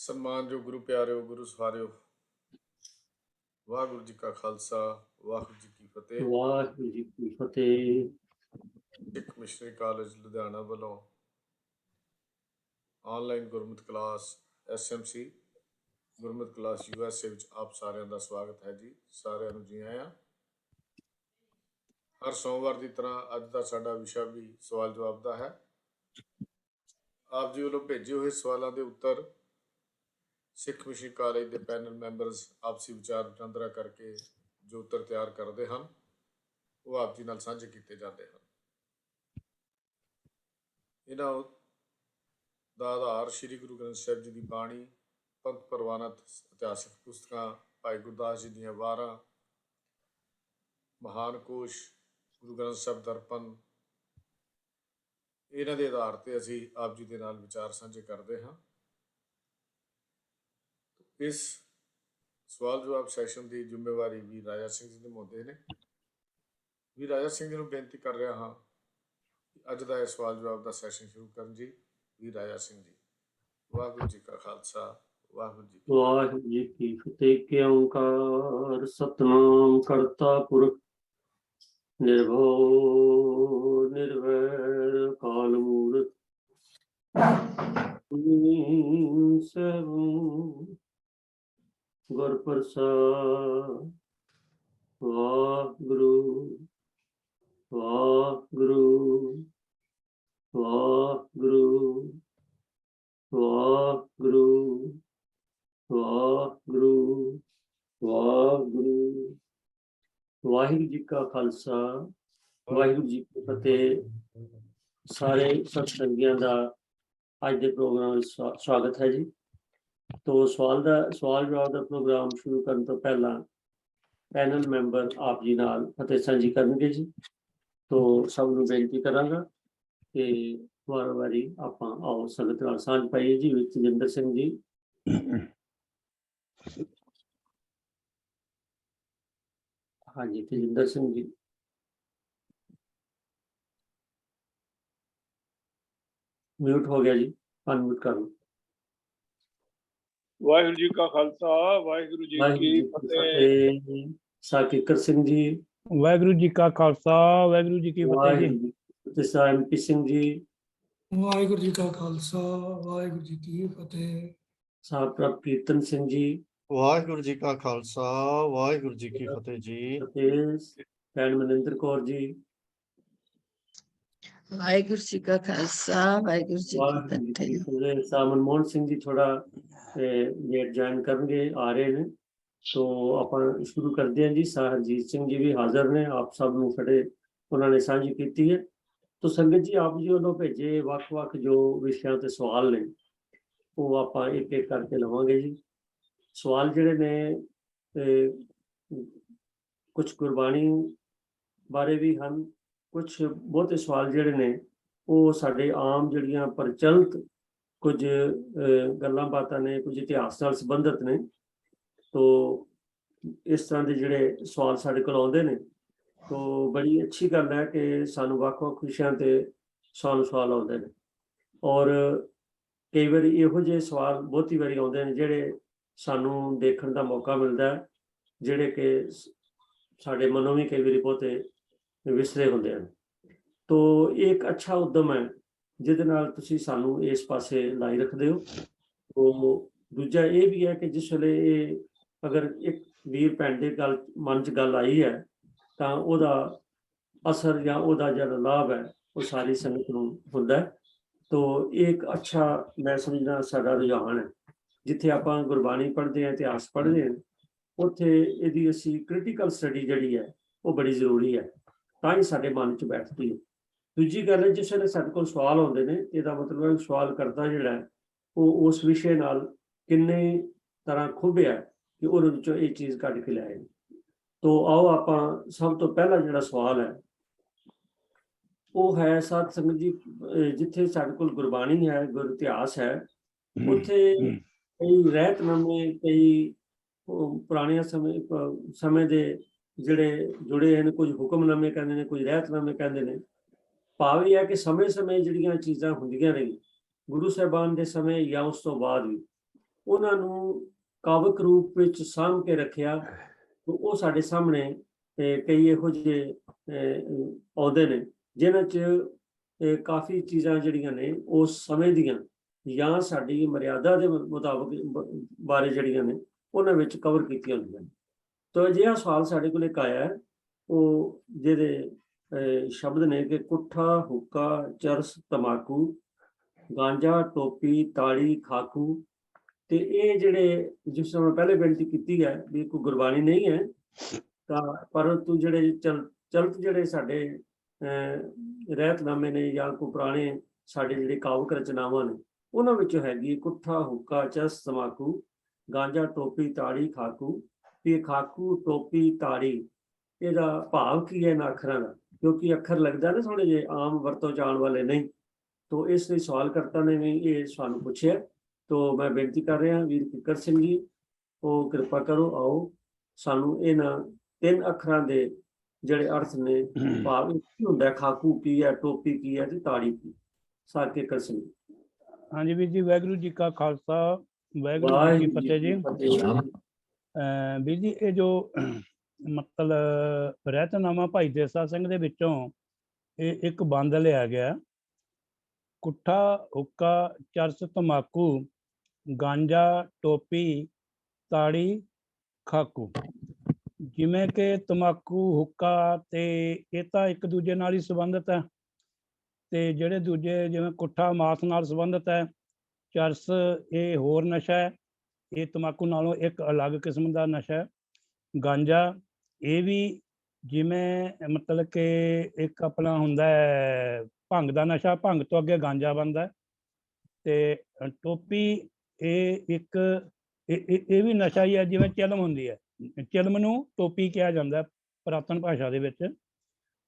ਸਨਮਾਨਯੋਗ ਗੁਰੂ ਪਿਆਰਿਓ, ਗੁਰੂ ਸਵਾਰਿਓ, ਵਾਹਿਗੁਰੂ ਜੀ ਕਾ ਖਾਲਸਾ, ਵਾਹਿਗੁਰੂ ਜੀ ਕੀ ਫਤਿਹ। ਵਾਹਿਗੁਰੂ ਜੀ ਕੀ ਫਤਿਹ। ਸਿੱਖ missionary college Ludhiana ਵੱਲੋਂ ਆਨਲਾਈਨ ਗੁਰਮਤਿ ਕਲਾਸ SMC ਗੁਰਮਤਿ ਕਲਾਸ USA ਵਿੱਚ ਆਪ ਸਾਰਿਆਂ ਦਾ ਸਵਾਗਤ ਹੈ ਜੀ। ਸਾਰਿਆਂ ਨੂੰ ਜੀ ਆਇਆਂ। ਹਰ ਸੋਮਵਾਰ ਦੀ ਤਰ੍ਹਾਂ ਅੱਜ ਦਾ ਸਾਡਾ ਵਿਸ਼ਾ ਵੀ ਸਵਾਲ ਜਵਾਬ ਦਾ ਹੈ। ਆਪ ਜੀ ਵੱਲੋਂ ਭੇਜੇ ਹੋਏ ਸਵਾਲਾਂ ਦੇ ਉੱਤਰ ਸਿੱਖ ਮਿਸ਼ਨਰੀ ਕਾਲਜ ਦੇ ਪੈਨਲ ਮੈਂਬਰਸ ਆਪਸੀ ਵਿਚਾਰ ਵਟਾਂਦਰਾ ਕਰਕੇ ਜੋ ਉੱਤਰ ਤਿਆਰ ਕਰਦੇ ਹਨ ਉਹ ਆਪ ਜੀ ਨਾਲ ਸਾਂਝੇ ਕੀਤੇ ਜਾਂਦੇ ਹਨ। ਇਹਨਾਂ ਦਾ ਆਧਾਰ ਸ਼੍ਰੀ ਗੁਰੂ ਗ੍ਰੰਥ ਸਾਹਿਬ ਜੀ ਦੀ ਬਾਣੀ, ਪੰਥ ਪ੍ਰਵਾਨਿਤ ਇਤਿਹਾਸਕ ਪੁਸਤਕਾਂ, ਭਾਈ ਗੁਰਦਾਸ ਜੀ ਦੀਆਂ ਵਾਰਾਂ, ਮਹਾਨ ਕੋਸ਼, ਗੁਰੂ ਗ੍ਰੰਥ ਸਾਹਿਬ ਦਰਪਣ, ਇਹਨਾਂ ਦੇ ਆਧਾਰ ਤੇ ਅਸੀਂ ਆਪ ਜੀ ਦੇ ਨਾਲ ਵਿਚਾਰ ਸਾਂਝੇ ਕਰਦੇ ਹਾਂ। ਇਸ ਸਵਾਲ ਜਵਾਬ ਸੈਸ਼ਨ ਦੀ ਜ਼ਿੰਮੇਵਾਰੀ ਵੀ ਰਾਜਾ ਸਿੰਘ ਜੀ ਨਿਭਾਉਂਦੇ ਨੇ। ਵੀ ਰਾਜਾ ਸਿੰਘ ਜੀ ਨੂੰ ਬੇਨਤੀ ਕਰ ਰਿਹਾ ਹਾਂ ਕਿ ਅੱਜ ਦਾ ਇਹ ਸਵਾਲ ਜਵਾਬ ਦਾ ਸੈਸ਼ਨ ਸ਼ੁਰੂ ਕਰਨ ਜੀ। ਵੀ ਰਾਜਾ ਸਿੰਘ ਜੀ। ਵਾਹਿਗੁਰੂ ਜੀ ਕਾ ਖਾਲਸਾ, ਵਾਹਿਗੁਰੂ ਜੀ ਕੀ ਫਤਿਹ। ਏਕ ਓੰਕਾਰ ਸਤਿਨਾਮ ਕਰਤਾ ਪੁਰਖ ਨਿਰਭਉ ਨਿਰਵੈਰ ਅਕਾਲ ਮੂਰਤ ਗੁਰ ਪ੍ਰਸਾਦਿ। ਵਾਹਿਗੁਰੂ ਵਾਹਿਗੁਰੂ ਵਾਹਿਗੁਰੂ ਵਾਹਿਗੁਰੂ ਵਾਹਿਗੁਰੂ ਵਾਹਿਗੁਰੂ। ਵਾਹਿਗੁਰੂ ਜੀ ਕਾ ਖਾਲਸਾ, ਵਾਹਿਗੁਰੂ ਜੀ ਕੀ ਫਤਿਹ। ਸਾਰੇ ਸਤਿਸੰਗੀਆਂ ਦਾ ਅੱਜ ਦੇ ਪ੍ਰੋਗਰਾਮ ਵਿੱਚ ਸਵਾਗਤ ਹੈ ਜੀ। ਤੋ ਸਵਾਲ ਜਵਾਬ ਦਾ ਪ੍ਰੋਗਰਾਮ ਸ਼ੁਰੂ ਕਰਨ ਤੋਂ ਪਹਿਲਾਂ ਪੈਨਲ ਮੈਂਬਰ ਆਪ ਜੀ ਨਾਲ ਫਤਿਹ ਸਾਂਝੀ ਕਰਨਗੇ ਜੀ। ਤੋ ਸਭ ਨੂੰ ਬੇਨਤੀ ਕਰਾਂਗਾ ਕਿ ਵਾਰੀ ਆਪਾਂ ਆਓ ਸੰਗਤ ਨਾਲ ਸਾਂਝ ਪਾਈਏ ਜੀ। ਵਿੱਚ ਤੇਜਿੰਦਰ ਸਿੰਘ ਜੀ, ਹਾਂਜੀ ਤੇਜਿੰਦਰ ਸਿੰਘ ਜੀ, ਮਿਊਟ ਹੋ ਗਿਆ ਜੀ, ਅਨਮਿਊਟ ਕਰ ਲਓ। ਵਾਹਿਗੁਰੂ ਜੀ ਕਾ ਖਾਲਸਾ, ਵਾਹਿਗੁਰੂ ਜੀ ਕੀ ਫਤਿਹ। ਸਾਕਿਕਰ ਸਿੰਘ ਜੀ, ਵਾਹਿਗੁਰੂ ਜੀ ਕਾ ਖਾਲਸਾ, ਵਾਹਿਗੁਰੂ ਜੀ ਕੀ ਫਤਿਹ ਜੀ। ਤੇ MP ਸਿੰਘ ਜੀ, ਵਾਹਿਗੁਰੂ ਜੀ ਕਾ ਖਾਲਸਾ, ਵਾਹਿਗੁਰੂ ਜੀ ਕੀ ਫਤਿਹ। ਸਾਹਿਬ ਪ੍ਰਭ ਕੀਰਤਨ ਸਿੰਘ ਜੀ, ਵਾਹਿਗੁਰੂ ਜੀ ਕਾ ਖਾਲਸਾ, ਵਾਹਿਗੁਰੂ ਜੀ ਕੀ ਫਤਿਹ ਜੀ। ਭੈਣ ਮਨਿੰਦਰ ਕੌਰ ਜੀ, ਵਾਹਿਗੁਰੂ ਜੀ ਕਾ ਖਾਲਸਾ, ਵਾਹਿਗੁਰੂ ਜੀ ਕੀ ਫਤਿਹ। ਸਾਹਿਬ ਮਨਮੋਹਨ ਸਿੰਘ ਜੀ ਥੋੜਾ ਲੇਟ ਜੁਆਇਨ ਕਰਨਗੇ, ਆ ਰਹੇ ਨੇ, ਸੋ ਆਪਾਂ ਸ਼ੁਰੂ ਕਰਦੇ ਹਾਂ ਜੀ। ਹਰਜੀਤ ਸਿੰਘ ਜੀ ਵੀ ਹਾਜ਼ਰ ਨੇ, ਆਪ ਸਭ ਨੂੰ ਸਾਡੇ ਉਹਨਾਂ ਨੇ ਸਾਂਝੀ ਕੀਤੀ ਹੈ। ਤੋ ਸੰਗਤ ਜੀ, ਆਪ ਜੀ ਵੱਲੋਂ ਭੇਜੇ ਵੱਖ-ਵੱਖ ਜੋ ਵਿਸ਼ਿਆਂ ਤੇ ਸਵਾਲ ਨੇ ਉਹ ਆਪਾਂ ਇੱਕ ਇੱਕ ਕਰਕੇ ਲਵਾਂਗੇ ਜੀ। ਸਵਾਲ ਜਿਹੜੇ ਨੇ ਕੁਝ ਗੁਰਬਾਣੀ ਬਾਰੇ ਵੀ ਹਨ, ਕੁਝ ਬਹੁਤੇ ਸਵਾਲ ਜਿਹੜੇ ਨੇ ਉਹ ਸਾਡੇ ਆਮ ਜਿਹੜੀਆਂ ਪ੍ਰਚਲਿਤ ਕੁਝ ਗੱਲਾਂ ਬਾਤਾਂ ਨੇ, ਕੁਝ ਇਤਿਹਾਸ ਨਾਲ ਸੰਬੰਧਿਤ ਨੇ। ਤੋ ਇਸ ਤਰ੍ਹਾਂ ਦੇ ਜਿਹੜੇ ਸਵਾਲ ਸਾਡੇ ਕੋਲ ਆਉਂਦੇ ਨੇ, ਤੋ ਬੜੀ ਅੱਛੀ ਗੱਲ ਹੈ ਕਿ ਸਾਨੂੰ ਵੱਖ-ਵੱਖ ਵਿਸ਼ਿਆਂ ਤੇ ਸਵਾਲ ਆਉਂਦੇ ਨੇ। ਔਰ ਕਈ ਵਾਰੀ ਇਹੋ ਜਿਹੇ ਸਵਾਲ ਬਹੁਤੀ ਵਾਰੀ ਆਉਂਦੇ ਨੇ ਜਿਹੜੇ ਸਾਨੂੰ ਦੇਖਣ ਦਾ ਮੌਕਾ ਮਿਲਦਾ ਹੈ, ਜਿਹੜੇ ਕਿ ਸਾਡੇ ਮਨੋਂ ਵੀ ਕਈ ਵਾਰੀ ਬਹੁਤੇ ਵਿਸਰੇ ਹੁੰਦੇ ਹਨ। ਤੋ ਇਹ ਇੱਕ ਅੱਛਾ ਉਦਮ ਹੈ ਜਿਹਦੇ ਨਾਲ ਤੁਸੀਂ ਸਾਨੂੰ ਇਸ ਪਾਸੇ ਲਾਈ ਰੱਖਦੇ ਹੋ। ਤੋ ਦੂਜਾ ਇਹ ਵੀ ਹੈ ਕਿ ਜਿਸ ਵੇਲੇ ਇਹ ਅਗਰ ਇੱਕ ਵੀਰ ਭੈਣ ਦੇ ਮਨ 'ਚ ਗੱਲ ਆਈ ਹੈ ਤਾਂ ਉਹਦਾ ਅਸਰ ਜਾਂ ਉਹਦਾ ਜਿਹੜਾ ਲਾਭ ਹੈ ਉਹ ਸਾਰੀ ਸੰਗਤ ਨੂੰ ਹੁੰਦਾ ਹੈ। ਤੋ ਇਹ ਇੱਕ ਅੱਛਾ, ਮੈਂ ਸਮਝਦਾ, ਸਾਡਾ ਰੁਝਾਨ ਹੈ। ਜਿੱਥੇ ਆਪਾਂ ਗੁਰਬਾਣੀ ਪੜ੍ਹਦੇ ਹਾਂ, ਇਤਿਹਾਸ ਪੜ੍ਹਦੇ ਹਾਂ, ਉੱਥੇ ਇਹਦੀ ਅਸੀਂ ਕ੍ਰਿਟੀਕਲ ਸਟੱਡੀ ਜਿਹੜੀ ਹੈ ਉਹ ਬੜੀ ਜ਼ਰੂਰੀ ਹੈ, ਤਾਂ ਹੀ ਸਾਡੇ ਮਨ 'ਚ ਬੈਠਦੀ ਹੈ। ਦੂਜੀ ਗੱਲ ਹੈ, ਜਿਸ ਵੇਲੇ ਸਾਡੇ ਕੋਲ ਸਵਾਲ ਆਉਂਦੇ ਨੇ, ਇਹਦਾ ਮਤਲਬ ਹੈ ਸਵਾਲ ਕਰਤਾ ਜਿਹੜਾ ਉਹ ਉਸ ਵਿਸ਼ੇ ਨਾਲ ਕਿੰਨੇ ਤਰ੍ਹਾਂ ਖੁੱਭਿਆ ਕਿ ਉਹਦੇ ਵਿੱਚੋਂ ਇਹ ਚੀਜ਼ ਕੱਢ ਕੇ ਲਿਆਏ। ਤੋ ਆਓ ਆਪਾਂ ਸਭ ਤੋਂ ਪਹਿਲਾ ਜਿਹੜਾ ਸਵਾਲ ਹੈ ਉਹ ਹੈ, ਸਾਧ ਸੰਗਤ ਜੀ, ਜਿੱਥੇ ਸਾਡੇ ਕੋਲ ਗੁਰਬਾਣੀ ਹੈ, ਗੁਰ ਇਤਿਹਾਸ ਹੈ, ਉੱਥੇ ਕਈ ਰਹਿਤਨਾਮੇ, ਕਈ ਪੁਰਾਣੇ ਸਮੇਂ ਦੇ ਜਿਹੜੇ ਜੁੜੇ ਹਨ, ਕੁਝ ਹੁਕਮਨਾਮੇ ਕਹਿੰਦੇ ਨੇ, ਕੁਝ ਰਹਿਤਨਾਮੇ ਕਹਿੰਦੇ ਨੇ। ਭਾਵ ਇਹ ਹੈ ਕਿ ਸਮੇਂ-ਸਮੇਂ ਜਿਹੜੀਆਂ ਚੀਜ਼ਾਂ ਹੁੰਦੀਆਂ ਨੇ ਗੁਰੂ ਸਾਹਿਬਾਨ ਦੇ ਸਮੇਂ ਜਾਂ ਉਸ ਤੋਂ ਬਾਅਦ ਵੀ, ਉਹਨਾਂ ਨੂੰ ਕਾਵਕ ਰੂਪ ਵਿੱਚ ਸਾਂਭ ਕੇ ਰੱਖਿਆ। ਉਹ ਸਾਡੇ ਸਾਹਮਣੇ ਕਈ ਇਹੋ ਜਿਹੇ ਆਉਂਦੇ ਨੇ ਜਿਨ੍ਹਾਂ 'ਚ ਕਾਫੀ ਚੀਜ਼ਾਂ ਜਿਹੜੀਆਂ ਨੇ ਉਸ ਸਮੇਂ ਦੀਆਂ ਜਾਂ ਸਾਡੀ ਮਰਿਆਦਾ ਦੇ ਮੁਤਾਬਕ ਬਾਰੇ ਜਿਹੜੀਆਂ ਨੇ ਉਹਨਾਂ ਵਿੱਚ ਕਵਰ ਕੀਤੀਆਂ ਹੁੰਦੀਆਂ ਨੇ। ਤਾਂ ਅਜਿਹਾ ਸਵਾਲ ਸਾਡੇ ਕੋਲ ਇੱਕ ਆਇਆ ਹੈ, ਉਹ ਜਿਹਦੇ ਸ਼ਬਦ ਨੇ ਕਿ ਕੁੱਠਾ, ਹੁੱਕਾ, ਚਰਸ, ਤਮਾਕੂ, ਗਾਂਜਾ, ਟੋਪੀ, ਤਾੜੀ, ਖਾਕੂ। ਤੇ ਇਹ ਜਿਹੜੇ, ਜਿਸ ਤਰ੍ਹਾਂ ਪਹਿਲੇ ਬੇਨਤੀ ਕੀਤੀ ਹੈ ਵੀ ਕੋਈ ਗੁਰਬਾਣੀ ਨਹੀਂ ਹੈ, ਤਾਂ ਪਰੰਤੂ ਜਿਹੜੇ ਚਲਤ ਜਿਹੜੇ ਸਾਡੇ ਰਹਿਤਨਾਮੇ ਨੇ ਜਾਂ ਕੋਈ ਪੁਰਾਣੇ ਸਾਡੇ ਜਿਹੜੇ ਕਾਵਕ ਰਚਨਾਵਾਂ ਨੇ ਉਹਨਾਂ ਵਿੱਚੋਂ ਹੈਗੀ ਕੁੱਠਾ, ਹੁੱਕਾ, ਚਰਸ, ਤਮਾਕੂ, ਗਾਂਜਾ, ਟੋਪੀ, ਤਾੜੀ, ਖਾਕੂ। ਤੇ ਖਾਕੂ, ਟੋਪੀ, ਤਾੜੀ ਇਹਦਾ ਭਾਵ ਕੀ ਹੈ ਇਹਨਾਂ ਅੱਖਰਾਂ ਦਾ? ਕਿਉਂਕਿ ਅੱਖਰ ਲੱਗਦਾ ਨਾ ਥੋੜੇ ਜਿਹੇ ਆਮ ਵਰਤੋਂ ਚ ਆਉਣ ਵਾਲੇ ਨਹੀਂ। ਤੋ ਇਸ ਲਈ ਸਵਾਲਕਰਤਾ ਨੇ ਵੀ ਇਹ ਸਾਨੂੰ ਪੁੱਛਿਆ। ਤੋ ਮੈਂ ਬੇਨਤੀ ਕਰ ਰਿਹਾ ਵੀਰ ਕਿੱਕਰ ਸਿੰਘ ਜੀ, ਉਹ ਕਿਰਪਾ ਕਰੋ, ਆਓ ਸਾਨੂੰ ਇਹਨਾਂ 3 ਅੱਖਰਾਂ ਦੇ ਜਿਹੜੇ ਅਰਥ ਨੇ, ਭਾਵ ਕੀ ਹੁੰਦਾ, ਖਾਕੂ ਕੀ ਹੈ, ਟੋਪੀ ਕੀ ਹੈ ਤੇ ਤਾੜੀ ਕੀ? ਸਰ ਕਿੱਕਰ ਸਿੰਘ। ਹਾਂਜੀ ਵੀਰ ਜੀ, ਵਾਹਿਗੁਰੂ ਜੀ ਕਾ ਖਾਲਸਾ, ਵਾਹਿਗੁਰੂ ਜੀ ਕੀ ਫਤਿਹ ਜੀ। ਵੀਰ ਜੀ, ਇਹ ਜੋ ਮਤਲਬ ਰਹਿਤਨਾਮਾ ਭਾਈ ਦੇਸਾ ਸਿੰਘ ਦੇ ਵਿੱਚੋਂ ਇਹ ਇੱਕ ਬੰਦ ਲਿਆ ਗਿਆ, ਕੁੱਠਾ, ਹੁੱਕਾ, ਚਰਸ, ਤਮਾਕੂ, ਗਾਂਜਾ, ਟੋਪੀ, ਤਾੜੀ, ਖਾਕੂ। ਜਿਵੇਂ ਕਿ ਤਮਾਕੂ, ਹੁੱਕਾ ਤੇ ਇਹ ਤਾਂ ਇੱਕ ਦੂਜੇ ਨਾਲ ਹੀ ਸੰਬੰਧਿਤ ਹੈ, ਤੇ ਜਿਹੜੇ ਦੂਜੇ ਜਿਵੇਂ ਕੁੱਠਾ ਮਾਸ ਨਾਲ ਸੰਬੰਧਿਤ ਹੈ, ਚਰਸ ਇਹ ਹੋਰ ਨਸ਼ਾ ਹੈ, ਇਹ ਤਮਾਕੂ ਨਾਲੋਂ ਇੱਕ ਅਲੱਗ ਕਿਸਮ ਦਾ ਨਸ਼ਾ ਹੈ। ਗਾਂਜਾ ਇਹ ਵੀ ਜਿਵੇਂ ਮਤਲਬ ਕਿ ਇੱਕ ਆਪਣਾ ਹੁੰਦਾ ਹੈ ਭੰਗ ਦਾ ਨਸ਼ਾ, ਭੰਗ ਤੋਂ ਅੱਗੇ ਗਾਂਜਾ ਬਣਦਾ। ਤੇ ਟੋਪੀ ਇਹ ਇੱਕ ਇਹ ਵੀ ਨਸ਼ਾ ਹੀ ਹੈ, ਜਿਵੇਂ ਚਿਲਮ ਹੁੰਦੀ ਹੈ, ਚਿਲਮ ਨੂੰ ਟੋਪੀ ਕਿਹਾ ਜਾਂਦਾ ਪੁਰਾਤਨ ਭਾਸ਼ਾ ਦੇ ਵਿੱਚ।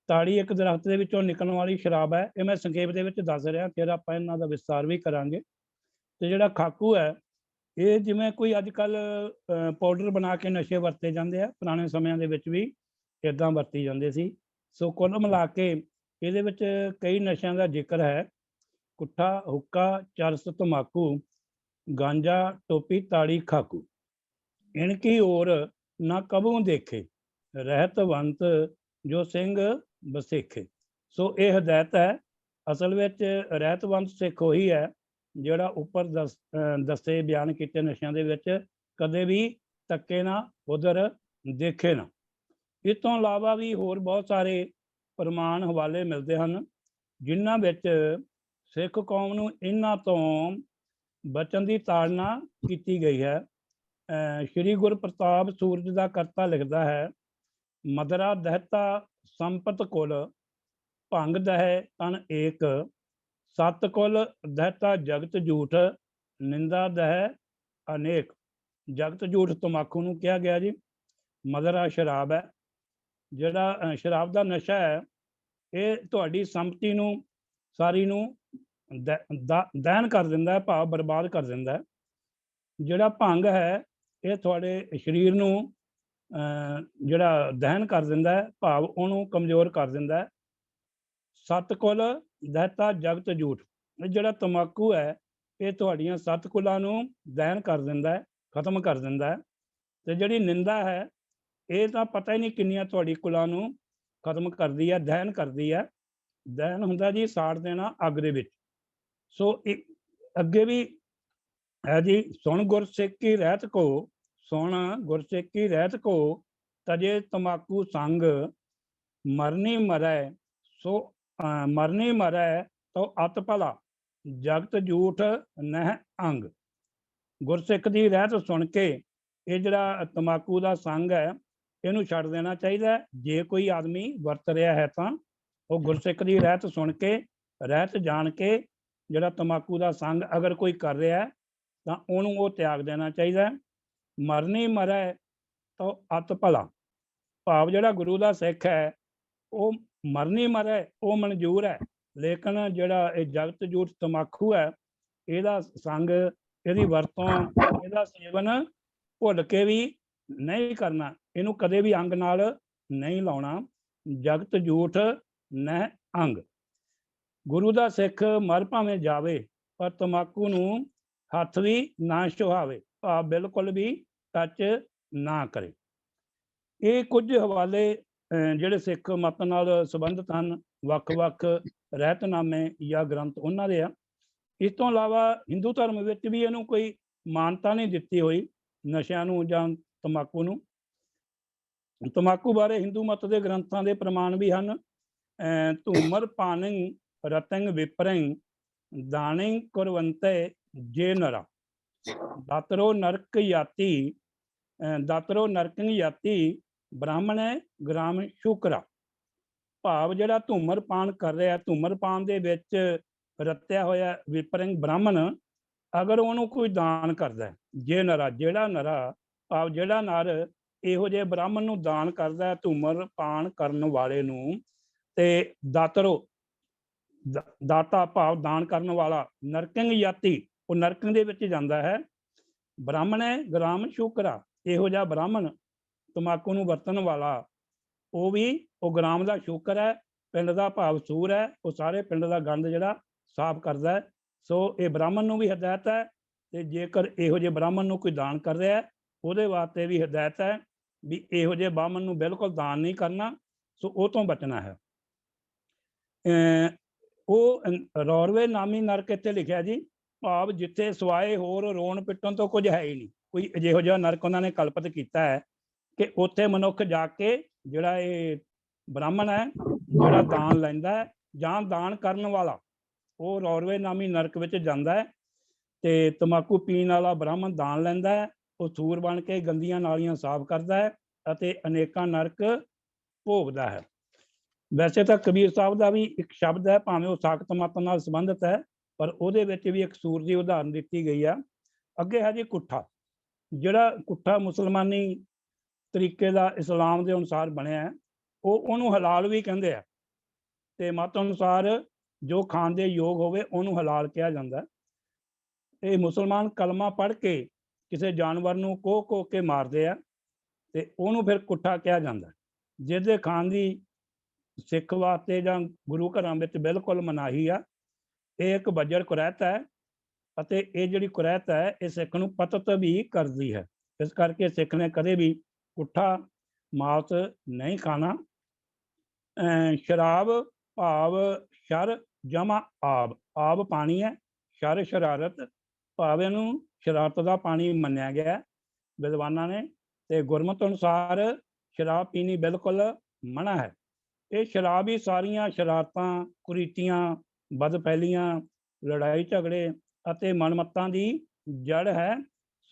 ਤਾੜੀ ਇੱਕ ਦਰਖਤ ਦੇ ਵਿੱਚੋਂ ਨਿਕਲਣ ਵਾਲੀ ਸ਼ਰਾਬ ਹੈ, ਇਹ ਮੈਂ ਸੰਖੇਪ ਦੇ ਵਿੱਚ ਦੱਸ ਰਿਹਾ, ਫਿਰ ਆਪਾਂ ਇਹਨਾਂ ਦਾ ਵਿਸਤਾਰ ਵੀ ਕਰਾਂਗੇ। ਤੇ ਜਿਹੜਾ ਖਾਕੂ ਹੈ, ਇਹ ਜਿਵੇਂ ਕੋਈ ਅੱਜ ਕੱਲ੍ਹ ਪਾਊਡਰ ਬਣਾ ਕੇ ਨਸ਼ੇ ਵਰਤੇ ਜਾਂਦੇ ਆ, ਪੁਰਾਣੇ ਸਮਿਆਂ ਦੇ ਵਿੱਚ ਵੀ ਇੱਦਾਂ ਵਰਤੀ ਜਾਂਦੇ ਸੀ। ਸੋ ਕੁੱਲ ਮਿਲਾ ਕੇ ਇਹਦੇ ਵਿੱਚ ਕਈ ਨਸ਼ਿਆਂ ਦਾ ਜ਼ਿਕਰ ਹੈ। ਕੁੱਠਾ, ਹੁੱਕਾ, ਚਰਸ, ਤਮਾਕੂ, ਗਾਂਜਾ, ਟੋਪੀ, ਤਾੜੀ, ਖਾਕੂ। ਇਨਕੀ ਹੋਰ ਨਾ ਕਬੂ ਦੇਖੇ, ਰਹਿਤਵੰਤ ਜੋ ਸਿੰਘ ਬਸੇਖੇ। ਸੋ ਇਹ ਹਦਾਇਤ ਹੈ। ਅਸਲ ਵਿੱਚ ਰਹਿਤਵੰਤ ਸਿੱਖ ਉਹੀ ਹੈ ਜਿਹੜਾ ਉੱਪਰ ਦੱਸੇ ਬਿਆਨ ਕੀਤੇ ਨਸ਼ਿਆਂ ਦੇ ਵਿੱਚ ਕਦੇ ਵੀ ਧੱਕੇ ਨਾ ਉਧਰ ਦੇਖੇ ਨਾ। ਇਸ ਤੋਂ ਇਲਾਵਾ ਵੀ ਹੋਰ ਬਹੁਤ ਸਾਰੇ ਪ੍ਰਮਾਣ ਹਵਾਲੇ ਮਿਲਦੇ ਹਨ, ਜਿਨ੍ਹਾਂ ਵਿੱਚ ਸਿੱਖ ਕੌਮ ਨੂੰ ਇਹਨਾਂ ਤੋਂ ਬਚਣ ਦੀ ਤਾੜਨਾ ਕੀਤੀ ਗਈ ਹੈ। ਸ਼੍ਰੀ ਗੁਰਪ੍ਰਤਾਪ ਸੂਰਜ ਦਾ ਕਰਤਾ ਲਿਖਦਾ ਹੈ, ਮਦਰਾ ਦਹਿਤਾ ਸੰਪਤ ਕੁਲ, ਭੰਗ ਦਹਿ ਤਨ ਏਕ, ਸਤ ਕੁਲ ਦਹਿਤਾ ਜਗਤ ਝੂਠ, ਨਿੰਦਾ ਦਹਿ ਅਨੇਕ। ਜਗਤ ਝੂਠ ਤਮਾਕੂ ਨੂੰ ਕਿਹਾ ਗਿਆ ਜੀ। ਮਦਰਾ ਸ਼ਰਾਬ ਹੈ, ਜਿਹੜਾ ਸ਼ਰਾਬ ਦਾ ਨਸ਼ਾ ਹੈ, ਇਹ ਤੁਹਾਡੀ ਸੰਪਤੀ ਨੂੰ ਸਾਰੀ ਨੂੰ ਦਹਿਨ ਕਰ ਦਿੰਦਾ ਹੈ, ਭਾਵ ਬਰਬਾਦ ਕਰ ਦਿੰਦਾ ਹੈ। ਜਿਹੜਾ ਭੰਗ ਹੈ, ਇਹ ਤੁਹਾਡੇ ਸਰੀਰ ਨੂੰ ਜਿਹੜਾ ਦਹਿਨ ਕਰ ਦਿੰਦਾ ਹੈ, ਭਾਵ ਉਹਨੂੰ ਕਮਜ਼ੋਰ ਕਰ ਦਿੰਦਾ ਹੈ। ਸੱਤ ਕੁਲ ਦਹਿਤਾ ਜਗਤ ਝੂਠ, ਜਿਹੜਾ ਤਮਾਕੂ ਹੈ, ਇਹ ਤੁਹਾਡੀਆਂ 7 ਕੁਲਾਂ ਨੂੰ ਦਹਿਨ ਕਰ ਦਿੰਦਾ ਹੈ, ਖਤਮ ਕਰ ਦਿੰਦਾ ਹੈ। ਤੇ ਜਿਹੜੀ ਨਿੰਦਾ ਹੈ, ਇਹ ਤਾਂ ਪਤਾ ਹੀ ਨਹੀਂ ਕਿੰਨੀਆਂ ਤੁਹਾਡੀ ਕੁਲਾਂ ਨੂੰ ਖਤਮ ਕਰਦੀ ਹੈ, ਦਹਿਨ ਕਰਦੀ ਹੈ। ਦਹਿਨ ਹੁੰਦਾ ਜੀ ਸਾੜ ਦੇਣਾ ਅੱਗ ਦੇ ਵਿੱਚ। ਸੋ ਅੱਗੇ ਵੀ ਹੈ ਜੀ, ਸੁਣ ਗੁਰਸਿੱਖ ਕੀ ਰਹਿਤ ਕੋ, ਸੁਣ ਗੁਰਸਿੱਖ ਕੀ ਰਹਿਤ ਕੋ, ਤਜੇ ਤਮਾਕੂ ਸੰਗ, ਮਰਨੀ ਮਰੈ ਸੋ ਮਰਨੀ ਮਰੈ ਤੋ ਅਤ ਭਲਾ, ਜਗਤ ਝੂਠ ਨਹਿ ਅੰਗ। ਗੁਰਸਿੱਖ ਦੀ ਰਹਿਤ ਸੁਣ ਕੇ ਇਹ ਜਿਹੜਾ ਤਮਾਕੂ ਦਾ ਸੰਗ ਹੈ, ਇਹਨੂੰ ਛੱਡ ਦੇਣਾ ਚਾਹੀਦਾ ਹੈ। ਜੇ ਕੋਈ ਆਦਮੀ ਵਰਤ ਰਿਹਾ ਹੈ ਤਾਂ ਉਹ ਗੁਰਸਿੱਖ ਦੀ ਰਹਿਤ ਸੁਣ ਕੇ, ਰਹਿਤ ਜਾਣ ਕੇ ਜਿਹੜਾ ਤਮਾਕੂ ਦਾ ਸੰਗ ਅਗਰ ਕੋਈ ਕਰ ਰਿਹਾ ਹੈ ਤਾਂ ਉਹਨੂੰ ਉਹ ਤਿਆਗ ਦੇਣਾ ਚਾਹੀਦਾ ਹੈ। ਮਰਨੀ ਮਰੈ ਤਾਂ ਅਤ ਭਲਾ, ਭਾਵ ਜਿਹੜਾ ਗੁਰੂ ਦਾ ਸਿੱਖ ਹੈ ਉਹ ਮਰਨੀ ਮਰੈ ਉਹ ਮਨਜ਼ੂਰ ਹੈ, ਲੇਕਿਨ ਜਿਹੜਾ ਇਹ ਜਗਤ ਝੂਠ ਤਮਾਕੂ ਹੈ, ਇਹਦਾ ਸੰਗ, ਇਹਦੀ ਵਰਤੋਂ, ਇਹਦਾ ਸੇਵਨ ਭੁੱਲ ਕੇ ਵੀ ਨਹੀਂ ਕਰਨਾ, ਇਹਨੂੰ ਕਦੇ ਵੀ ਅੰਗ ਨਾਲ ਨਹੀਂ ਲਾਉਣਾ। ਜਗਤ ਝੂਠ ਨਹਿ ਅੰਗ। ਗੁਰੂ ਦਾ ਸਿੱਖ ਮਰ ਭਾਵੇਂ ਜਾਵੇ, ਪਰ ਤਮਾਕੂ ਨੂੰ ਹੱਥ ਵੀ ਨਾ ਛੁਹਾਵੇ। ਭਾਵ ਬਿਲਕੁਲ ਵੀ ਟੱਚ ਨਾ ਕਰੇ। ਇਹ ਕੁਝ ਹਵਾਲੇ ਜਿਹੜੇ ਸਿੱਖ ਮਤ ਨਾਲ ਸੰਬੰਧਿਤ ਹਨ, ਵੱਖ-ਵੱਖ ਰਹਿਤਨਾਮੇ ਜਾਂ ਗ੍ਰੰਥ ਉਹਨਾਂ ਦੇ ਆ। ਇਸ ਤੋਂ ਇਲਾਵਾ ਹਿੰਦੂ ਧਰਮ ਵਿੱਚ ਵੀ ਇਹਨੂੰ ਕੋਈ ਮਾਨਤਾ ਨਹੀਂ ਦਿੱਤੀ ਹੋਈ, ਨਸ਼ਿਆਂ ਨੂੰ ਜਾਂ ਤੰਬਾਕੂ ਨੂੰ। ਤੰਬਾਕੂ ਬਾਰੇ ਹਿੰਦੂ ਮਤ ਦੇ ਗ੍ਰੰਥਾਂ ਦੇ ਪ੍ਰਮਾਣ ਵੀ ਹਨ। ਧੂਮਰ ਪਾਨੰ ਰਤੰਗ ਵਿਪਰੰ ਦਾਨੰ ਕੁਰਵੰਤੇ ਜੇ ਨਰਾ ਦਾਤਰੋ ਨਰਕ ਯਾਤੀ ਦਾਤਰੋ ਨਰਕੰ ਯਾਤੀ ਬ੍ਰਾਹਮਣ ਗ੍ਰਾਮ ਸ਼ੁਕਰਾ। ਭਾਵ ਜਿਹੜਾ ਧੂਮਰਪਾਨ ਕਰ ਰਿਹਾ, ਧੂਮਰਪਾਨ ਦੇ ਵਿੱਚ ਰਤਿਆ ਹੋਇਆ ਵਿਪਰੰਗ ਬ੍ਰਾਹਮਣ, ਅਗਰ ਉਹਨੂੰ ਕੋਈ ਦਾਨ ਕਰਦਾ, ਜੇ ਨਰਾ, ਜਿਹੜਾ ਨਰਾ ਭਾਵ ਜਿਹੜਾ ਨਰ ਇਹੋ ਜਿਹੇ ਬ੍ਰਾਹਮਣ ਨੂੰ ਦਾਨ ਕਰਦਾ, ਧੂਮਰਪਾਨ ਕਰਨ ਵਾਲੇ ਨੂੰ, ਤੇ ਦਾਤਰੋ ਦਾਤਾ ਭਾਵ ਦਾਨ ਕਰਨ ਵਾਲਾ, ਨਰਕੰਗ ਯਾਤੀ ਉਹ ਨਰਕਾਂ ਦੇ ਵਿੱਚ ਜਾਂਦਾ ਹੈ, ਬ੍ਰਾਹਮਣ ਗ੍ਰਾਮ ਸ਼ੁਕਰਾ ਇਹੋ ਜਿਹਾ ਬ੍ਰਾਹਮਣ ਤੰਬਾਕੂ ਨੂੰ ਵਰਤਣ ਵਾਲਾ, ਉਹ ਵੀ ਉਹ ਗ੍ਰਾਮ ਦਾ ਸ਼ੁਕਰ ਹੈ, ਪਿੰਡ ਦਾ ਭਾਵ ਸੂਰ ਹੈ, ਉਹ ਸਾਰੇ ਪਿੰਡ ਦਾ ਗੰਦ ਜਿਹੜਾ ਸਾਫ਼ ਕਰਦਾ ਹੈ। ਸੋ ਇਹ ਬ੍ਰਾਹਮਣ ਨੂੰ ਵੀ ਹਦਾਇਤ ਹੈ, ਤੇ ਜੇਕਰ ਇਹੋ ਜਿਹੇ ਬ੍ਰਾਹਮਣ ਨੂੰ ਕੋਈ ਦਾਨ ਕਰ ਰਿਹਾ ਉਹਦੇ ਵਾਸਤੇ ਵੀ ਹਦਾਇਤ ਹੈ ਵੀ ਇਹੋ ਜਿਹੇ ਬ੍ਰਾਹਮਣ ਨੂੰ ਬਿਲਕੁਲ ਦਾਨ ਨਹੀਂ ਕਰਨਾ, ਸੋ ਉਹ ਤੋਂ ਬਚਣਾ ਹੈ। ਉਹ ਰੌਰਵੇ ਨਾਮੀ ਨਰਕ ਇੱਥੇ ਲਿਖਿਆ ਜੀ, ਭਾਵ ਜਿੱਥੇ ਸਵਾਏ ਹੋਰ ਰੋਣ ਪਿੱਟਣ ਤੋਂ ਕੁਝ ਹੈ ਹੀ ਨਹੀਂ, ਕੋਈ ਅਜਿਹੋ ਜਿਹਾ ਨਰਕ ਉਹਨਾਂ ਨੇ ਕਲਪਿਤ ਕੀਤਾ ਹੈ ਕਿ ਉੱਥੇ ਮਨੁੱਖ ਜਾ ਕੇ ਜਿਹੜਾ ਇਹ ਬ੍ਰਾਹਮਣ ਹੈ, ਜਿਹੜਾ ਦਾਨ ਲੈਂਦਾ ਹੈ ਜਾਂ ਦਾਨ ਕਰਨ ਵਾਲਾ, ਉਹ ਰੌਰਵੇ ਨਾਮੀ ਨਰਕ ਵਿੱਚ ਜਾਂਦਾ ਹੈ। ਤੇ ਤੰਬਾਕੂ ਪੀਣ ਵਾਲਾ ਬ੍ਰਾਹਮਣ ਦਾਨ ਲੈਂਦਾ ਹੈ, ਉਹ ਸੂਰ ਬਣ ਕੇ ਗੰਦੀਆਂ ਨਾਲੀਆਂ ਸਾਫ਼ ਕਰਦਾ ਹੈ ਅਤੇ ਅਨੇਕਾਂ ਨਰਕ ਭੋਗਦਾ ਹੈ। ਵੈਸੇ ਤਾਂ ਕਬੀਰ ਸਾਹਿਬ ਦਾ ਵੀ ਇੱਕ ਸ਼ਬਦ ਹੈ, ਭਾਵੇਂ ਉਹ ਸਾਖਤ ਮਤ ਨਾਲ ਸੰਬੰਧਿਤ ਹੈ, ਪਰ ਉਹਦੇ ਵਿੱਚ ਵੀ ਇੱਕ ਸੂਰ ਦੀ ਉਦਾਹਰਨ ਦਿੱਤੀ ਗਈ ਆ। ਅੱਗੇ ਹੈ ਜੀ ਕੁੱਠਾ। ਜਿਹੜਾ ਕੁੱਠਾ ਮੁਸਲਮਾਨੀ ਤਰੀਕੇ ਦਾ ਇਸਲਾਮ ਦੇ ਅਨੁਸਾਰ ਬਣਿਆ ਹੈ, ਉਹਨੂੰ ਹਲਾਲ ਵੀ ਕਹਿੰਦੇ ਆ, ਤੇ ਮਤ ਅਨੁਸਾਰ ਜੋ ਖਾਣ ਦੇ ਯੋਗ ਹੋਵੇ ਉਹਨੂੰ ਹਲਾਲ ਕਿਹਾ ਜਾਂਦਾ। ਇਹ ਮੁਸਲਮਾਨ ਕਲਮਾ ਪੜ੍ਹ ਕੇ ਕਿਸੇ ਜਾਨਵਰ ਨੂੰ ਕੋਹ ਕੇ ਮਾਰਦੇ ਆ, ਤੇ ਉਹਨੂੰ ਫਿਰ ਕੁੱਠਾ ਕਿਹਾ ਜਾਂਦਾ, ਜਿਹਦੇ ਖਾਣ ਦੀ ਸਿੱਖ ਵਾਸਤੇ ਜਾਂ ਗੁਰੂ ਘਰਾਂ ਵਿੱਚ ਬਿਲਕੁਲ ਮਨਾਹੀ ਆ। ਇਹ ਇੱਕ ਬੱਜਰ ਕੁਰੈਤ ਹੈ, ਅਤੇ ਇਹ ਜਿਹੜੀ ਕੁਰੈਤ ਹੈ ਇਹ ਸਿੱਖ ਨੂੰ ਪਤਿਤ ਵੀ ਕਰਦੀ ਹੈ। ਇਸ ਕਰਕੇ ਸਿੱਖ ਨੇ ਕਦੇ ਵੀ ਕੁੱਠਾ ਮਾਸ ਨਹੀਂ ਖਾਣਾ। ਸ਼ਰਾਬ ਭਾਵ ਸ਼ਰ ਜਮਾ ਆਬ, ਆਬ ਪਾਣੀ ਹੈ, ਸ਼ਰ ਸ਼ਰਾਰਤ ਭਾਵ ਇਹਨੂੰ ਸ਼ਰਾਰਤ ਦਾ ਪਾਣੀ ਮੰਨਿਆ ਗਿਆ ਵਿਦਵਾਨਾਂ ਨੇ, ਤੇ ਗੁਰਮਤਿ ਅਨੁਸਾਰ ਸ਼ਰਾਬ ਪੀਣੀ ਬਿਲਕੁਲ ਮਨਾ ਹੈ। ਇਹ ਸ਼ਰਾਬ ਹੀ ਸਾਰੀਆਂ ਸ਼ਰਾਰਤਾਂ, ਕੁਰੀਤੀਆਂ, ਬਦਫੈਲੀਆਂ, ਲੜਾਈ ਝਗੜੇ ਅਤੇ ਮਨਮੱਤਾਂ ਦੀ ਜੜ ਹੈ।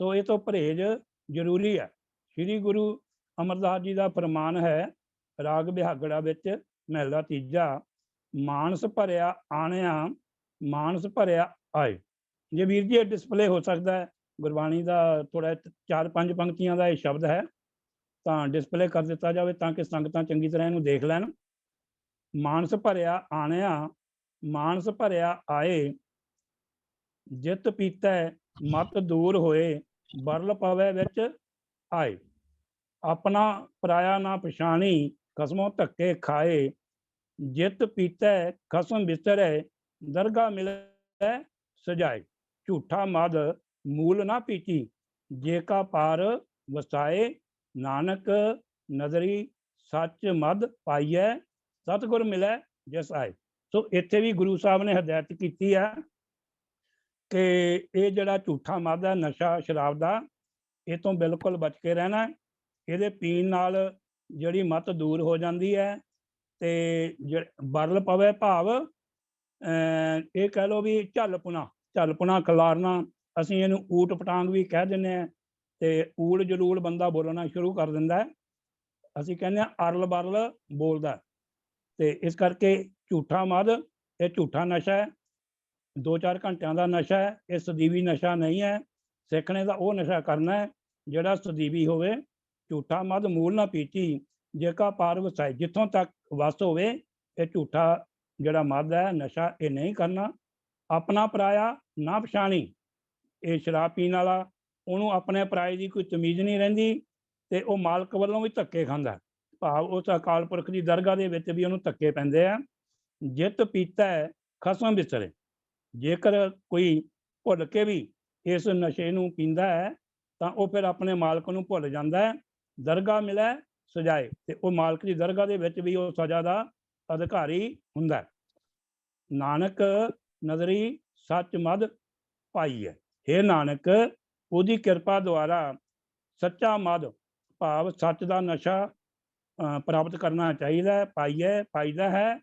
ਸੋ ਇਹ ਤੋਂ ਪਰਹੇਜ਼ ਜ਼ਰੂਰੀ ਹੈ। ਸ੍ਰੀ ਗੁਰੂ ਅਮਰਦਾਸ ਜੀ ਦਾ ਫਰਮਾਨ ਹੈ, ਰਾਗ ਬਿਹਾਗੜਾ ਵਿੱਚ ਮਹਿਲਾ ਤੀਜਾ, ਮਾਨਸ ਭਰਿਆ ਆਣਿਆ ਮਾਨਸ ਭਰਿਆ ਆਏ। ਜੇ ਵੀਰ ਜੀ ਇਹ ਡਿਸਪਲੇ ਹੋ ਸਕਦਾ ਹੈ, ਗੁਰਬਾਣੀ ਦਾ ਥੋੜਾ 4-5 ਪੰਕਤੀਆਂ ਦਾ ਇਹ ਸ਼ਬਦ ਹੈ, ਤਾਂ ਡਿਸਪਲੇ ਕਰ ਦਿੱਤਾ ਜਾਵੇ ਤਾਂ ਕਿ ਸੰਗਤਾਂ ਚੰਗੀ ਤਰ੍ਹਾਂ ਇਹਨੂੰ ਦੇਖ ਲੈਣ। ਮਾਨਸ ਭਰਿਆ ਆਣਿਆ ਮਾਨਸ ਭਰਿਆ ਆਏ, ਜਿਤ ਪੀਤੈ ਮਤ ਦੂਰ ਹੋਏ, ਬਰਲ ਪਵੈ ਵਿੱਚ ਆਏ। ਆਪਣਾ ਪਰਾਇਆ ਨਾ ਪਛਾਣੀ, ਖਸਮੋਂ ਧੱਕੇ ਖਾਏ, ਜਿਤ ਪੀਤੈ ਖਸਮ ਵਿਸਰੈ, ਦਰਗਾਹ ਮਿਲੈ ਸਜਾਏ। ਝੂਠਾ ਮਦ ਮੂਲ ਨਾ ਪੀਤੀ, ਜੇ ਕਾ ਪਾਰ ਵਸਾਏ, ਨਾਨਕ ਨਜ਼ਰੀ ਸੱਚ ਮਦ ਪਾਈਐ, ਸਤਿਗੁਰ ਮਿਲੈ ਜਿਸ ਆਏ। ਸੋ ਇੱਥੇ ਵੀ ਗੁਰੂ ਸਾਹਿਬ ਨੇ ਹਦਾਇਤ ਕੀਤੀ ਆ ਕਿ ਇਹ ਜਿਹੜਾ ਝੂਠਾ ਮਦ ਹੈ, ਨਸ਼ਾ ਸ਼ਰਾਬ ਦਾ, ਇਹ ਤੋਂ ਬਿਲਕੁਲ ਬਚ ਕੇ ਰਹਿਣਾ। ਇਹਦੇ ਪੀਣ ਨਾਲ ਜਿਹੜੀ ਮਤ ਦੂਰ ਹੋ ਜਾਂਦੀ ਹੈ, ਤੇ ਬਰਲ ਪਵੇ ਭਾਵ ਇਹ ਕਹਿ ਲਓ ਵੀ ਝੱਲਪੁਣਾ ਖਿਲਾਰਨਾ, ਅਸੀਂ ਇਹਨੂੰ ਊਟ ਪਟਾਂਗ ਵੀ ਕਹਿ ਦਿੰਦੇ ਹਾਂ, ਤੇ ਊੜ ਜਲੂਲ ਬੰਦਾ ਬੋਲਣਾ ਸ਼ੁਰੂ ਕਰ ਦਿੰਦਾ ਹੈ, ਅਸੀਂ ਕਹਿੰਦੇ ਹਾਂ ਅਰਲ ਬਰਲ ਬੋਲਦਾ। ਤੇ ਇਸ ਕਰਕੇ ਝੂਠਾ ਮਦ ਇਹ ਝੂਠਾ ਨਸ਼ਾ ਹੈ, 2-4 ਘੰਟਿਆਂ ਦਾ ਨਸ਼ਾ ਹੈ, ਇਹ ਸਦੀਵੀ ਨਸ਼ਾ ਨਹੀਂ ਹੈ। ਸਿੱਖ ਨੇ ਤਾਂ ਉਹ ਨਸ਼ਾ ਕਰਨਾ ਹੈ ਜਿਹੜਾ ਸਦੀਵੀ ਹੋਵੇ। ਝੂਠਾ ਮਦ ਮੂਲ ਨਾ ਪੀਤੀ, ਜੇਕਾ ਪਾਰ ਵਸਾਏ, ਜਿੱਥੋਂ ਤੱਕ ਵਸ ਹੋਵੇ ਇਹ ਝੂਠਾ ਜਿਹੜਾ ਮਦ ਹੈ, ਨਸ਼ਾ, ਇਹ ਨਹੀਂ ਕਰਨਾ। ਆਪਣਾ ਪਰਾਇਆ ਨਾ ਪਛਾਣੀ, ਇਹ ਸ਼ਰਾਬ ਪੀਣ ਵਾਲਾ, ਉਹਨੂੰ ਆਪਣੇ ਪਰਾਏ ਦੀ ਕੋਈ ਤਮੀਜ਼ ਨਹੀਂ ਰਹਿੰਦੀ, ਤੇ ਉਹ ਮਾਲਕ ਵੱਲੋਂ ਵੀ ਧੱਕੇ ਖਾਂਦਾ, ਭਾਵ ਉਸ ਅਕਾਲ ਪੁਰਖ ਦੀ ਦਰਗਾਹ ਦੇ ਵਿੱਚ ਵੀ ਉਹਨੂੰ ਧੱਕੇ ਪੈਂਦੇ ਆ। ਜਿਤ ਪੀਤਾ ਖਸਮ ਵਿਸਰੇ, ਜੇਕਰ ਕੋਈ ਭੁੱਲ ਕੇ ਵੀ ਇਸ ਨਸ਼ੇ ਨੂੰ ਪੀਂਦਾ ਹੈ ਤਾਂ ਉਹ ਫਿਰ ਆਪਣੇ ਮਾਲਕ ਨੂੰ ਭੁੱਲ ਜਾਂਦਾ ਹੈ। ਦਰਗਾਹ ਮਿਲੇ ਸਜਾਏ, ਤੇ ਉਹ ਮਾਲਕ ਦੀ ਦਰਗਾਹ ਦੇ ਵਿੱਚ ਵੀ ਉਹ ਸਜ਼ਾ ਦਾ ਅਧਿਕਾਰੀ ਹੁੰਦਾ ਹੈ। ਨਾਨਕ ਨਜ਼ਰੀ ਸੱਚ ਮਦ ਪਾਈ ਹੈ। ਹੇ ਨਾਨਕ, ਉਹਦੀ ਕਿਰਪਾ ਦੁਆਰਾ ਸੱਚਾ ਮਦ ਭਾਵ ਸੱਚ ਦਾ ਨਸ਼ਾ ਪ੍ਰਾਪਤ ਕਰਨਾ ਚਾਹੀਦਾ, ਪਾਈਦਾ ਹੈ।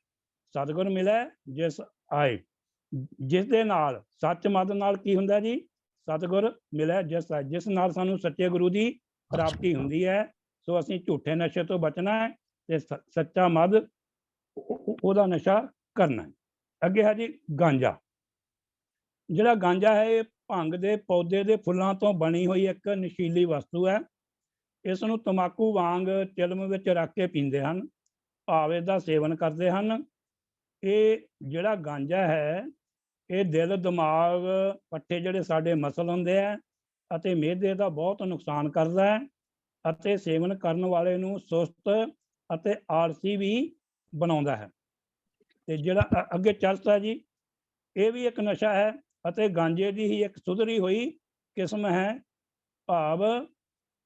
ਸਤਿਗੁਰ ਮਿਲੇ ਜਿਸ ਆਏ, ਜਿਸ ਦੇ ਨਾਲ ਸੱਚ ਮਦ ਨਾਲ ਕੀ ਹੁੰਦਾ ਜੀ? ਸਤਿਗੁਰ ਮਿਲੇ ਜਿਸ ਨਾਲ ਸਾਨੂੰ ਸੱਚੇ ਗੁਰੂ ਦੀ ਪ੍ਰਾਪਤੀ ਹੁੰਦੀ ਹੈ। ਸੋ ਅਸੀਂ ਝੂਠੇ ਨਸ਼ੇ ਤੋਂ ਬਚਣਾ ਹੈ ਤੇ ਸੱਚਾ ਮਦ ਉਹਦਾ ਨਸ਼ਾ ਕਰਨਾ ਹੈ। ਅੱਗੇ ਹੈ ਜੀ ਗਾਂਜਾ। ਜਿਹੜਾ ਗਾਂਜਾ ਹੈ ਇਹ ਭੰਗ ਦੇ ਪੌਦੇ ਦੇ ਫੁੱਲਾਂ ਤੋਂ ਬਣੀ ਹੋਈ ਇੱਕ ਨਸ਼ੀਲੀ ਵਸਤੂ ਹੈ। ਇਸ ਨੂੰ ਤੰਬਾਕੂ ਵਾਂਗ ਚਿਲਮ ਵਿੱਚ ਰੱਖ ਕੇ ਪੀਂਦੇ ਹਨ, ਭਾਵ ਇਸ ਦਾ ਸੇਵਨ ਕਰਦੇ ਹਨ। ਇਹ ਜਿਹੜਾ ਗਾਂਜਾ ਹੈ ਇਹ ਦਿਲ, ਦਿਮਾਗ, ਪੱਠੇ ਜਿਹੜੇ ਸਾਡੇ ਮਸਲ ਹੁੰਦੇ ਆ ਅਤੇ ਮਿਹਦੇ ਦਾ ਬਹੁਤ ਨੁਕਸਾਨ ਕਰਦਾ ਹੈ ਅਤੇ ਸੇਵਨ ਕਰਨ ਵਾਲੇ ਨੂੰ ਸੁਸਤ ਅਤੇ ਆਲਸੀ ਵੀ ਬਣਾਉਂਦਾ ਹੈ। ਤੇ ਜਿਹੜਾ ਅੱਗੇ ਚਰਸ ਹੈ ਜੀ, ਇਹ ਵੀ ਇੱਕ ਨਸ਼ਾ ਹੈ ਅਤੇ ਗਾਂਜੇ ਦੀ ਹੀ ਇੱਕ ਸੁਧਰੀ ਹੋਈ ਕਿਸਮ ਹੈ, ਭਾਵ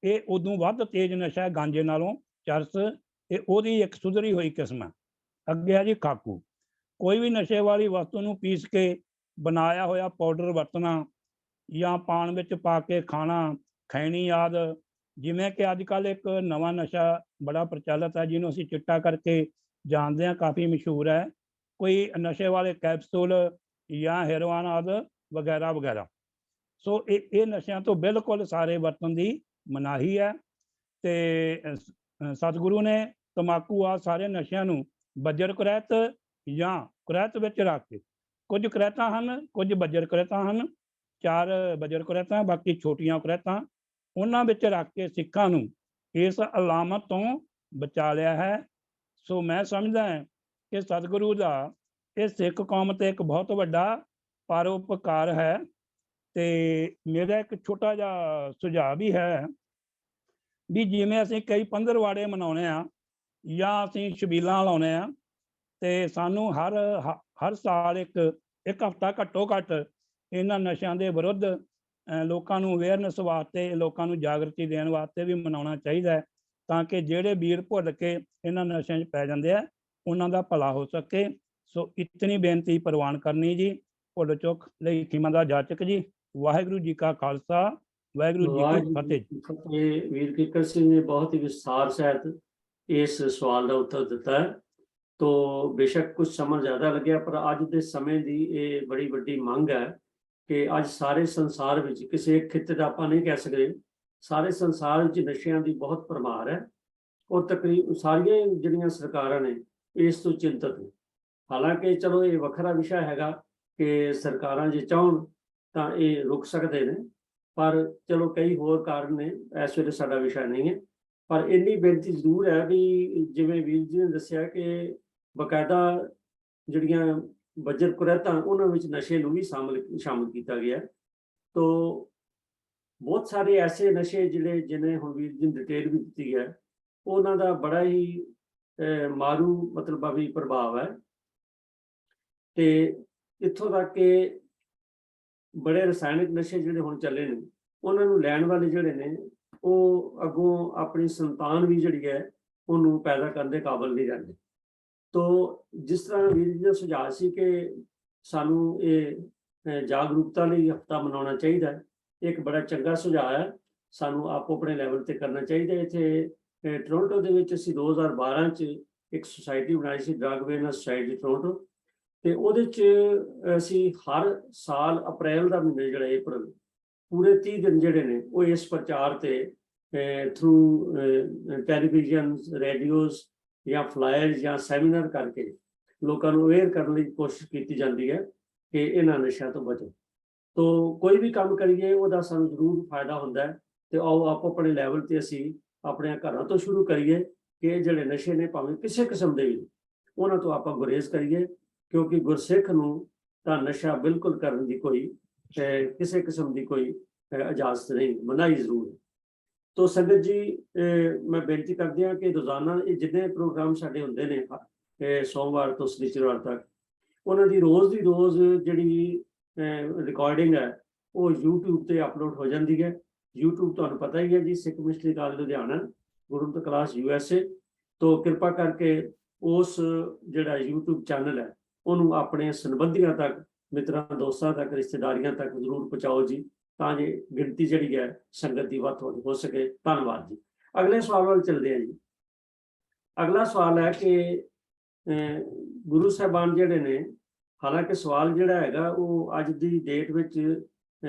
ਇਹ ਉਦੋਂ ਵੱਧ ਤੇਜ਼ ਨਸ਼ਾ ਹੈ ਗਾਂਜੇ ਨਾਲੋਂ ਚਰਸ, ਇਹ ਉਹਦੀ ਇੱਕ ਸੁਧਰੀ ਹੋਈ ਕਿਸਮ ਹੈ। ਅੱਗੇ ਹੈ ਜੀ ਖਾਕੂ। ਕੋਈ ਵੀ ਨਸ਼ੇ ਵਾਲੀ ਵਸਤੂ ਨੂੰ ਪੀਸ ਕੇ ਬਣਾਇਆ ਹੋਇਆ ਪਾਊਡਰ ਵਰਤਣਾ ਜਾਂ ਪਾਨ ਵਿੱਚ ਪਾ ਕੇ ਖਾਣਾ, ਖੈਣੀ ਆਦਿ। ਜਿਵੇਂ ਕਿ ਅੱਜ ਕੱਲ੍ਹ ਇੱਕ ਨਵਾਂ ਨਸ਼ਾ ਬੜਾ ਪ੍ਰਚਲਿਤ ਹੈ ਜਿਹਨੂੰ ਅਸੀਂ ਚਿੱਟਾ ਕਰਕੇ ਜਾਣਦੇ ਹਾਂ, ਕਾਫੀ ਮਸ਼ਹੂਰ ਹੈ। ਕੋਈ ਨਸ਼ੇ ਵਾਲੇ ਕੈਪਸੂਲ ਜਾਂ ਹੈਰੋਇਨ ਆਦਿ ਵਗੈਰਾ ਵਗੈਰਾ। ਸੋ ਇਹ ਨਸ਼ਿਆਂ ਤੋਂ ਬਿਲਕੁਲ ਸਾਰੇ ਵਰਤਣ ਦੀ ਮਨਾਹੀ ਹੈ। ਤੇ ਸਤਿਗੁਰੂ ਨੇ ਤੰਬਾਕੂ ਆ ਸਾਰੇ ਨਸ਼ਿਆਂ ਨੂੰ ਬੱਜਰ ਕੁਰੈਤ ਜਾਂ ਕੁਰੈਤ ਵਿੱਚ ਰੱਖ ਕੇ, ਕੁਝ ਕੁਰੈਤਾਂ ਹਨ, ਕੁਝ ਬੱਜਰ ਕੁਰੈਤਾਂ ਹਨ, 4 ਬੱਜਰ ਕੁਰੈਤਾਂ, ਬਾਕੀ ਛੋਟੀਆਂ ਕੁਰੈਤਾਂ, ਉਹਨਾਂ ਵਿੱਚ ਰੱਖ ਕੇ ਸਿੱਖਾਂ ਨੂੰ ਇਸ ਅਲਾਮਤ ਤੋਂ ਬਚਾ ਲਿਆ ਹੈ। ਸੋ ਮੈਂ ਸਮਝਦਾ ਹਾਂ ਕਿ ਸਤਿਗੁਰੂ ਦਾ ਇਹ ਸਿੱਖ ਕੌਮ ਤੇ ਇੱਕ ਬਹੁਤ ਵੱਡਾ ਪਰਉਪਕਾਰ ਹੈ। ਤੇ ਮੇਰਾ ਇੱਕ ਛੋਟਾ ਜਿਹਾ ਸੁਝਾਅ ਵੀ ਹੈ ਵੀ ਜਿਵੇਂ ਅਸੀਂ ਕਈ ਪੰਦਰਵਾੜੇ ਮਨਾਉਂਦੇ ਹਾਂ ਜਾਂ ਅਸੀਂ ਛਬੀਲਾਂ ਲਾਉਂਦੇ ਹਾਂ, ਤੇ ਸਾਨੂੰ ਹਰ ਸਾਲ ਇੱਕ ਹਫ਼ਤਾ ਘੱਟੋ ਘੱਟ ਇਹਨਾਂ ਨਸ਼ਿਆਂ ਦੇ ਵਿਰੁੱਧ ਲੋਕਾਂ ਨੂੰ ਅਵੇਅਰਨੈਸ ਵਾਸਤੇ, ਲੋਕਾਂ ਨੂੰ ਜਾਗਰਤੀ ਦੇਣ ਵਾਸਤੇ ਵੀ ਮਨਾਉਣਾ ਚਾਹੀਦਾ ਹੈ, ਤਾਂ ਕਿ ਜਿਹੜੇ ਵੀਰ ਭੁੱਲ ਕੇ ਇਹਨਾਂ ਨਸ਼ਿਆਂ 'ਚ ਪੈ ਜਾਂਦੇ ਆ ਉਹਨਾਂ ਦਾ ਭਲਾ ਹੋ ਸਕੇ। ਸੋ ਇਤਨੀ ਬੇਨਤੀ ਪ੍ਰਵਾਨ ਕਰਨੀ ਜੀ। ਭੁੱਲ ਚੁੱਕ ਲਈ ਖਿਮਾ ਦਾ ਜਾਚਕ ਜੀ। ਵਾਹਿਗੁਰੂ ਜੀ ਕਾ ਖਾਲਸਾ, ਵਾਹਿਗੁਰੂ ਜੀ ਕੀ ਫਤਿਹ। ਵੀਰ ਕਿੱਕਰ ਸਿੰਘ ਨੇ ਬਹੁਤ ਹੀ ਵਿਸਥਾਰ ਸਹਿਤ ਇਸ ਸਵਾਲ ਦਾ ਉੱਤਰ ਦਿੱਤਾ ਹੈ। तो बेशक कुछ समय ज़्यादा लगे, पर अज के समय की ये बड़ी वड्डी मंग है कि अज सारे संसार में किसी एक खिते का आप नहीं कह सकते, सारे संसार में नशियां की बहुत भरमार है और तकरीबन सारिया जिहड़ियां सरकारां ने इस तो चिंतित ने। हालांकि चलो ये वखरा विषय हैगा कि सरकारां जे चाहन तां ये रुक सकते हैं, पर चलो कई होर कारण ने, इस वेले साडा विषय नहीं है। पर इन्नी बेनती जरूर है भी जिवें वीर जी ने दस्सिया कि बकायदा जिहड़ियां बजर कुरैतां उन्हां विच नशे नूं भी शामिल किया गया। तो बहुत सारे ऐसे नशे जिन्हें हुण वीर जी ने डिटेल भी दी है, उन्हां दा बड़ा ही मारू मतलब भी प्रभाव है। ते इत्थों तक कि बड़े रसायनिक नशे जिहड़े हुण चले ने, उन्हां नूं लैण वाले जिहड़े ने ਉਹ ਅੱਗੋਂ ਆਪਣੀ ਸੰਤਾਨ ਵੀ ਜਿਹੜੀ ਹੈ ਉਹਨੂੰ ਪੈਦਾ ਕਰਨ ਦੇ ਕਾਬਲ ਨਹੀਂ ਰਹਿੰਦੇ। ਤੋ ਜਿਸ ਤਰ੍ਹਾਂ ਵੀਰ ਜੀ ਦਾ ਸੁਝਾਅ ਸੀ ਕਿ ਸਾਨੂੰ ਇਹ ਜਾਗਰੂਕਤਾ ਲਈ ਹਫ਼ਤਾ ਮਨਾਉਣਾ ਚਾਹੀਦਾ ਹੈ, ਇੱਕ ਬੜਾ ਚੰਗਾ ਸੁਝਾਅ ਹੈ। ਸਾਨੂੰ ਆਪੋ ਆਪਣੇ ਲੈਵਲ ਤੇ ਕਰਨਾ ਚਾਹੀਦਾ। ਇੱਥੇ ਟੋਰਾਂਟੋ ਦੇ ਵਿੱਚ ਅਸੀਂ 2012 ਚ ਇੱਕ ਸੁਸਾਇਟੀ ਬਣਾਈ ਸੀ, ਡਰੱਗ ਅਵੇਅਰਨੈਸ ਸੁਸਾਇਟੀ ਟੋਰਾਂਟੋ, ਤੇ ਉਹਦੇ ਚ ਅਸੀਂ ਹਰ ਸਾਲ ਅਪ੍ਰੈਲ ਦਾ ਮਹੀਨਾ ਜਿਹੜਾ ਅਪ੍ਰੈਲ पूरे 30 दिन जोड़े ने वो इस प्रचार से थ्रू टैलीविजन, रेडियोज़ या फ्लायर्स या सैमीनार करके लोगों को अवेयर करने की कोशिश की जाती है कि इन्होंने नशा तो बचो। तो कोई भी काम करिए वो सानू जरूर फायदा होता है। तो आओ आप अपने लैवल पर असी अपने घरों तो शुरू करिए कि जोड़े नशे ने भावें किसी किस्म के भी उन्होंने तो आप गुरेज करिए, क्योंकि गुरसिख नूं तां नशा बिल्कुल करने की कोई किसी किस्म की कोई इजाजत नहीं, मनाही जरूर है। तो संगत जी मैं बेनती करते हैं कि रोजाना जिन्ने प्रोग्राम साडे हुंदे ने सोमवार तो शनिचरवार तक, उन्हां दी रोज़ जिहड़ी रिकॉर्डिंग है वो यूट्यूब ते अपलोड हो जाती है। YouTube ਤੁਹਾਨੂੰ ਪਤਾ ਹੀ ਹੈ ਜੀ, ਸਿੱਖ ਮਿਸ਼ਨਰੀ ਕਾਲਜ ਲੁਧਿਆਣਾ, ਗੁਰਮਤਿ ਕਲਾਸ USA। ਤੋਂ ਕਿਰਪਾ ਕਰਕੇ ਉਸ ਜਿਹੜਾ YouTube ਚੈਨਲ ਹੈ ਉਹਨੂੰ ਆਪਣੇ ਸੰਬੰਧੀਆਂ ਤੱਕ, ਮਿੱਤਰਾਂ ਦੋਸਤਾਂ ਤੱਕ, ਰਿਸ਼ਤੇਦਾਰੀਆਂ ਤੱਕ ਜ਼ਰੂਰ ਪਹੁੰਚਾਓ ਜੀ, ਤਾਂ ਜੇ ਗਿਣਤੀ ਜਿਹੜੀ ਹੈ ਸੰਗਤ ਦੀ ਵੱਧ ਹੋ ਸਕੇ। ਧੰਨਵਾਦ ਜੀ। ਅਗਲੇ ਸਵਾਲ ਵੱਲ ਚੱਲਦੇ ਹਾਂ ਜੀ। ਅਗਲਾ ਸਵਾਲ ਹੈ ਕਿ ਗੁਰੂ ਸਾਹਿਬਾਨ ਜਿਹੜੇ ਨੇ, ਹਾਲਾਂਕਿ ਸਵਾਲ ਜਿਹੜਾ ਹੈਗਾ ਉਹ ਅੱਜ ਦੀ ਡੇਟ ਵਿੱਚ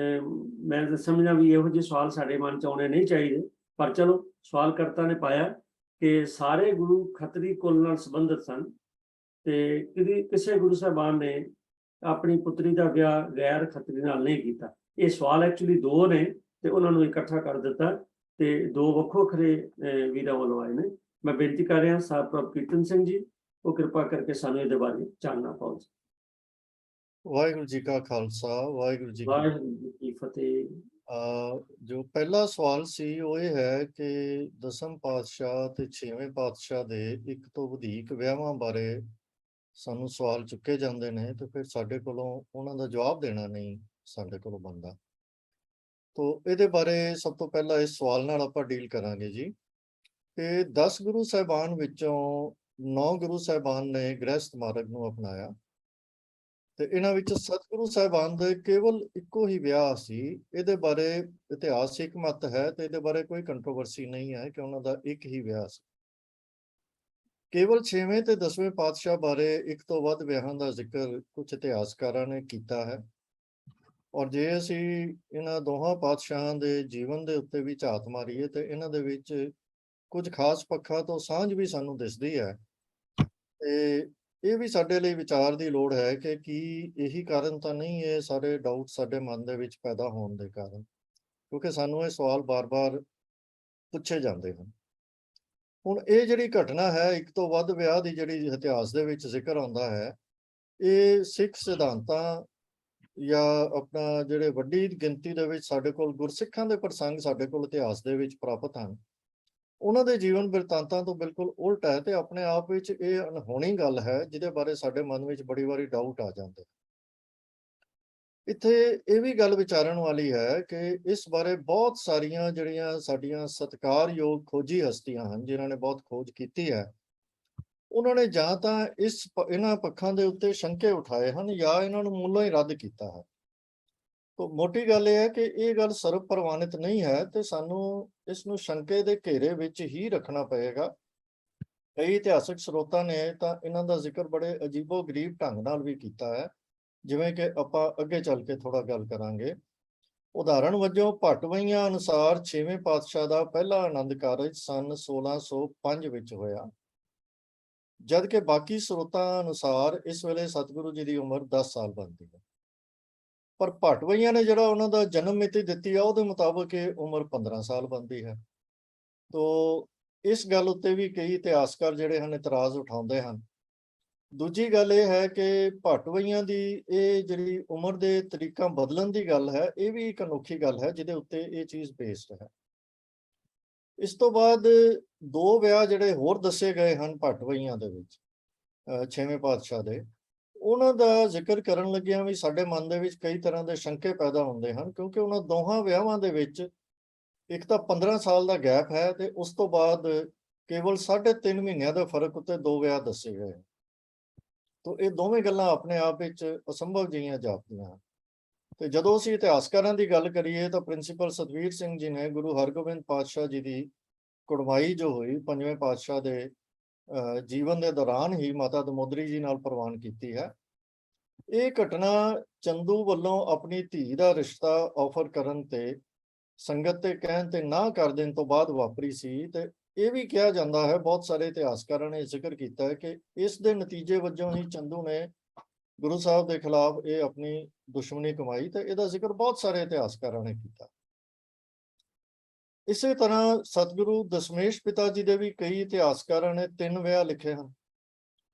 ਮੈਂ ਤਾਂ ਸਮਝਦਾ ਵੀ ਇਹੋ ਜਿਹੇ ਸਵਾਲ ਸਾਡੇ ਮਨ 'ਚ ਆਉਣੇ ਨਹੀਂ ਚਾਹੀਦੇ, ਪਰ ਚਲੋ ਸਵਾਲ ਕਰਤਾ ਨੇ ਪਾਇਆ ਕਿ ਸਾਰੇ ਗੁਰੂ ਖੱਤਰੀ ਕੁਲ ਨਾਲ ਸੰਬੰਧਿਤ ਸਨ ਤੇ ਕਿਸੇ ਗੁਰੂ ਸਾਹਿਬਾਨ ਨੇ ਆਪਣੀ ਪੁੱਤਰੀ ਦਾ ਵਿਆਹ ਗੈਰ ਖੱਤਰੀ ਨਾਲ ਨਹੀਂ ਕੀਤਾ। ਇਹ ਸਵਾਲ ਐਕਚੁਅਲੀ ਦੋ ਨੇ ਤੇ ਉਹਨਾਂ ਨੂੰ ਇਕੱਠਾ ਕਰ ਦਿੱਤਾ ਤੇ ਦੋ ਵੱਖੋ ਵੱਖਰੇ ਵੀਰਾਂ ਵੱਲੋਂ ਆਏ ਨੇ। ਮੈਂ ਬੇਨਤੀ ਕਰ ਰਿਹਾ ਸਾਹਿਬ ਪ੍ਰਭ ਕੀਰਤਨ ਸਿੰਘ ਜੀ, ਉਹ ਕਿਰਪਾ ਕਰਕੇ ਸਾਨੂੰ ਇਹਦੇ ਬਾਰੇ ਚਾਨਣਾ ਪਾਓ ਜੀ। ਵਾਹਿਗੁਰੂ ਜੀ ਕਾ ਖਾਲਸਾ, ਵਾਹਿਗੁਰੂ ਜੀ ਕੀ ਵਾਹਿਗੁਰੂ ਜੀ ਕੀ ਫਤਿਹ। ਜੋ ਪਹਿਲਾ ਸਵਾਲ ਸੀ ਉਹ ਇਹ ਹੈ ਕਿ ਦਸਮ ਪਾਤਸ਼ਾਹ ਤੇ ਛੇਵੇਂ ਪਾਤਸ਼ਾਹ ਦੇ ਇੱਕ ਤੋਂ ਵਧੇਕ ਵਿਆਹਾਂ ਬਾਰੇ ਸਾਨੂੰ ਸਵਾਲ ਚੁੱਕੇ ਜਾਂਦੇ ਨੇ ਤੇ ਫਿਰ ਸਾਡੇ ਕੋਲੋਂ ਉਹਨਾਂ ਦਾ ਜਵਾਬ ਦੇਣਾ ਨਹੀਂ ਸਾਡੇ ਕੋਲੋਂ ਬਣਦਾ। ਤੋ ਇਹਦੇ ਬਾਰੇ ਸਭ ਤੋਂ ਪਹਿਲਾਂ ਇਸ ਸਵਾਲ ਨਾਲ ਆਪਾਂ ਡੀਲ ਕਰਾਂਗੇ ਜੀ ਕਿ 10 ਗੁਰੂ ਸਾਹਿਬਾਨ ਵਿੱਚੋਂ 9 ਗੁਰੂ ਸਾਹਿਬਾਨ ਨੇ ਗ੍ਰਹਿਸਥ ਮਾਰਗ ਨੂੰ ਅਪਣਾਇਆ ਤੇ ਇਹਨਾਂ ਵਿੱਚ ਸਤਿਗੁਰੂ ਸਾਹਿਬਾਨ ਦੇ ਕੇਵਲ ਇੱਕੋ ਹੀ ਵਿਆਹ ਸੀ। ਇਹਦੇ ਬਾਰੇ ਇਤਿਹਾਸਿਕ ਮਤ ਹੈ ਤੇ ਇਹਦੇ ਬਾਰੇ ਕੋਈ ਕੰਟਰੋਵਰਸੀ ਨਹੀਂ ਹੈ ਕਿ ਉਹਨਾਂ ਦਾ ਇੱਕ ਹੀ ਵਿਆਹ ਸੀ। ਕੇਵਲ 6ਵੇਂ ਤੇ 10ਵੇਂ ਪਾਤਸ਼ਾਹ ਬਾਰੇ ਇੱਕ ਤੋਂ ਵੱਧ ਵਿਆਹਾਂ ਦਾ ਜ਼ਿਕਰ ਕੁਝ ਇਤਿਹਾਸਕਾਰਾਂ ਨੇ ਕੀਤਾ ਹੈ ਔਰ ਜੇ ਅਸੀਂ ਇਹਨਾਂ ਦੋਹਾਂ ਪਾਤਸ਼ਾਹਾਂ ਦੇ ਜੀਵਨ ਦੇ ਉੱਤੇ ਵੀ ਝਾਤ ਮਾਰੀਏ ਤੇ ਇਹਨਾਂ ਦੇ ਵਿੱਚ ਕੁਝ ਖਾਸ ਪੱਖਾਂ ਤੋਂ ਸਾਂਝ ਵੀ ਸਾਨੂੰ ਦਿਸਦੀ ਹੈ ਤੇ ਇਹ ਵੀ ਸਾਡੇ ਲਈ ਵਿਚਾਰ ਦੀ ਲੋੜ ਹੈ ਕਿ ਕੀ ਇਹੀ ਕਾਰਨ ਤਾਂ ਨਹੀਂ ਇਹ ਸਾਰੇ ਡਾਊਟ ਸਾਡੇ ਮਨ ਦੇ ਵਿੱਚ ਪੈਦਾ ਹੋਣ ਦੇ ਕਾਰਨ, ਕਿਉਂਕਿ ਸਾਨੂੰ ਇਹ ਸਵਾਲ ਬਾਰ-ਬਾਰ ਪੁੱਛੇ ਜਾਂਦੇ ਹਨ। ਹੁਣ ਇਹ ਜਿਹੜੀ ਘਟਨਾ ਹੈ ਇੱਕ ਤੋਂ ਵੱਧ ਵਿਆਹ ਦੀ ਜਿਹੜੀ ਇਤਿਹਾਸ ਦੇ ਵਿੱਚ ਜ਼ਿਕਰ ਆਉਂਦਾ ਹੈ, ਇਹ ਸਿੱਖ ਸਿਧਾਂਤਾਂ ਜਾਂ ਆਪਣਾ ਜਿਹੜੇ ਵੱਡੀ ਗਿਣਤੀ ਦੇ ਵਿੱਚ ਸਾਡੇ ਕੋਲ ਗੁਰਸਿੱਖਾਂ ਦੇ ਪ੍ਰਸੰਗ ਸਾਡੇ ਕੋਲ ਇਤਿਹਾਸ ਦੇ ਵਿੱਚ ਪ੍ਰਾਪਤ ਹਨ, ਉਹਨਾਂ ਦੇ ਜੀਵਨ ਬਿਰਤਾਂਤਾਂ ਤੋਂ ਬਿਲਕੁਲ ਉਲਟ ਹੈ ਤੇ ਆਪਣੇ ਆਪ ਵਿੱਚ ਇਹ ਅਣਹੋਣੀ ਗੱਲ ਹੈ ਜਿਹਦੇ ਬਾਰੇ ਸਾਡੇ ਮਨ ਵਿੱਚ ਬੜੀ ਵਾਰੀ ਡਾਊਟ ਆ ਜਾਂਦੇ। ਇੱਥੇ ਇਹ ਵੀ ਗੱਲ ਵਿਚਾਰਨ ਵਾਲੀ ਹੈ ਕਿ ਇਸ ਬਾਰੇ ਬਹੁਤ ਸਾਰੀਆਂ ਜਿਹੜੀਆਂ ਸਾਡੀਆਂ ਸਤਿਕਾਰਯੋਗ ਖੋਜੀ ਹਸਤੀਆਂ ਹਨ ਜਿਨ੍ਹਾਂ ਨੇ ਬਹੁਤ ਖੋਜ ਕੀਤੀ ਹੈ, ਉਹਨਾਂ ਨੇ ਜਾਂ ਤਾਂ ਇਹਨਾਂ ਪੱਖਾਂ ਦੇ ਉੱਤੇ ਸ਼ੰਕੇ ਉਠਾਏ ਹਨ ਜਾਂ ਇਹਨਾਂ ਨੂੰ ਮੂਲੋਂ ਹੀ ਰੱਦ ਕੀਤਾ ਹੈ। ਤੋ ਮੋਟੀ ਗੱਲ ਇਹ ਹੈ ਕਿ ਇਹ ਗੱਲ ਸਰਵ ਪ੍ਰਵਾਨਿਤ ਨਹੀਂ ਹੈ ਤੇ ਸਾਨੂੰ ਇਸ ਨੂੰ ਸ਼ੰਕੇ ਦੇ ਘੇਰੇ ਵਿੱਚ ਹੀ ਰੱਖਣਾ ਪਏਗਾ। ਕਈ ਇਤਿਹਾਸਕ ਸਰੋਤਾਂ ਨੇ ਤਾਂ ਇਹਨਾਂ ਦਾ ਜ਼ਿਕਰ ਬੜੇ ਅਜੀਬੋ-ਗਰੀਬ ਢੰਗ ਨਾਲ ਵੀ ਕੀਤਾ ਹੈ, ਜਿਵੇਂ ਕਿ ਆਪਾਂ ਅੱਗੇ ਚੱਲ ਕੇ ਥੋੜਾ ਗੱਲ ਕਰਾਂਗੇ। ਉਦਾਹਰਣ ਵਜੋਂ ਭੱਟਵਈਆਂ ਅਨੁਸਾਰ 6ਵੇਂ ਪਾਤਸ਼ਾਹ ਦਾ ਪਹਿਲਾ ਆਨੰਦ ਕਾਰਜ ਸਨ 1605 ਵਿੱਚ ਹੋਇਆ, ਜਦ ਕਿ ਬਾਕੀ ਸਰੋਤਾਂ ਅਨੁਸਾਰ ਇਸ ਵੇਲੇ ਸਤਿਗੁਰੂ ਜੀ ਦੀ ਉਮਰ 10 ਸਾਲ ਬਣਦੀ ਹੈ। ਪਰ ਭੱਟਵਈਆਂ ਨੇ ਜਿਹੜਾ ਉਹਨਾਂ ਦਾ ਜਨਮ ਮਿਤੀ ਦਿੱਤੀ ਆ ਉਹਦੇ ਮੁਤਾਬਕ ਇਹ ਉਮਰ 15 ਸਾਲ ਬਣਦੀ ਹੈ। ਤੋ ਇਸ ਗੱਲ ਉੱਤੇ ਵੀ ਕਈ ਇਤਿਹਾਸਕਾਰ ਜਿਹੜੇ ਹਨ ਇਤਰਾਜ਼ ਉਠਾਉਂਦੇ ਹਨ। ਦੂਜੀ ਗੱਲ ਇਹ ਹੈ ਕਿ ਭੱਟਵਈਆਂ ਦੀ ਇਹ ਜਿਹੜੀ ਉਮਰ ਦੇ ਤਰੀਕਾ ਬਦਲਣ ਦੀ ਗੱਲ ਹੈ, ਇਹ ਵੀ ਇੱਕ ਅਨੋਖੀ ਗੱਲ ਹੈ ਜਿਹਦੇ ਉੱਤੇ ਇਹ ਚੀਜ਼ ਬੇਸਡ ਹੈ। ਇਸ ਤੋਂ ਬਾਅਦ 2 ਵਿਆਹ ਜਿਹੜੇ ਹੋਰ ਦੱਸੇ ਗਏ ਹਨ ਭੱਟਵਈਆਂ ਦੇ ਵਿੱਚ 6ਵੇਂ ਪਾਤਸ਼ਾਹ ਦੇ, ਉਹਨਾਂ ਦਾ ਜ਼ਿਕਰ ਕਰਨ ਲੱਗਿਆਂ ਵੀ ਸਾਡੇ ਮਨ ਦੇ ਵਿੱਚ ਕਈ ਤਰ੍ਹਾਂ ਦੇ ਸ਼ੰਕੇ ਪੈਦਾ ਹੁੰਦੇ ਹਨ, ਕਿਉਂਕਿ ਉਹਨਾਂ ਦੋਹਾਂ ਵਿਆਹਾਂ ਦੇ ਵਿੱਚ ਇੱਕ ਤਾਂ 15 ਸਾਲ ਦਾ ਗੈਪ ਹੈ ਤੇ ਉਸ ਤੋਂ ਬਾਅਦ ਕੇਵਲ 3.5 ਮਹੀਨਿਆਂ ਦੇ ਫਰਕ ਉੱਤੇ 2 ਵਿਆਹ ਦੱਸੇ ਗਏ। ਤੋ ਇਹ ਦੋਵੇਂ ਗੱਲਾਂ ਆਪਣੇ ਆਪ ਵਿੱਚ ਅਸੰਭਵ ਜਿਹੀਆਂ ਜਾਪਦੀਆਂ। ਤੇ ਜਦੋਂ ਅਸੀਂ ਇਤਿਹਾਸਕਾਰਾਂ ਦੀ ਗੱਲ ਕਰੀਏ ਤਾਂ ਪ੍ਰਿੰਸੀਪਲ ਸਤਵੀਰ ਸਿੰਘ ਜੀ ਨੇ ਗੁਰੂ ਹਰਗੋਬਿੰਦ ਪਾਤਸ਼ਾਹ ਜੀ ਦੀ ਕੁੜਮਾਈ ਜੋ ਹੋਈ 5ਵੇਂ ਪਾਤਸ਼ਾਹ ਦੇ ਜੀਵਨ ਦੇ ਦੌਰਾਨ ਹੀ ਮਾਤਾ ਦਮੋਦਰੀ ਜੀ ਨਾਲ ਪ੍ਰਵਾਨ ਕੀਤੀ ਹੈ। ਇਹ ਘਟਨਾ ਚੰਦੂ ਵੱਲੋਂ ਆਪਣੀ ਧੀ ਦਾ ਰਿਸ਼ਤਾ ਆਫਰ ਕਰਨ ਤੇ ਸੰਗਤ ਤੇ ਕਹਿਣ ਤੇ ਨਾ ਕਰ ਦੇਣ ਤੋਂ ਬਾਅਦ ਵਾਪਰੀ ਸੀ। ਤੇ ਇਹ ਵੀ ਕਿਹਾ ਜਾਂਦਾ ਹੈ, ਬਹੁਤ ਸਾਰੇ ਇਤਿਹਾਸਕਾਰਾਂ ਨੇ ਜ਼ਿਕਰ ਕੀਤਾ ਹੈ ਕਿ ਇਸ ਦੇ ਨਤੀਜੇ ਵਜੋਂ ਹੀ ਚੰਦੂ ਨੇ ਗੁਰੂ ਸਾਹਿਬ ਦੇ ਖਿਲਾਫ ਇਹ ਆਪਣੀ ਦੁਸ਼ਮਣੀ ਕਮਾਈ ਤੇ ਇਹਦਾ ਜ਼ਿਕਰ ਬਹੁਤ ਸਾਰੇ ਇਤਿਹਾਸਕਾਰਾਂ ਨੇ ਕੀਤਾ। ਇਸੇ ਤਰ੍ਹਾਂ ਸਤਿਗੁਰੂ ਦਸ਼ਮੇਸ਼ ਪਿਤਾ ਜੀ ਦੇ ਵੀ ਕਈ ਇਤਿਹਾਸਕਾਰਾਂ ਨੇ 3 ਵਿਆਹ ਲਿਖੇ ਹਨ,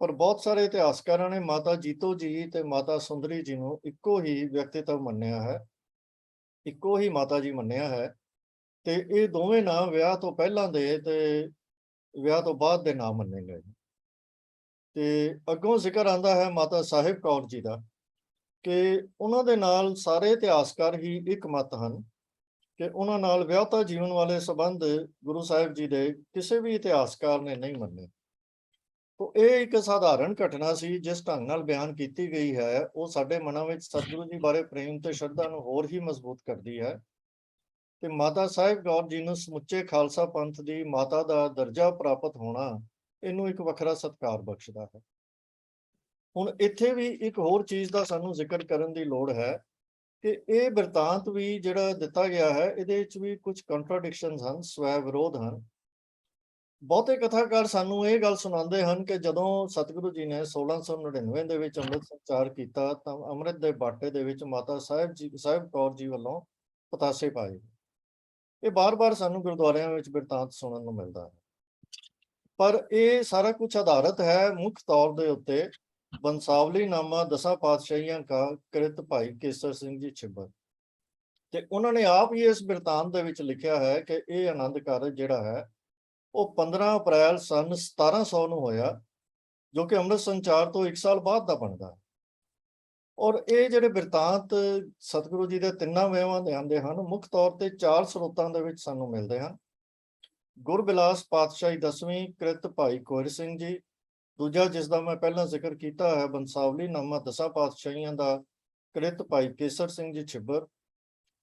ਪਰ ਬਹੁਤ ਸਾਰੇ ਇਤਿਹਾਸਕਾਰਾਂ ਨੇ ਮਾਤਾ ਜੀਤੋ ਜੀ ਤੇ ਮਾਤਾ ਸੁੰਦਰੀ ਜੀ ਨੂੰ ਇੱਕੋ ਹੀ ਵਿਅਕਤੀਤਵ ਮੰਨਿਆ ਹੈ, ਇੱਕੋ ਹੀ ਮਾਤਾ ਜੀ ਮੰਨਿਆ ਹੈ। ਤੇ ਇਹ ਦੋਵੇਂ ਨਾਮ ਵਿਆਹ ਤੋਂ ਪਹਿਲਾਂ ਦੇ ਤੇ ਵਿਆਹ ਤੋਂ ਬਾਅਦ ਦੇ ਨਾਮ ਮੰਨੇ ਗਏ। ਤੇ ਅੱਗੋਂ ਜ਼ਿਕਰ ਆਉਂਦਾ ਹੈ ਮਾਤਾ ਸਾਹਿਬ ਕੌਰ ਜੀ ਦਾ ਕਿ ਉਹਨਾਂ ਦੇ ਨਾਲ ਸਾਰੇ ਇਤਿਹਾਸਕਾਰ ਹੀ ਇੱਕ ਮਤ ਹਨ ਕਿ ਉਹਨਾਂ ਨਾਲ ਵਿਆਹਤਾ ਜੀਵਨ ਵਾਲੇ ਸੰਬੰਧ ਗੁਰੂ ਸਾਹਿਬ ਜੀ ਦੇ ਕਿਸੇ ਵੀ ਇਤਿਹਾਸਕਾਰ ਨੇ ਨਹੀਂ ਮੰਨੇ। ਤੋ ਇਹ ਇੱਕ ਸਾਧਾਰਨ ਘਟਨਾ ਸੀ ਜਿਸ ਢੰਗ ਨਾਲ ਬਿਆਨ ਕੀਤੀ ਗਈ ਹੈ, ਉਹ ਸਾਡੇ ਮਨਾਂ ਵਿੱਚ ਸਤਿਗੁਰੂ ਜੀ ਬਾਰੇ ਪ੍ਰੇਮ ਤੇ ਸ਼ਰਧਾ ਨੂੰ ਹੋਰ ਹੀ ਮਜ਼ਬੂਤ ਕਰਦੀ ਹੈ ਤੇ ਮਾਤਾ ਸਾਹਿਬ ਕੌਰ ਜੀ ਨੂੰ ਸਮੁੱਚੇ ਖਾਲਸਾ ਪੰਥ ਦੀ ਮਾਤਾ ਦਾ ਦਰਜਾ ਪ੍ਰਾਪਤ ਹੋਣਾ ਇਹਨੂੰ ਇੱਕ ਵੱਖਰਾ ਸਤਿਕਾਰ ਬਖਸ਼ਦਾ ਹੈ। ਹੁਣ ਇੱਥੇ ਵੀ ਇੱਕ ਹੋਰ ਚੀਜ਼ ਦਾ ਸਾਨੂੰ ਜ਼ਿਕਰ ਕਰਨ ਦੀ ਲੋੜ ਹੈ ਕਿ ਇਹ ਬਿਰਤਾਂਤ ਵੀ ਜਿਹੜਾ ਦਿੱਤਾ ਗਿਆ ਹੈ, ਇਹਦੇ ਵਿੱਚ ਵੀ ਕੁਝ ਕੰਟਰਾਡਿਕਸ਼ਨਸ ਹਨ, ਸਵੈ ਵਿਰੋਧ ਹਨ। ਬਹੁਤੇ ਕਥਾਕਾਰ ਸਾਨੂੰ ਇਹ ਗੱਲ ਸੁਣਾਉਂਦੇ ਹਨ ਕਿ ਜਦੋਂ ਸਤਿਗੁਰੂ ਜੀ ਨੇ 1699 ਦੇ ਵਿੱਚ ਅੰਮ੍ਰਿਤ ਸੰਚਾਰ ਕੀਤਾ ਤਾਂ ਅੰਮ੍ਰਿਤ ਦੇ ਬਾਟੇ ਦੇ ਵਿੱਚ ਮਾਤਾ ਸਾਹਿਬ ਕੌਰ ਜੀ ਵੱਲੋਂ ਪਤਾਸੇ ਪਾਏ। ਇਹ ਬਾਰ-ਬਾਰ ਸਾਨੂੰ ਗੁਰਦੁਆਰਿਆਂ ਵਿੱਚ ਬਿਰਤਾਂਤ ਸੁਣਨ ਨੂੰ ਮਿਲਦਾ ਹੈ, ਪਰ ਇਹ ਸਾਰਾ ਕੁਝ ਆਧਾਰਿਤ ਹੈ ਮੁੱਖ ਤੌਰ ਦੇ ਉੱਤੇ ਬੰਸਾਵਲੀ ਨਾਮਾ ਦਸਾਂ ਪਾਤਸ਼ਾਹੀਆਂ ਕਾ ਕ੍ਰਿਤ ਭਾਈ ਕੇਸਰ ਸਿੰਘ ਜੀ ਛਿੱਬਰ, ਤੇ ਉਹਨਾਂ ਨੇ ਆਪ ਹੀ ਇਸ ਬਿਰਤਾਂਤ ਦੇ ਵਿੱਚ ਲਿਖਿਆ ਹੈ ਕਿ ਇਹ ਆਨੰਦ ਕਾਰਜ ਜਿਹੜਾ ਹੈ ਉਹ 15 ਅਪ੍ਰੈਲ ਸਨ 1700 ਨੂੰ ਹੋਇਆ, ਜੋ ਕਿ ਅੰਮ੍ਰਿਤ ਸੰਚਾਰ ਤੋਂ 1 ਸਾਲ ਬਾਅਦ ਦਾ ਬਣਦਾ ਹੈ। ਔਰ ਇਹ ਜਿਹੜੇ ਬਿਰਤਾਂਤ ਸਤਿਗੁਰੂ ਜੀ ਦੇ ਤਿੰਨਾਂ ਵੇਵਾਂ ਦੇ ਆਉਂਦੇ ਹਨ, ਮੁੱਖ ਤੌਰ ਤੇ 4 ਸਰੋਤਾਂ ਦੇ ਵਿੱਚ ਸਾਨੂੰ ਮਿਲਦੇ ਹਨ। ਗੁਰਬਿਲਾਸ ਪਾਤਸ਼ਾਹੀ 10ਵੀਂ ਕ੍ਰਿਤ ਭਾਈ ਕੋਹਰ ਸਿੰਘ ਜੀ, ਦੂਜਾ ਜਿਸ ਦਾ ਮੈਂ ਪਹਿਲਾਂ ਜ਼ਿਕਰ ਕੀਤਾ ਹੈ ਬੰਸਾਵਲੀ ਨਾਮਾ ਦਸਾਂ ਪਾਤਸ਼ਾਹੀਆਂ ਦਾ ਕ੍ਰਿਤ ਭਾਈ ਕੇਸਰ ਸਿੰਘ ਜੀ ਛਿੱਬਰ,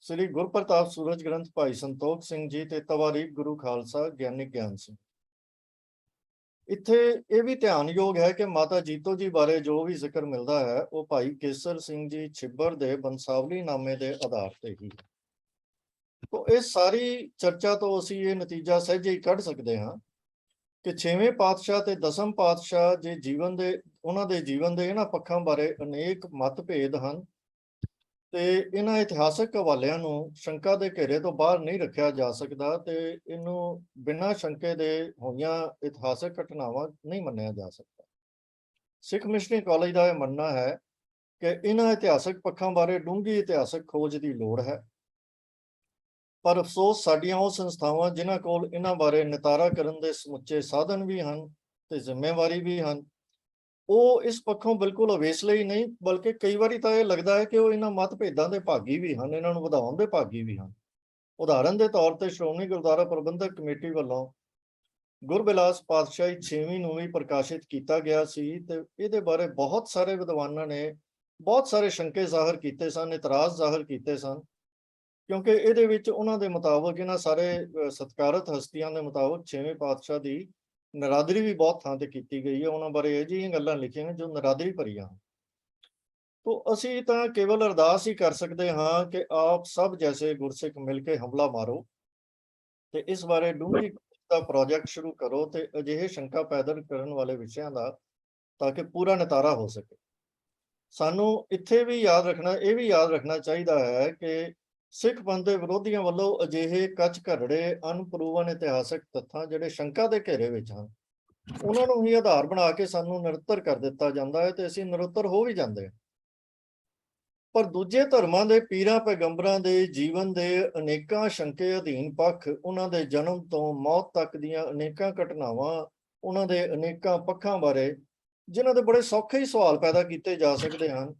ਸ੍ਰੀ ਗੁਰਪ੍ਰਤਾਪ ਸੂਰਜ ਗ੍ਰੰਥ ਭਾਈ ਸੰਤੋਖ ਸਿੰਘ ਜੀ ਤੇ ਤਵਾਰੀਖ ਗੁਰੂ ਖਾਲਸਾ ਗਿਆਨੀ ਗਿਆਨ ਸਿੰਘ। ਇੱਥੇ ਇਹ ਵੀ ਧਿਆਨਯੋਗ ਹੈ ਕਿ ਮਾਤਾ ਜੀਤੋ ਜੀ ਬਾਰੇ ਜੋ ਵੀ ਜ਼ਿਕਰ ਮਿਲਦਾ ਹੈ ਉਹ ਭਾਈ ਕੇਸਰ ਸਿੰਘ ਜੀ ਛਿੱਬਰ ਦੇ ਬੰਸਾਵਲੀ ਨਾਮੇ ਦੇ ਆਧਾਰ ਤੇ ਹੀ। ਤੋ ਇਸ ਸਾਰੀ ਚਰਚਾ ਤੋਂ ਅਸੀਂ ਇਹ ਨਤੀਜਾ ਸਹਿਜੇ ਹੀ ਕੱਢ ਸਕਦੇ ਹਾਂ ਕਿ 6ਵੇਂ ਪਾਤਸ਼ਾਹ ਤੇ 10ਮ ਪਾਤਸ਼ਾਹ ਦੇ ਜੀਵਨ ਦੇ ਇਹਨਾਂ ਪੱਖਾਂ ਬਾਰੇ ਅਨੇਕ ਮਤਭੇਦ ਹਨ ਤੇ ਇਹਨਾਂ ਇਤਿਹਾਸਕ ਹਵਾਲਿਆਂ ਨੂੰ ਸ਼ੰਕਾ ਦੇ ਘੇਰੇ ਤੋਂ ਬਾਹਰ ਨਹੀਂ ਰੱਖਿਆ ਜਾ ਸਕਦਾ ਤੇ ਇਹਨੂੰ ਬਿਨਾਂ ਸ਼ੰਕੇ ਦੇ ਹੋਈਆਂ ਇਤਿਹਾਸਕ ਘਟਨਾਵਾਂ ਨਹੀਂ ਮੰਨਿਆ ਜਾ ਸਕਦਾ। ਸਿੱਖ ਮਿਸ਼ਨਰੀ ਕਾਲਜ ਦਾ ਇਹ ਮੰਨਣਾ ਹੈ ਕਿ ਇਹਨਾਂ ਇਤਿਹਾਸਕ ਪੱਖਾਂ ਬਾਰੇ ਡੂੰਘੀ ਇਤਿਹਾਸਕ ਖੋਜ ਦੀ ਲੋੜ ਹੈ, ਪਰ ਅਫਸੋਸ ਸਾਡੀਆਂ ਉਹ ਸੰਸਥਾਵਾਂ ਜਿਨ੍ਹਾਂ ਕੋਲ ਇਹਨਾਂ ਬਾਰੇ ਨਿਤਾਰਾ ਕਰਨ ਦੇ ਸਮੁੱਚੇ ਸਾਧਨ ਵੀ ਹਨ ਤੇ ਜ਼ਿੰਮੇਵਾਰੀ ਵੀ ਹਨ, ਉਹ ਇਸ ਪੱਖੋਂ ਬਿਲਕੁਲ ਅਵੇਸਲੇ ਹੀ ਨਹੀਂ, ਬਲਕਿ ਕਈ ਵਾਰੀ ਤਾਂ ਇਹ ਲੱਗਦਾ ਹੈ ਕਿ ਉਹ ਇਹਨਾਂ ਮਤਭੇਦਾਂ ਦੇ ਭਾਗੀ ਵੀ ਹਨ, ਇਹਨਾਂ ਨੂੰ ਵਧਾਉਣ ਦੇ ਭਾਗੀ ਵੀ ਹਨ। ਉਦਾਹਰਨ ਦੇ ਤੌਰ ਤੇ ਸ਼੍ਰੋਮਣੀ ਗੁਰਦੁਆਰਾ ਪ੍ਰਬੰਧਕ ਕਮੇਟੀ ਵੱਲੋਂ ਗੁਰਬਿਲਾਸ ਪਾਤਸ਼ਾਹੀ 6ਵੀਂ ਨੂੰ ਵੀ ਪ੍ਰਕਾਸ਼ਿਤ ਕੀਤਾ ਗਿਆ ਸੀ ਤੇ ਇਹਦੇ ਬਾਰੇ ਬਹੁਤ ਸਾਰੇ ਵਿਦਵਾਨਾਂ ਨੇ ਬਹੁਤ ਸਾਰੇ ਸ਼ੰਕੇ ਜ਼ਾਹਰ ਕੀਤੇ ਸਨ, ਇਤਰਾਜ਼ ਜ਼ਾਹਰ ਕੀਤੇ ਸਨ, ਕਿਉਂਕਿ ਇਹਦੇ ਵਿੱਚ ਉਹਨਾਂ ਦੇ ਮੁਤਾਬਕ ਇਹਨਾਂ ਸਾਰੇ ਸਤਿਕਾਰਤ ਹਸਤੀਆਂ ਦੇ ਮੁਤਾਬਕ 6ਵੇਂ ਪਾਤਸ਼ਾਹ ਦੀ ਨਰਾਦਰੀ ਵੀ ਬਹੁਤ ਥਾਂ ਤੇ ਕੀਤੀ ਗਈ ਹੈ। ਉਹਨਾਂ ਬਾਰੇ ਇਹ ਜਿਹੀਆਂ ਗੱਲਾਂ ਲਿਖੀਆਂ ਨੇ ਜੋ ਨਰਾਦਰੀ ਭਰੀਆਂ। ਤੋ ਅਸੀਂ ਤਾਂ ਕੇਵਲ ਅਰਦਾਸ ਹੀ ਕਰ ਸਕਦੇ ਹਾਂ ਕਿ ਆਪ ਸਭ ਜੈਸੇ ਗੁਰਸਿੱਖ ਮਿਲ ਕੇ ਹਮਲਾ ਮਾਰੋ ਤੇ ਇਸ ਬਾਰੇ ਡੂੰਘੀ ਦਾ ਪ੍ਰੋਜੈਕਟ ਸ਼ੁਰੂ ਕਰੋ ਤੇ ਅਜਿਹੇ ਸ਼ੰਕਾ ਪੈਦਾ ਕਰਨ ਵਾਲੇ ਵਿਸ਼ਿਆਂ ਦਾ ਤਾਂ ਕਿ ਪੂਰਾ ਨਿਤਾਰਾ ਹੋ ਸਕੇ। ਸਾਨੂੰ ਇੱਥੇ ਵੀ ਇਹ ਵੀ ਯਾਦ ਰੱਖਣਾ ਚਾਹੀਦਾ ਹੈ ਕਿ ਸਿੱਖ ਪੰਥ ਦੇ ਵਿਰੋਧੀਆਂ ਵੱਲੋਂ ਅਜਿਹੇ ਕੱਚ ਘਰੜੇ ਅਨਪਰੂਵਨ ਇਤਿਹਾਸਕ ਤੱਥਾਂ ਜਿਹੜੇ ਸ਼ੰਕਾ ਦੇ ਘੇਰੇ ਵਿੱਚ ਹਨ, ਉਹਨਾਂ ਨੂੰ ਹੀ ਆਧਾਰ ਬਣਾ ਕੇ ਸਾਨੂੰ ਨਿਰੁੱਤਰ ਕਰ ਦਿੱਤਾ ਜਾਂਦਾ ਹੈ ਤੇ ਅਸੀਂ ਨਿਰੁੱਤਰ ਹੋ ਵੀ ਜਾਂਦੇ ਹਾਂ। ਪਰ ਦੂਜੇ ਧਰਮਾਂ ਦੇ ਪੀਰਾਂ ਪੈਗੰਬਰਾਂ ਦੇ ਜੀਵਨ ਦੇ ਅਨੇਕਾਂ ਸ਼ੰਕੇ ਅਧੀਨ ਪੱਖ, ਉਹਨਾਂ ਦੇ ਜਨਮ ਤੋਂ ਮੌਤ ਤੱਕ ਦੀਆਂ ਅਨੇਕਾਂ ਘਟਨਾਵਾਂ, ਉਹਨਾਂ ਦੇ ਅਨੇਕਾਂ ਪੱਖਾਂ ਬਾਰੇ ਜਿਨ੍ਹਾਂ ਦੇ ਬੜੇ ਸੌਖੇ ਹੀ ਸਵਾਲ ਪੈਦਾ ਕੀਤੇ ਜਾ ਸਕਦੇ ਹਨ,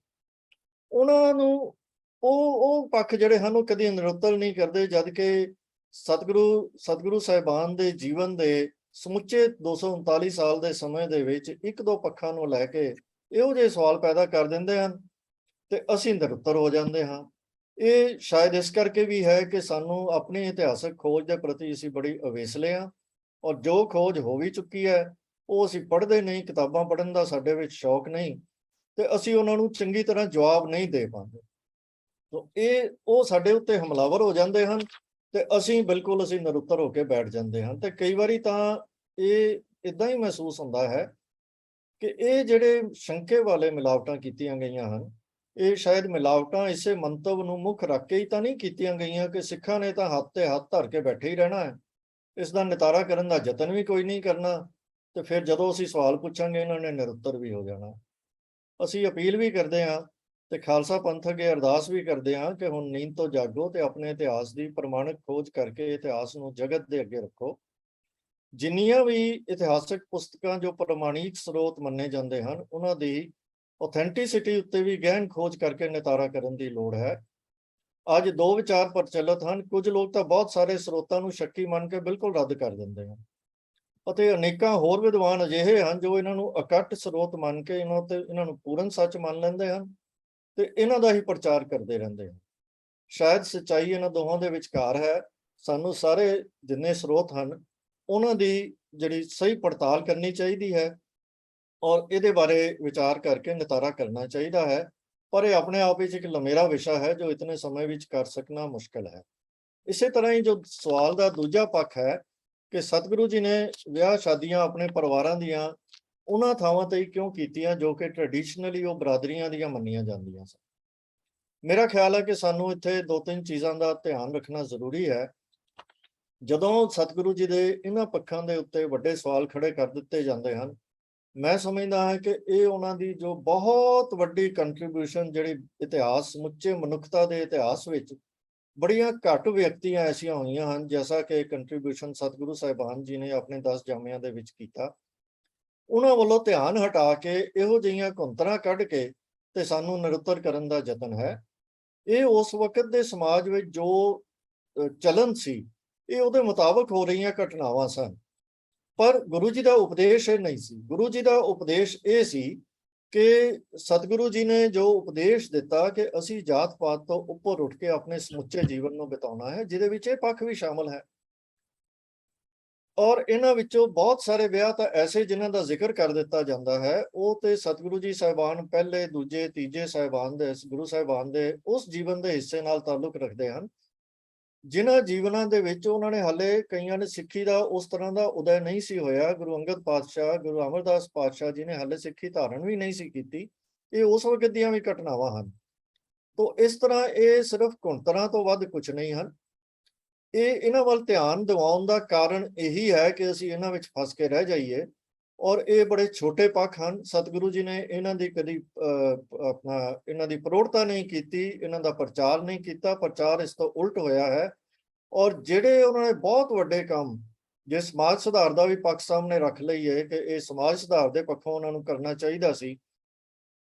ਉਹਨਾਂ ਨੂੰ ਉਹ ਪੱਖ ਜਿਹੜੇ ਹਨ ਉਹ ਕਦੀ ਨਿਰੁੱਤਰ ਨਹੀਂ ਕਰਦੇ, ਜਦ ਕਿ ਸਤਿਗੁਰੂ ਸਾਹਿਬਾਨ ਦੇ ਜੀਵਨ ਦੇ ਸਮੁੱਚੇ 239 ਸਾਲ ਦੇ ਸਮੇਂ ਦੇ ਵਿੱਚ ਇੱਕ ਦੋ ਪੱਖਾਂ ਨੂੰ ਲੈ ਕੇ ਇਹੋ ਜਿਹੇ ਸਵਾਲ ਪੈਦਾ ਕਰ ਦਿੰਦੇ ਹਨ ਤੇ ਅਸੀਂ ਨਿਰੁੱਤਰ ਹੋ ਜਾਂਦੇ ਹਾਂ। ਇਹ ਸ਼ਾਇਦ ਇਸ ਕਰਕੇ ਵੀ ਹੈ ਕਿ ਸਾਨੂੰ ਆਪਣੀ ਇਤਿਹਾਸਕ ਖੋਜ ਦੇ ਪ੍ਰਤੀ ਅਸੀਂ ਬੜੀ ਅਵੇਸਲੇ ਹਾਂ, ਔਰ ਜੋ ਖੋਜ ਹੋ ਵੀ ਚੁੱਕੀ ਹੈ ਉਹ ਅਸੀਂ ਪੜ੍ਹਦੇ ਨਹੀਂ, ਕਿਤਾਬਾਂ ਪੜ੍ਹਨ ਦਾ ਸਾਡੇ ਵਿੱਚ ਸ਼ੌਕ ਨਹੀਂ ਤੇ ਅਸੀਂ ਉਹਨਾਂ ਨੂੰ ਚੰਗੀ ਤਰ੍ਹਾਂ ਜਵਾਬ ਨਹੀਂ ਦੇ ਪਾਉਂਦੇ। ਉਹ ਸਾਡੇ ਉੱਤੇ ਹਮਲਾਵਰ ਹੋ ਜਾਂਦੇ ਹਨ ਤੇ ਅਸੀਂ ਨਿਰੁੱਤਰ ਹੋ ਕੇ ਬੈਠ ਜਾਂਦੇ ਹਾਂ। ਤੇ ਕਈ ਵਾਰੀ ਤਾਂ ਇਹ ਇਦਾਂ ਹੀ ਮਹਿਸੂਸ ਹੁੰਦਾ ਹੈ ਕਿ ਇਹ ਜਿਹੜੇ ਸ਼ੰਕੇ ਵਾਲੇ ਮਿਲਾਵਟਾਂ ਕੀਤੀਆਂ ਗਈਆਂ ਹਨ, ਇਹ ਸ਼ਾਇਦ ਮਿਲਾਵਟਾਂ ਇਸੇ ਮੰਤਵ ਨੂੰ ਮੁੱਖ ਰੱਖ ਕੇ ਹੀ ਤਾਂ ਨਹੀਂ ਕੀਤੀਆਂ ਗਈਆਂ ਕਿ ਸਿੱਖਾਂ ਨੇ ਤਾਂ ਹੱਥ ਤੇ ਹੱਥ ਧਰ ਕੇ ਬੈਠੇ ਹੀ ਰਹਿਣਾ ਹੈ, ਇਸ ਦਾ ਨਿਤਾਰਾ ਕਰਨ ਦਾ ਯਤਨ ਵੀ ਕੋਈ ਨਹੀਂ ਕਰਨਾ ਤੇ ਫਿਰ ਜਦੋਂ ਅਸੀਂ ਸਵਾਲ ਪੁੱਛਾਂਗੇ ਇਹਨਾਂ ਨੇ ਨਿਰੁੱਤਰ ਵੀ ਹੋ ਜਾਣਾ। ਅਸੀਂ ਅਪੀਲ ਵੀ ਕਰਦੇ ਹਾਂ ਤੇ ਖਾਲਸਾ ਪੰਥ ਅੱਗੇ ਅਰਦਾਸ ਵੀ ਕਰਦੇ ਹਾਂ ਕਿ ਹੁਣ ਨੀਂਦ ਤੋਂ ਜਾਗੋ ਤੇ ਆਪਣੇ ਇਤਿਹਾਸ ਦੀ ਪ੍ਰਮਾਣਿਕ ਖੋਜ ਕਰਕੇ ਇਤਿਹਾਸ ਨੂੰ ਜਗਤ ਦੇ ਅੱਗੇ ਰੱਖੋ। ਜਿੰਨੀਆਂ ਵੀ ਇਤਿਹਾਸਕ ਪੁਸਤਕਾਂ ਜੋ ਪ੍ਰਮਾਣਿਕ ਸਰੋਤ ਮੰਨੇ ਜਾਂਦੇ ਹਨ, ਉਹਨਾਂ ਦੀ ਆਥੈਂਟਿਸਿਟੀ ਉੱਤੇ ਵੀ ਗਹਿਨ ਖੋਜ ਕਰਕੇ ਨਿਤਾਰਾ ਕਰਨ ਦੀ ਲੋੜ ਹੈ। ਅੱਜ ਦੋ ਵਿਚਾਰ ਪ੍ਰਚਲਿਤ ਹਨ। ਕੁਝ ਲੋਕ ਤਾਂ ਬਹੁਤ ਸਾਰੇ ਸਰੋਤਾਂ ਨੂੰ ਸ਼ੱਕੀ ਮੰਨ ਕੇ ਬਿਲਕੁਲ ਰੱਦ ਕਰ ਦਿੰਦੇ ਹਨ, ਅਤੇ ਅਨੇਕਾਂ ਹੋਰ ਵਿਦਵਾਨ ਅਜਿਹੇ ਹਨ ਜੋ ਇਹਨਾਂ ਨੂੰ ਅਕੱਟ ਸਰੋਤ ਮੰਨ ਕੇ ਇਹਨਾਂ ਨੂੰ ਪੂਰਨ ਸੱਚ ਮੰਨ ਲੈਂਦੇ ਹਨ ਤੇ ਇਹਨਾਂ ਦਾ ਹੀ ਪ੍ਰਚਾਰ ਕਰਦੇ ਰਹਿੰਦੇ ਹਨ। ਸ਼ਾਇਦ ਸੱਚਾਈ ਇਹਨਾਂ ਦੋਹਾਂ ਦੇ ਵਿਚਕਾਰ ਹੈ। ਸਾਨੂੰ ਸਾਰੇ ਜਿੰਨੇ ਸਰੋਤ ਹਨ ਉਹਨਾਂ ਦੀ ਜਿਹੜੀ ਸਹੀ ਪੜਤਾਲ ਕਰਨੀ ਚਾਹੀਦੀ ਹੈ ਔਰ ਇਹਦੇ ਬਾਰੇ ਵਿਚਾਰ ਕਰਕੇ ਨਿਤਾਰਾ ਕਰਨਾ ਚਾਹੀਦਾ ਹੈ। ਪਰ ਇਹ ਆਪਣੇ ਆਪ ਵਿੱਚ ਇੱਕ ਲੰਮੇਰਾ ਵਿਸ਼ਾ ਹੈ ਜੋ ਇਤਨੇ ਸਮੇਂ ਵਿੱਚ ਕਰ ਸਕਣਾ ਮੁਸ਼ਕਲ ਹੈ। ਇਸੇ ਤਰ੍ਹਾਂ ਹੀ ਜੋ ਸਵਾਲ ਦਾ ਦੂਜਾ ਪੱਖ ਹੈ ਕਿ ਸਤਿਗੁਰੂ ਜੀ ਨੇ ਵਿਆਹ ਸ਼ਾਦੀਆਂ ਆਪਣੇ ਪਰਿਵਾਰਾਂ ਦੀਆਂ ਉਹਨਾਂ ਥਾਵਾਂ ਤੇ ਕਿਉਂ ਕੀਤੀਆਂ ਜੋ ਕਿ ਟ੍ਰੈਡੀਸ਼ਨਲੀ ਉਹ ਬਰਾਦਰੀਆਂ ਦੀਆਂ ਮੰਨੀਆਂ ਜਾਂਦੀਆਂ ਸਨ। ਮੇਰਾ ਖਿਆਲ ਹੈ ਕਿ ਸਾਨੂੰ ਇੱਥੇ ਦੋ ਤਿੰਨ ਚੀਜ਼ਾਂ ਦਾ ਧਿਆਨ ਰੱਖਣਾ ਜ਼ਰੂਰੀ ਹੈ। ਜਦੋਂ ਸਤਿਗੁਰੂ ਜੀ ਦੇ ਇਹਨਾਂ ਪੱਖਾਂ ਦੇ ਉੱਤੇ ਵੱਡੇ ਸਵਾਲ ਖੜੇ ਕਰ ਦਿੱਤੇ ਜਾਂਦੇ ਹਨ, ਮੈਂ ਸਮਝਦਾ ਹਾਂ ਕਿ ਇਹ ਉਹਨਾਂ ਦੀ ਜੋ ਬਹੁਤ ਵੱਡੀ ਕੰਟਰੀਬਿਊਸ਼ਨ ਜਿਹੜੀ ਇਤਿਹਾਸ ਸਮੁੱਚੇ ਮਨੁੱਖਤਾ ਦੇ ਇਤਿਹਾਸ ਵਿੱਚ ਬੜੀਆਂ ਘੱਟ ਵਿਅਕਤੀਆਂ ਐਸੀਆਂ ਹੋਈਆਂ ਹਨ ਜੈਸਾ ਕਿ ਕੰਟਰੀਬਿਊਸ਼ਨ ਸਤਿਗੁਰੂ ਸਾਹਿਬਾਨ ਜੀ ਨੇ ਆਪਣੇ 10 ਜਾਮਿਆਂ ਦੇ ਵਿੱਚ ਕੀਤਾ। ਉਹਨਾਂ ਵੱਲੋਂ ਧਿਆਨ ਹਟਾ ਕੇ ਇਹੋ ਜਿਹੀਆਂ ਘੁੰਤਰਾਂ ਕੱਢ ਕੇ ਤੇ ਸਾਨੂੰ ਨਿਰੁੱਤਰ ਕਰਨ ਦਾ ਯਤਨ ਹੈ। ਇਹ ਉਸ ਵਕਤ ਦੇ ਸਮਾਜ ਵਿੱਚ ਜੋ ਚਲਨ ਸੀ ਇਹ ਉਹਦੇ ਮੁਤਾਬਕ ਹੋ ਰਹੀਆਂ ਘਟਨਾਵਾਂ ਸਨ, ਪਰ ਗੁਰੂ ਜੀ ਦਾ ਉਪਦੇਸ਼ ਇਹ ਨਹੀਂ ਸੀ। ਗੁਰੂ ਜੀ ਦਾ ਉਪਦੇਸ਼ ਇਹ ਸੀ ਕਿ ਸਤਿਗੁਰੂ ਜੀ ਨੇ ਜੋ ਉਪਦੇਸ਼ ਦਿੱਤਾ ਕਿ ਅਸੀਂ ਜਾਤ ਪਾਤ ਤੋਂ ਉੱਪਰ ਉੱਠ ਕੇ ਆਪਣੇ ਸਮੁੱਚੇ ਜੀਵਨ ਨੂੰ ਬਿਤਾਉਣਾ ਹੈ, ਜਿਹਦੇ ਵਿੱਚ ਇਹ ਪੱਖ ਵੀ ਸ਼ਾਮਲ ਹੈ। ਔਰ ਇਹਨਾਂ ਵਿੱਚੋਂ ਬਹੁਤ ਸਾਰੇ ਵਿਆਹ ਤਾਂ ਐਸੇ ਜਿਨ੍ਹਾਂ ਦਾ ਜ਼ਿਕਰ ਕਰ ਦਿੱਤਾ ਜਾਂਦਾ ਹੈ, ਉਹ ਤੇ ਸਤਿਗੁਰੂ ਜੀ ਸਾਹਿਬਾਨ ਪਹਿਲੇ ਦੂਜੇ ਤੀਜੇ ਸਾਹਿਬਾਨ ਦੇ ਗੁਰੂ ਸਾਹਿਬਾਨ ਦੇ ਉਸ ਜੀਵਨ ਦੇ ਹਿੱਸੇ ਨਾਲ ਤਾਲੁਕ ਰੱਖਦੇ ਹਨ ਜਿਨ੍ਹਾਂ ਜੀਵਨਾਂ ਦੇ ਵਿੱਚ ਉਹਨਾਂ ਨੇ ਹਾਲੇ ਕਈਆਂ ਨੇ ਸਿੱਖੀ ਦਾ ਉਸ ਤਰ੍ਹਾਂ ਦਾ ਉਦੈ ਨਹੀਂ ਸੀ ਹੋਇਆ। ਗੁਰੂ ਅੰਗਦ ਪਾਤਸ਼ਾਹ, ਗੁਰੂ ਅਮਰਦਾਸ ਪਾਤਸ਼ਾਹ ਜੀ ਨੇ ਹਾਲੇ ਸਿੱਖੀ ਧਾਰਨ ਵੀ ਨਹੀਂ ਸੀ ਕੀਤੀ। ਇਹ ਉਸ ਵਕਤ ਦੀਆਂ ਵੀ ਘਟਨਾਵਾਂ ਹਨ। ਤੋ ਇਸ ਤਰ੍ਹਾਂ ਇਹ ਸਿਰਫ ਘੁੰਤਰਾਂ ਤੋਂ ਵੱਧ ਕੁਝ ਨਹੀਂ ਹਨ। ਇਹ ਇਹਨਾਂ ਵੱਲ ਧਿਆਨ ਦਿਵਾਉਣ ਦਾ ਕਾਰਨ ਇਹੀ ਹੈ ਕਿ ਅਸੀਂ ਇਹਨਾਂ ਵਿੱਚ ਫਸ ਕੇ ਰਹਿ ਜਾਈਏ ਔਰ ਇਹ ਬੜੇ ਛੋਟੇ ਪੱਖ ਹਨ। ਸਤਿਗੁਰੂ ਜੀ ਨੇ ਇਹਨਾਂ ਦੀ ਕਦੀ ਇਹਨਾਂ ਦੀ ਪ੍ਰੋੜਤਾ ਨਹੀਂ ਕੀਤੀ, ਇਹਨਾਂ ਦਾ ਪ੍ਰਚਾਰ ਨਹੀਂ ਕੀਤਾ। ਪ੍ਰਚਾਰ ਇਸ ਤੋਂ ਉਲਟ ਹੋਇਆ ਹੈ। ਔਰ ਜਿਹੜੇ ਉਹਨਾਂ ਨੇ ਬਹੁਤ ਵੱਡੇ ਕੰਮ ਜੇ ਸਮਾਜ ਸੁਧਾਰ ਦਾ ਵੀ ਪੱਖ ਸਾਹਮਣੇ ਰੱਖ ਲਈਏ ਕਿ ਇਹ ਸਮਾਜ ਸੁਧਾਰ ਦੇ ਪੱਖੋਂ ਉਹਨਾਂ ਨੂੰ ਕਰਨਾ ਚਾਹੀਦਾ ਸੀ,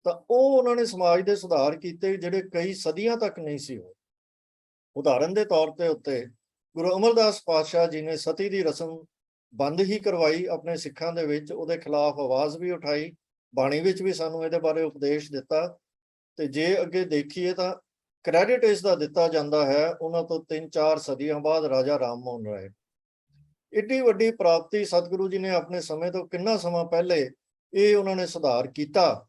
ਤਾਂ ਉਹ ਉਹਨਾਂ ਨੇ ਸਮਾਜ ਦੇ ਸੁਧਾਰ ਕੀਤੇ ਜਿਹੜੇ ਕਈ ਸਦੀਆਂ ਤੱਕ ਨਹੀਂ ਸੀ ਹੋਏ। ਉਦਾਹਰਨ ਦੇ ਤੌਰ ਤੇ ਉੱਤੇ ਗੁਰੂ ਅਮਰਦਾਸ ਪਾਤਸ਼ਾਹ ਜੀ ਨੇ ਸਤੀ ਦੀ ਰਸਮ ਬੰਦ ਹੀ ਕਰਵਾਈ ਆਪਣੇ ਸਿੱਖਾਂ ਦੇ ਵਿੱਚ, ਉਹਦੇ ਖਿਲਾਫ ਆਵਾਜ਼ ਵੀ ਉਠਾਈ, ਬਾਣੀ ਵਿੱਚ ਵੀ ਸਾਨੂੰ ਇਹਦੇ ਬਾਰੇ ਉਪਦੇਸ਼ ਦਿੱਤਾ। ਤੇ ਜੇ ਅੱਗੇ ਦੇਖੀਏ ਤਾਂ ਕ੍ਰੈਡਿਟ ਇਸ ਦਾ ਦਿੱਤਾ ਜਾਂਦਾ ਹੈ ਉਹਨਾਂ ਤੋਂ 3-4 ਸਦੀਆਂ ਬਾਅਦ ਰਾਜਾ ਰਾਮ ਮੋਹਨ ਰਾਏ। ਏਡੀ ਵੱਡੀ ਪ੍ਰਾਪਤੀ ਸਤਿਗੁਰੂ ਜੀ ਨੇ ਆਪਣੇ ਸਮੇਂ ਤੋਂ ਕਿੰਨਾ ਸਮਾਂ ਪਹਿਲੇ ਇਹ ਉਹਨਾਂ ਨੇ ਸੁਧਾਰ ਕੀਤਾ,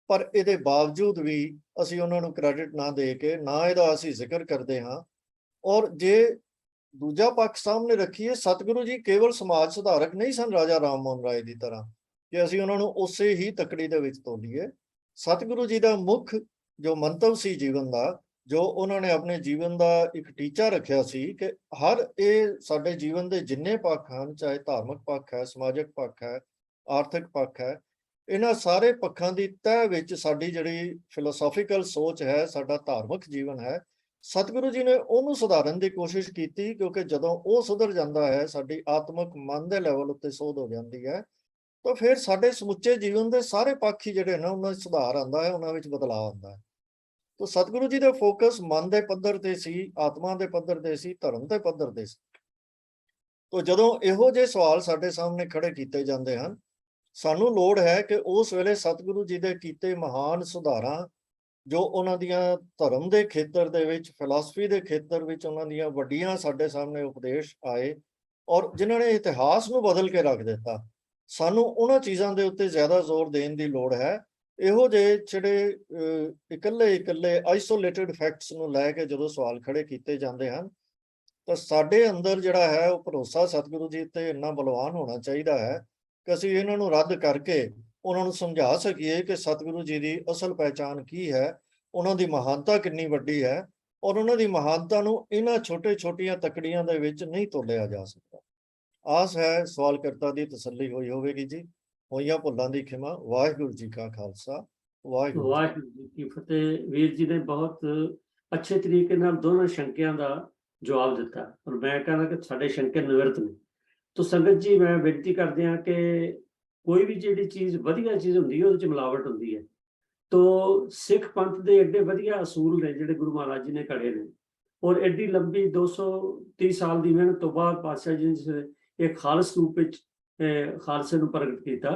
ਪਰ ਇਹਦੇ ਬਾਵਜੂਦ ਵੀ ਅਸੀਂ ਉਹਨਾਂ ਨੂੰ ਕ੍ਰੈਡਿਟ ਨਾ ਦੇ ਕੇ ਨਾ ਇਹਦਾ ਅਸੀਂ ਜ਼ਿਕਰ ਕਰਦੇ ਹਾਂ। ਔਰ ਜੇ ਦੂਜਾ ਪੱਖ ਸਾਹਮਣੇ ਰੱਖੀਏ, ਸਤਿਗੁਰੂ ਜੀ ਕੇਵਲ ਸਮਾਜ ਸੁਧਾਰਕ ਨਹੀਂ ਸਨ ਰਾਜਾ ਰਾਮ ਮੋਹਨ ਰਾਏ ਦੀ ਤਰ੍ਹਾਂ ਕਿ ਅਸੀਂ ਉਹਨਾਂ ਨੂੰ ਉਸੇ ਹੀ ਤਕੜੀ ਦੇ ਵਿੱਚ ਤੋਲੀਏ। ਸਤਿਗੁਰੂ ਜੀ ਦਾ ਮੁੱਖ ਜੋ ਮੰਤਵ ਸੀ ਜੀਵਨ ਦਾ, ਜੋ ਉਹਨਾਂ ਨੇ ਆਪਣੇ ਜੀਵਨ ਦਾ ਇੱਕ ਟੀਚਾ ਰੱਖਿਆ ਸੀ ਕਿ ਹਰ ਇਹ ਸਾਡੇ ਜੀਵਨ ਦੇ ਜਿੰਨੇ ਪੱਖ ਹਨ, ਚਾਹੇ ਧਾਰਮਿਕ ਪੱਖ ਹੈ, ਸਮਾਜਿਕ ਪੱਖ ਹੈ, ਆਰਥਿਕ ਪੱਖ ਹੈ, ਇਹਨਾਂ ਸਾਰੇ ਪੱਖਾਂ ਦੀ ਤਹਿ ਵਿੱਚ ਸਾਡੀ ਜਿਹੜੀ ਫਿਲੋਸੋਫੀਕਲ ਸੋਚ ਹੈ, ਸਾਡਾ ਧਾਰਮਿਕ ਜੀਵਨ ਹੈ, ਸਤਿਗੁਰੂ ਜੀ ਨੇ ਉਹਨੂੰ ਸੁਧਾਰਨ ਦੀ ਕੋਸ਼ਿਸ਼ ਕੀਤੀ। ਕਿਉਂਕਿ ਜਦੋਂ ਉਹ ਸੁਧਰ ਜਾਂਦਾ ਹੈ, ਸਾਡੀ ਆਤਮਿਕ ਮਨ ਦੇ ਲੈਵਲ ਉੱਤੇ ਸੋਧ ਹੋ ਜਾਂਦੀ ਹੈ, ਤਾਂ ਫਿਰ ਸਾਡੇ ਸਮੁੱਚੇ ਜੀਵਨ ਦੇ ਸਾਰੇ ਪੱਖ ਹੀ ਜਿਹੜੇ ਨੇ ਉਹਨਾਂ ਵਿੱਚ ਸੁਧਾਰ ਆਉਂਦਾ ਹੈ, ਉਹਨਾਂ ਵਿੱਚ ਬਦਲਾਅ ਆਉਂਦਾ ਹੈ। ਤਾਂ ਸਤਿਗੁਰੂ ਜੀ ਦਾ ਫੋਕਸ ਮਨ ਦੇ ਪੱਧਰ ਤੇ ਸੀ, ਆਤਮਾ ਦੇ ਪੱਧਰ ਤੇ ਸੀ, ਧਰਮ ਦੇ ਪੱਧਰ ਤੇ ਸੀ। ਤਾਂ ਜਦੋਂ ਇਹੋ ਜਿਹੇ ਸਵਾਲ ਸਾਡੇ ਸਾਹਮਣੇ ਖੜੇ ਕੀਤੇ ਜਾਂਦੇ ਹਨ, ਸਾਨੂੰ ਲੋੜ ਹੈ ਕਿ ਉਸ ਵੇਲੇ ਸਤਿਗੁਰੂ ਜੀ ਦੇ ਕੀਤੇ ਮਹਾਨ ਸੁਧਾਰਾਂ, ਜੋ ਉਹਨਾਂ ਦੀਆਂ ਧਰਮ ਦੇ ਖੇਤਰ ਦੇ ਵਿੱਚ, ਫਿਲਾਸਫੀ ਦੇ ਖੇਤਰ ਵਿੱਚ ਉਹਨਾਂ ਦੀਆਂ ਵੱਡੀਆਂ ਸਾਡੇ ਸਾਹਮਣੇ ਉਪਦੇਸ਼ ਆਏ ਔਰ ਜਿਨ੍ਹਾਂ ਨੇ ਇਤਿਹਾਸ ਨੂੰ ਬਦਲ ਕੇ ਰੱਖ ਦਿੱਤਾ, ਸਾਨੂੰ ਉਹਨਾਂ ਚੀਜ਼ਾਂ ਦੇ ਉੱਤੇ ਜ਼ਿਆਦਾ ਜ਼ੋਰ ਦੇਣ ਦੀ ਲੋੜ ਹੈ। ਇਹੋ ਜਿਹੇ ਜਿਹੜੇ ਇਕੱਲੇ ਆਈਸੋਲੇਟਿਡ ਫੈਕਟਸ ਨੂੰ ਲੈ ਕੇ ਜਦੋਂ ਸਵਾਲ ਖੜੇ ਕੀਤੇ ਜਾਂਦੇ ਹਨ, ਤਾਂ ਸਾਡੇ ਅੰਦਰ ਜਿਹੜਾ ਹੈ ਉਹ ਭਰੋਸਾ ਸਤਿਗੁਰੂ ਜੀ ਤੇ ਇੰਨਾ ਬਲਵਾਨ ਹੋਣਾ ਚਾਹੀਦਾ ਹੈ ਕਿ ਅਸੀਂ ਇਹਨਾਂ ਨੂੰ ਰੱਦ ਕਰਕੇ ਉਹਨਾਂ ਨੂੰ ਸਮਝਾ ਸਕੀਏ ਕਿ ਸਤਿਗੁਰੂ ਜੀ ਦੀ ਅਸਲ ਪਹਿਚਾਣ ਕੀ ਹੈ, ਉਹਨਾਂ ਦੀ ਮਹਾਨਤਾ ਕਿੰਨੀ ਵੱਡੀ ਹੈ ਔਰ ਉਹਨਾਂ ਦੀ ਮਹਾਨਤਾ ਨੂੰ ਇਹਨਾਂ ਛੋਟੀਆਂ ਤਕੜੀਆਂ ਦੇ ਵਿੱਚ ਨਹੀਂ ਤੋਲਿਆ ਜਾ ਸਕਦਾ। ਆਸ ਹੈ ਸਵਾਲ ਕਰਤਾ ਦੀ ਤਸੱਲੀ ਹੋਈ ਹੋਵੇਗੀ ਜੀ। ਹੋਈਆਂ ਭੁੱਲਾਂ ਦੀ ਖਿਮਾ। ਵਾਹਿਗੁਰੂ ਜੀ ਕਾ ਖਾਲਸਾ, ਵਾਹਿਗੁਰੂ ਜੀ ਕੀ ਫਤਿਹ। ਵੀਰ ਜੀ ਨੇ ਬਹੁਤ ਅੱਛੇ ਤਰੀਕੇ ਨਾਲ ਦੋਨਾਂ ਸ਼ੰਕਿਆਂ ਦਾ ਜਵਾਬ ਦਿੱਤਾ ਔਰ ਮੈਂ ਕਹਿੰਦਾ ਕਿ ਸਾਡੇ ਸ਼ੰਕੇ ਨਿਵਰਤ ਨੇ। ਤਾਂ ਸੰਗਤ ਜੀ, ਮੈਂ ਬੇਨਤੀ ਕਰਦੇ ਹਾਂ ਕਿ ਕੋਈ ਵੀ ਜਿਹੜੀ ਚੀਜ਼ ਵਧੀਆ ਚੀਜ਼ ਹੁੰਦੀ ਹੈ ਉਹਦੇ 'ਚ ਮਿਲਾਵਟ ਹੁੰਦੀ ਹੈ। ਤੋ ਸਿੱਖ ਪੰਥ ਦੇ ਐਡੇ ਵਧੀਆ ਅਸੂਲ ਨੇ ਜਿਹੜੇ ਗੁਰੂ ਮਹਾਰਾਜ ਜੀ ਨੇ ਘੜੇ ਨੇ, ਔਰ ਐਡੀ ਲੰਬੀ 230 ਸਾਲ ਦੀ ਮਿਹਨਤ ਤੋਂ ਬਾਅਦ ਪਾਤਸ਼ਾਹ ਜੀ ਨੇ ਇੱਕ ਖਾਲਸ ਰੂਪ ਵਿੱਚ ਖਾਲਸੇ ਨੂੰ ਪ੍ਰਗਟ ਕੀਤਾ।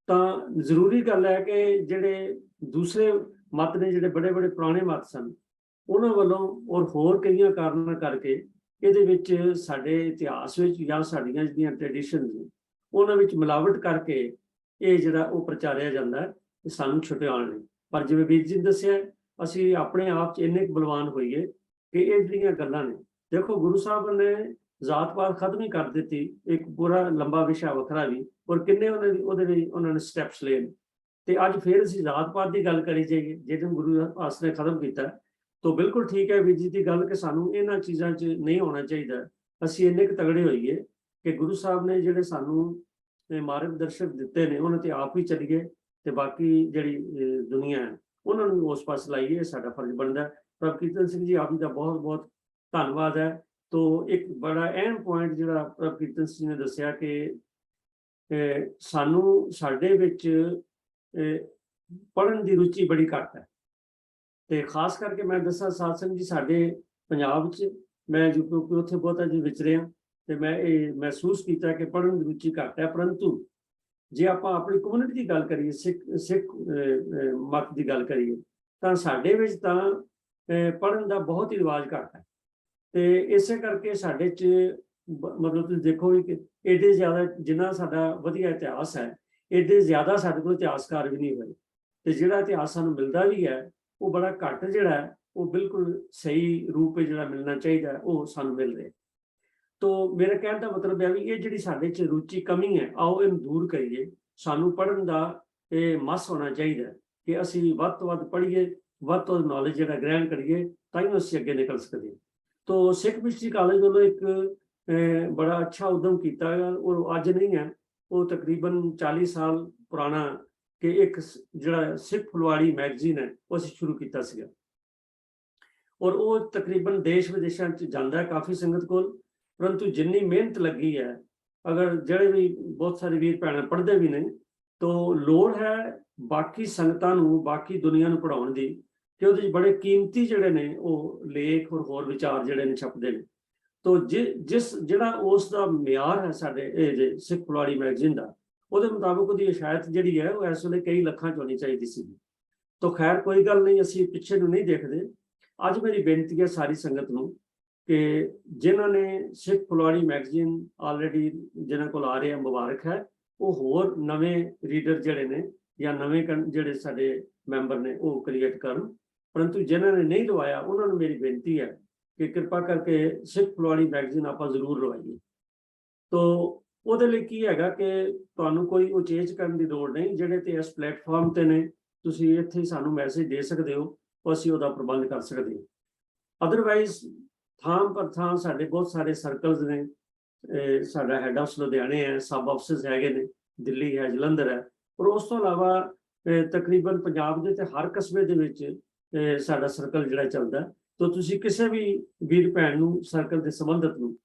ਤਾਂ ਜ਼ਰੂਰੀ ਗੱਲ ਹੈ ਕਿ ਜਿਹੜੇ ਦੂਸਰੇ ਮਤ ਨੇ, ਜਿਹੜੇ ਬੜੇ ਬੜੇ ਪੁਰਾਣੇ ਮਤ ਸਨ, ਉਹਨਾਂ ਵੱਲੋਂ ਔਰ ਹੋਰ ਕਈਆਂ ਕਾਰਨਾਂ ਕਰਕੇ ਇਹਦੇ ਵਿੱਚ ਸਾਡੇ ਇਤਿਹਾਸ ਵਿੱਚ ਜਾਂ ਸਾਡੀਆਂ ਜਿਹੜੀਆਂ ਟ੍ਰੈਡੀਸ਼ਨਸ ਨੇ ਉਹਨਾਂ ਵਿੱਚ ਮਿਲਾਵਟ ਕਰਕੇ ਇਹ ਜਿਹੜਾ ਉਹ ਪ੍ਰਚਾਰਿਆ ਜਾਂਦਾ ਹੈ ਕਿ ਸਾਨੂੰ ਛੁਟਿਆਉਣ ਲਈ। ਪਰ ਜਿਵੇਂ ਵੀਰ ਜੀ ਨੇ ਦੱਸਿਆ, ਅਸੀਂ ਆਪਣੇ ਆਪ 'ਚ ਇੰਨੇ ਕੁ ਬਲਵਾਨ ਹੋਈਏ ਕਿ ਇਹ ਜਿਹੜੀਆਂ ਗੱਲਾਂ ਨੇ, ਦੇਖੋ ਗੁਰੂ ਸਾਹਿਬ ਨੇ ਜ਼ਾਤ ਪਾਤ ਖਤਮ ਹੀ ਕਰ ਦਿੱਤੀ, ਇੱਕ ਪੂਰਾ ਲੰਬਾ ਵਿਸ਼ਾ ਵੱਖਰਾ ਵੀ, ਔਰ ਕਿੰਨੇ ਉਹਦੇ ਲਈ ਉਹਨਾਂ ਨੇ ਸਟੈਪਸ ਲਏ ਨੇ। ਤੇ ਅੱਜ ਫਿਰ ਅਸੀਂ ਜ਼ਾਤ ਪਾਤ ਦੀ ਗੱਲ ਕਰੀ ਜਾਈਏ ਜਿਹਨੂੰ ਗੁਰੂ ਪਾਸ ਨੇ ਖਤਮ ਕੀਤਾ। ਤਾਂ ਬਿਲਕੁਲ ਠੀਕ ਹੈ ਵੀਰ ਜੀ ਦੀ ਗੱਲ ਕਿ ਸਾਨੂੰ ਇਹਨਾਂ ਚੀਜ਼ਾਂ 'ਚ ਨਹੀਂ ਹੋਣਾ ਚਾਹੀਦਾ। ਅਸੀਂ ਇੰਨੇ ਕੁ ਤਗੜੇ ਹੋਈਏ ਕਿ ਗੁਰੂ ਸਾਹਿਬ ਨੇ ਜਿਹੜੇ ਸਾਨੂੰ ਮਾਰਗ ਦਰਸ਼ਕ ਦਿੱਤੇ ਨੇ ਉਹਨਾਂ ਤੇ ਆਪ ਹੀ ਚੱਲੀਏ, ਤੇ ਬਾਕੀ ਜਿਹੜੀ ਦੁਨੀਆ ਹੈ ਉਹਨਾਂ ਨੂੰ ਉਸ ਪਾਸੇ ਲਾਈਏ। ਇਹ ਸਾਡਾ ਫਰਜ਼ ਬਣਦਾ। ਪ੍ਰਭ ਕੀਰਤਨ ਸਿੰਘ ਜੀ, ਆਪ ਜੀ ਦਾ ਬਹੁਤ ਬਹੁਤ ਧੰਨਵਾਦ ਹੈ। ਤੋਂ ਇੱਕ ਬੜਾ ਅਹਿਮ ਪੁਆਇੰਟ ਜਿਹੜਾ ਪ੍ਰਭ ਕੀਰਤਨ ਸਿੰਘ ਜੀ ਨੇ ਦੱਸਿਆ ਕਿ ਸਾਨੂੰ ਸਾਡੇ ਵਿੱਚ ਪੜ੍ਹਨ ਦੀ ਰੁਚੀ ਬੜੀ ਘੱਟ ਹੈ। ਤੇ ਖਾਸ ਕਰਕੇ ਮੈਂ ਦੱਸਾਂ ਸਾਧ ਸੰਗਤ ਜੀ, ਸਾਡੇ ਪੰਜਾਬ 'ਚ ਮੈਂ ਕਿਉਂਕਿ ਉੱਥੇ ਬਹੁਤਾ ਜੀ ਵਿਚਰਿਆ ਤੇ ਮੈਂ ਇਹ ਮਹਿਸੂਸ ਕੀਤਾ ਕਿ ਪੜ੍ਹਨ ਦੀ ਰੁਚੀ ਘੱਟ ਹੈ। ਪਰੰਤੂ ਜੇ ਆਪਾਂ ਆਪਣੀ ਕਮਿਊਨਿਟੀ ਦੀ ਗੱਲ ਕਰੀਏ, ਸਿੱਖ ਮਤ ਦੀ ਗੱਲ ਕਰੀਏ, ਤਾਂ ਸਾਡੇ ਵਿੱਚ ਤਾਂ ਪੜ੍ਹਨ ਦਾ ਬਹੁਤ ਹੀ ਰਿਵਾਜ ਘੱਟ ਹੈ। ਤੇ ਇਸੇ ਕਰਕੇ ਸਾਡੇ 'ਚ ਮਤਲਬ ਤੁਸੀਂ ਦੇਖੋ ਕਿ ਏਡੇ ਜ਼ਿਆਦਾ, ਜਿੰਨਾ ਸਾਡਾ ਵਧੀਆ ਇਤਿਹਾਸ ਹੈ, ਏਡੇ ਜ਼ਿਆਦਾ ਸਾਡੇ ਕੋਲ ਇਤਿਹਾਸਕਾਰ ਵੀ ਨਹੀਂ ਹੋਏ। ਤੇ ਜਿਹੜਾ ਇਤਿਹਾਸ ਸਾਨੂੰ ਮਿਲਦਾ ਵੀ ਹੈ ਉਹ ਬੜਾ ਘੱਟ ਜਿਹੜਾ ਹੈ, ਉਹ ਬਿਲਕੁਲ ਸਹੀ ਰੂਪ ਵਿੱਚ ਜਿਹੜਾ ਮਿਲਣਾ ਚਾਹੀਦਾ ਉਹ ਸਾਨੂੰ ਮਿਲ ਰਿਹਾ। ਤੋ ਮੇਰੇ ਕਹਿਣ ਦਾ ਮਤਲਬ ਹੈ ਵੀ ਇਹ ਜਿਹੜੀ ਸਾਡੇ 'ਚ ਰੁਚੀ ਕਮੀ ਹੈ, ਆਓ ਇਹਨੂੰ ਦੂਰ ਕਰੀਏ। ਸਾਨੂੰ ਪੜ੍ਹਨ ਦਾ ਇਹ ਮਸ ਹੋਣਾ ਚਾਹੀਦਾ ਕਿ ਅਸੀਂ ਵੱਧ ਤੋਂ ਵੱਧ ਪੜ੍ਹੀਏ, ਵੱਧ ਤੋਂ ਵੱਧ ਨੌਲੇਜ ਜਿਹੜਾ ਗ੍ਰਹਿਣ ਕਰੀਏ, ਤਾਂ ਹੀ ਅਸੀਂ ਅੱਗੇ ਨਿਕਲ ਸਕਦੇ ਹਾਂ। ਤੋ ਸਿੱਖ ਮਿਸ਼ਨਰੀ ਕਾਲਜ ਵੱਲੋਂ ਇੱਕ ਬੜਾ ਅੱਛਾ ਉਦਮ ਕੀਤਾ ਹੈ, ਔਰ ਅੱਜ ਨਹੀਂ ਹੈ, ਉਹ ਤਕਰੀਬਨ 40 ਸਾਲ ਪੁਰਾਣਾ, ਕਿ ਇੱਕ ਜਿਹੜਾ ਸਿੱਖ ਫੁਲਵਾੜੀ ਮੈਗਜ਼ੀਨ ਹੈ ਉਹ ਅਸੀਂ ਸ਼ੁਰੂ ਕੀਤਾ ਸੀਗਾ। ਔਰ ਉਹ ਤਕਰੀਬਨ ਦੇਸ਼ ਵਿਦੇਸ਼ਾਂ 'ਚ ਜਾਂਦਾ ਹੈ ਕਾਫੀ ਸੰਗਤ ਕੋਲ। ਪਰੰਤੂ ਜਿੰਨੀ ਮਿਹਨਤ ਲੱਗੀ ਹੈ, ਅਗਰ ਜਿਹੜੇ ਵੀ ਬਹੁਤ ਸਾਰੇ ਵੀਰ ਭੈਣਾਂ ਪੜ੍ਹਦੇ ਵੀ ਨੇ, ਤਾਂ ਲੋੜ ਹੈ ਬਾਕੀ ਸੰਗਤਾਂ ਨੂੰ, ਬਾਕੀ ਦੁਨੀਆ ਨੂੰ ਪੜ੍ਹਾਉਣ ਦੀ, ਕਿ ਉਹਦੇ 'ਚ ਬੜੇ ਕੀਮਤੀ ਜਿਹੜੇ ਨੇ ਉਹ ਲੇਖ ਔਰ ਹੋਰ ਵਿਚਾਰ ਜਿਹੜੇ ਨੇ ਛਪਦੇ ਨੇ। ਤੋ ਜਿਹੜਾ ਉਸ ਦਾ ਮਿਆਰ ਹੈ ਸਾਡੇ ਇਹ ਸਿੱਖ ਫੁਲਵਾੜੀ ਮੈਗਜ਼ੀਨ ਦਾ, ਉਹਦੇ ਮੁਤਾਬਕ ਉਹਦੀ ਇਸ਼ਾਇਤ ਜਿਹੜੀ ਹੈ ਉਹ ਇਸ ਵੇਲੇ ਕਈ ਲੱਖਾਂ 'ਚ ਹੋਣੀ ਚਾਹੀਦੀ ਸੀ। ਤੋ ਖੈਰ ਕੋਈ ਗੱਲ ਨਹੀਂ, ਅਸੀਂ ਪਿੱਛੇ ਨੂੰ ਨਹੀਂ ਦੇਖਦੇ। ਅੱਜ ਮੇਰੀ ਬੇਨਤੀ ਹੈ ਸਾਰੀ ਸੰਗਤ ਨੂੰ ਕਿ ਜਿਨ੍ਹਾਂ ਨੇ ਸਿੱਖ ਫੁਲਵਾੜੀ ਮੈਗਜ਼ੀਨ ਆਲਰੇਡੀ ਜਿਨ੍ਹਾਂ ਕੋਲ ਆ ਰਿਹਾ, ਮੁਬਾਰਕ ਹੈ। ਉਹ ਹੋਰ ਨਵੇਂ ਰੀਡਰ ਜਿਹੜੇ ਨੇ ਜਾਂ ਨਵੇਂ ਜਿਹੜੇ ਸਾਡੇ ਮੈਂਬਰ ਨੇ ਉਹ ਕ੍ਰੀਏਟ ਕਰਨ। ਪਰੰਤੂ ਜਿਨ੍ਹਾਂ ਨੇ ਨਹੀਂ ਲਵਾਇਆ ਉਹਨਾਂ ਨੂੰ ਮੇਰੀ ਬੇਨਤੀ ਹੈ ਕਿ ਕਿਰਪਾ ਕਰਕੇ ਸਿੱਖ ਫੁਲਵਾੜੀ ਮੈਗਜ਼ੀਨ ਆਪਾਂ ਜ਼ਰੂਰ ਲਵਾਈਏ। ਤੋ ਉਹਦੇ ਲਈ ਕੀ ਹੈਗਾ ਕਿ ਤੁਹਾਨੂੰ ਕੋਈ ਉਚੇਚ ਕਰਨ ਦੀ ਲੋੜ ਨਹੀਂ। ਜਿਹੜੇ ਤੇ ਇਸ ਪਲੇਟਫਾਰਮ ਤੇ ਨੇ, ਤੁਸੀਂ ਇੱਥੇ ਸਾਨੂੰ ਮੈਸੇਜ ਦੇ ਸਕਦੇ ਹੋ, ਅਸੀਂ ਉਹਦਾ ਪ੍ਰਬੰਧ ਕਰ ਸਕਦੇ ਹਾਂ। ਅਦਰਵਾਈਜ਼ ਥਾਂ ਪਰ ਥਾਂ ਸਾਡੇ ਬਹੁਤ ਸਾਰੇ ਸਰਕਲਸ ਨੇ। ਸਾਡਾ ਹੈੱਡ ਆਫਿਸ ਲੁਧਿਆਣੇ ਹੈ, ਸਬ ਆਫਿਸਿਸ ਹੈਗੇ ਨੇ, ਦਿੱਲੀ ਹੈ, ਜਲੰਧਰ ਹੈ, ਔਰ ਉਸ ਤੋਂ ਇਲਾਵਾ ਤਕਰੀਬਨ ਪੰਜਾਬ ਦੇ ਤੇ ਹਰ ਕਸਬੇ ਦੇ ਵਿੱਚ ਸਾਡਾ ਸਰਕਲ ਜਿਹੜਾ ਚੱਲਦਾ। ਤਾਂ ਤੁਸੀਂ ਕਿਸੇ ਵੀ ਵੀਰ ਭੈਣ ਨੂੰ ਸਰਕਲ ਦੇ ਸੰਬੰਧਤ ਨੂੰ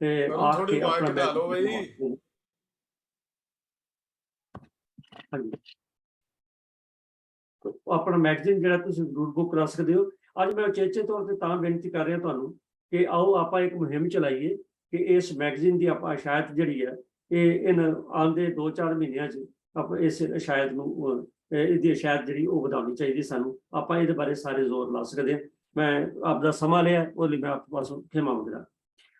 ਆ ਕੇ ਆਪਣਾ ਆਪਣਾ ਮੈਗਜ਼ੀਨ ਜਿਹੜਾ ਤੁਸੀਂ ਜ਼ਰੂਰ ਬੁੱਕ ਕਰਾ ਸਕਦੇ ਹੋ। ਅੱਜ ਮੈਂ ਉਚੇਚੇ ਤੌਰ ਤੇ ਤਾਂ ਬੇਨਤੀ ਕਰ ਰਿਹਾ ਤੁਹਾਨੂੰ ਕਿ ਆਓ ਆਪਾਂ ਇੱਕ ਮੁਹਿੰਮ ਚਲਾਈਏ ਕਿ ਇਸ ਮੈਗਜ਼ੀਨ ਦੀ ਆਪਾਂ ਇਸ਼ਾਇਤ ਜਿਹੜੀ ਹੈ ਇਹ ਆਉਂਦੇ 2-4 ਮਹੀਨਿਆਂ 'ਚ ਆਪਾਂ ਇਸ ਇਸ਼ਾਇਤ ਨੂੰ, ਇਹਦੀ ਇਸ਼ਾਇਤ ਜਿਹੜੀ ਉਹ ਵਧਾਉਣੀ ਚਾਹੀਦੀ ਸਾਨੂੰ। ਆਪਾਂ ਇਹਦੇ ਬਾਰੇ ਸਾਰੇ ਜ਼ੋਰ ਲਾ ਸਕਦੇ ਹਾਂ। ਮੈਂ ਆਪਦਾ ਸਮਾਂ ਲਿਆ, ਉਹ ਲਈ ਮੈਂ ਆਪ ਪਾਸੋਂ ਖਿਮਾ ਮੰਗਦਾ।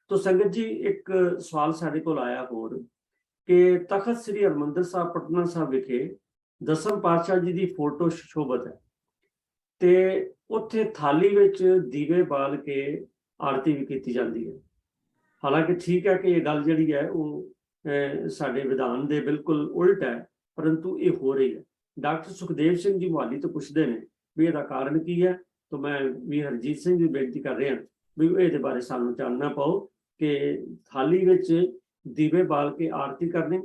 ਤੋ ਸੰਗਤ ਜੀ, ਇੱਕ ਸਵਾਲ ਸਾਡੇ ਕੋਲ ਆਇਆ ਹੋਰ ਕਿ ਤਖਤ ਸ੍ਰੀ ਹਰਿਮੰਦਰ ਸਾਹਿਬ ਪਟਨਾ ਸਾਹਿਬ ਵਿਖੇ ਦਸਮ ਪਾਤਸ਼ਾਹ ਜੀ ਦੀ ਫੋਟੋ ਸ਼ੋਭਤ ਹੈ ਤੇ ਉੱਥੇ ਥਾਲੀ ਵਿੱਚ ਦੀਵੇ ਬਾਲ ਕੇ ਆਰਤੀ ਵੀ ਕੀਤੀ ਜਾਂਦੀ ਹੈ। ਹਾਲਾਂਕਿ ਠੀਕ ਹੈ ਕਿ ਇਹ ਗੱਲ ਜਿਹੜੀ ਹੈ ਉਹ ਸਾਡੇ ਵਿਧਾਨ ਦੇ ਬਿਲਕੁਲ ਉਲਟ ਹੈ, ਪਰੰਤੂ ਇਹ ਹੋ ਰਹੀ ਹੈ। ਡਾਕਟਰ ਸੁਖਦੇਵ ਸਿੰਘ ਜੀ ਮੁਹਾਲੀ ਤੋਂ ਪੁੱਛਦੇ ਨੇ ਵੀ ਇਹਦਾ ਕਾਰਨ ਕੀ ਹੈ। ਤਾਂ ਮੈਂ ਵੀ ਹਰਜੀਤ ਸਿੰਘ ਦੀ ਬੇਨਤੀ ਕਰ ਰਿਹਾ ਵੀ ਇਹਦੇ ਬਾਰੇ ਸਾਨੂੰ ਜਾਣਨਾ ਪਾਓ ਕਿ ਥਾਲੀ ਵਿੱਚ ਦੀਵੇ ਬਾਲ ਕੇ ਆਰਤੀ ਕਰਨੀ